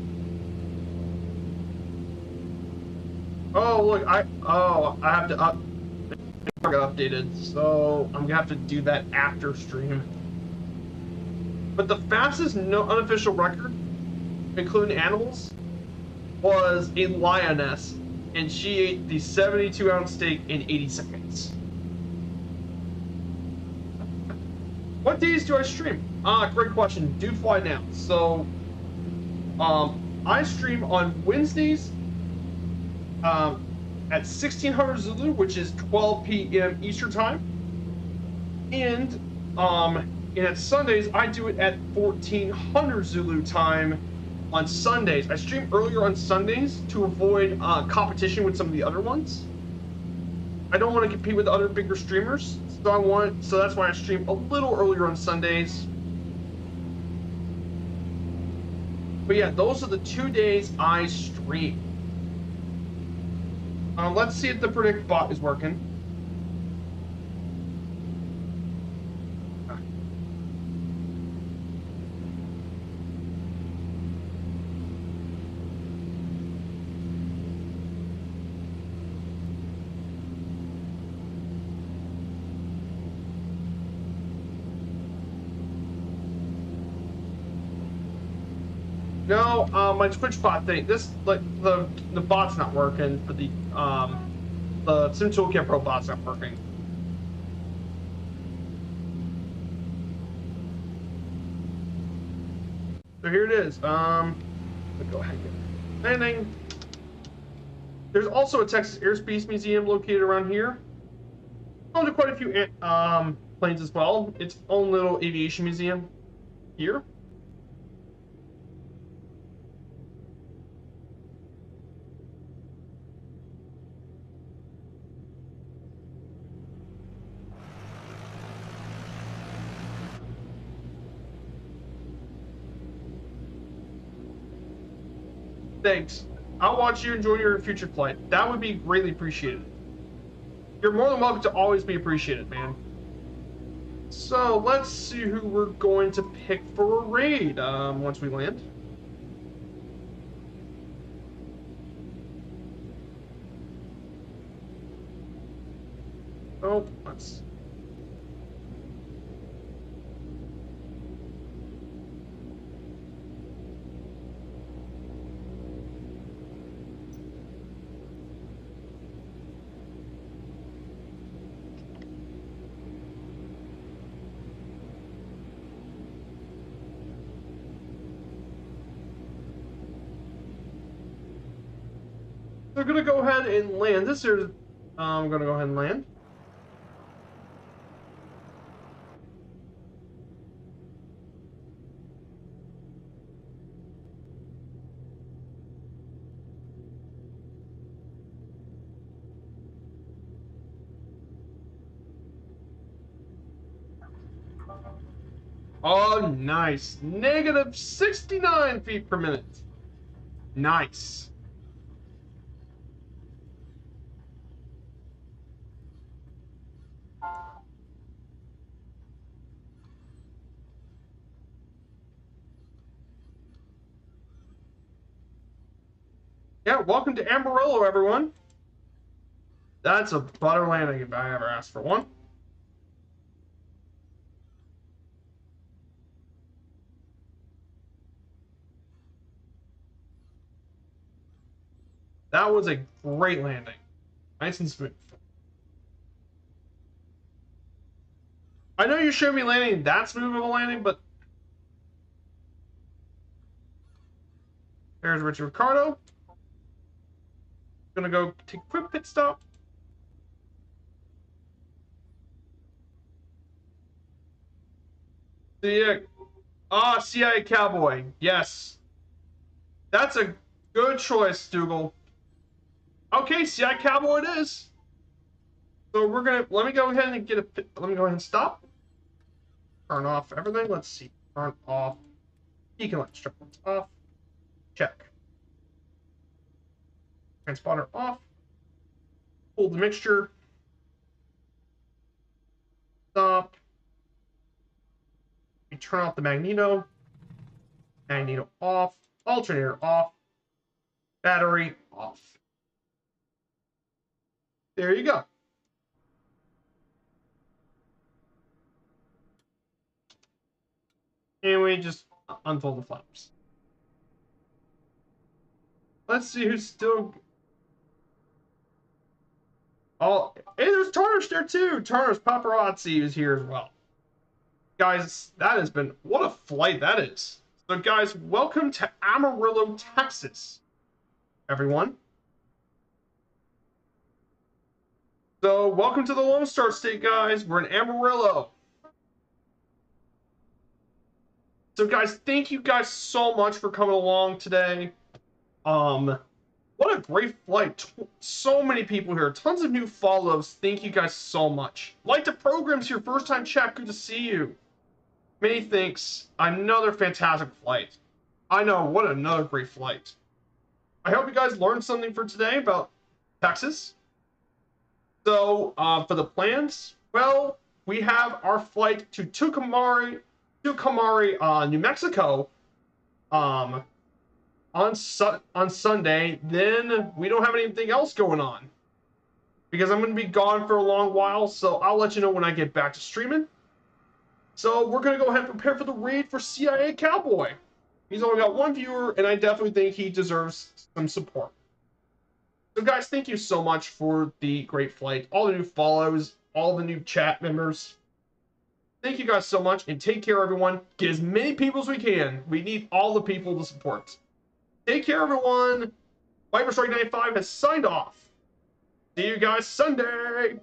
S1: Oh, look, I have to I got updated, so I'm gonna have to do that after stream. But the fastest unofficial record, including animals, was a lioness, and she ate the 72-ounce steak in 80 seconds. What days do I stream? Great question. Do fly now. So, I stream on Wednesdays, at 1600 Zulu, which is 12 p.m. Eastern time. And at Sundays, I do it at 1400 Zulu time on Sundays. I stream earlier on Sundays to avoid competition with some of the other ones. I don't want to compete with other bigger streamers, so that's why I stream a little earlier on Sundays. But yeah, those are the 2 days I stream. Let's see if the predict bot is working. No, my Twitch bot thing. This like the bot's not working for the Sim Toolkit Pro bot's not working. So here it is. Let's go ahead and get landing. There's also a Texas Airspace Museum located around here. Home to quite a few planes as well. Its own little aviation museum here. Thanks. I'll watch you enjoy your future flight. That would be greatly appreciated. You're more than welcome to always be appreciated, man. So let's see who we're going to pick for a raid once we land. Oh, let's. They're gonna go ahead and land. This is I'm gonna go ahead and land. Oh, nice. Negative 69 feet per minute. Nice. Yeah, welcome to Amarillo, everyone. That's a butter landing if I ever asked for one. That was a great landing. Nice and smooth. I know you showed me landing that smooth of a landing, but there's Richard Ricardo. Gonna go take a quick pit stop. CIA, CIA Cowboy. Yes. That's a good choice, Dougal. Okay, CIA Cowboy it is. So we're gonna let me go ahead and get a let me go ahead and stop. Turn off everything. Let's see. Turn off. Beacon light strip lights off. Check. Transponder off. Pull the mixture. Stop. We turn off the magneto. Magneto off. Alternator off. Battery off. There you go. And we just unfold the flaps. Let's see who's still. Oh, hey, there's Tarnish there too. Tarnish Paparazzi is here as well. Guys, that has been what a flight that is. So, guys, welcome to Amarillo, Texas, everyone. So, welcome to the Lone Star State, guys. We're in Amarillo. So, guys, thank you guys so much for coming along today. What a great flight. So many people here. Tons of new follows. Thank you guys so much. Like the program's your first time chat. Good to see you. Many thanks. Another fantastic flight. I know, what another great flight. I hope you guys learned something for today about Texas. So, for the plans, well, we have our flight to Tucumari, New Mexico, on Sunday. Then we don't have anything else going on because I'm going to be gone for a long while. So I'll let you know when I get back to streaming. So we're going to go ahead and prepare for the raid for CIA Cowboy. He's only got one viewer, and I definitely think he deserves some support. So guys, thank you so much for the great flight, all the new follows, all the new chat members. Thank you guys so much, and take care, everyone. Get as many people as we can. We need all the people to support. Take care, everyone. Viper Strike 95 has signed off. See you guys Sunday.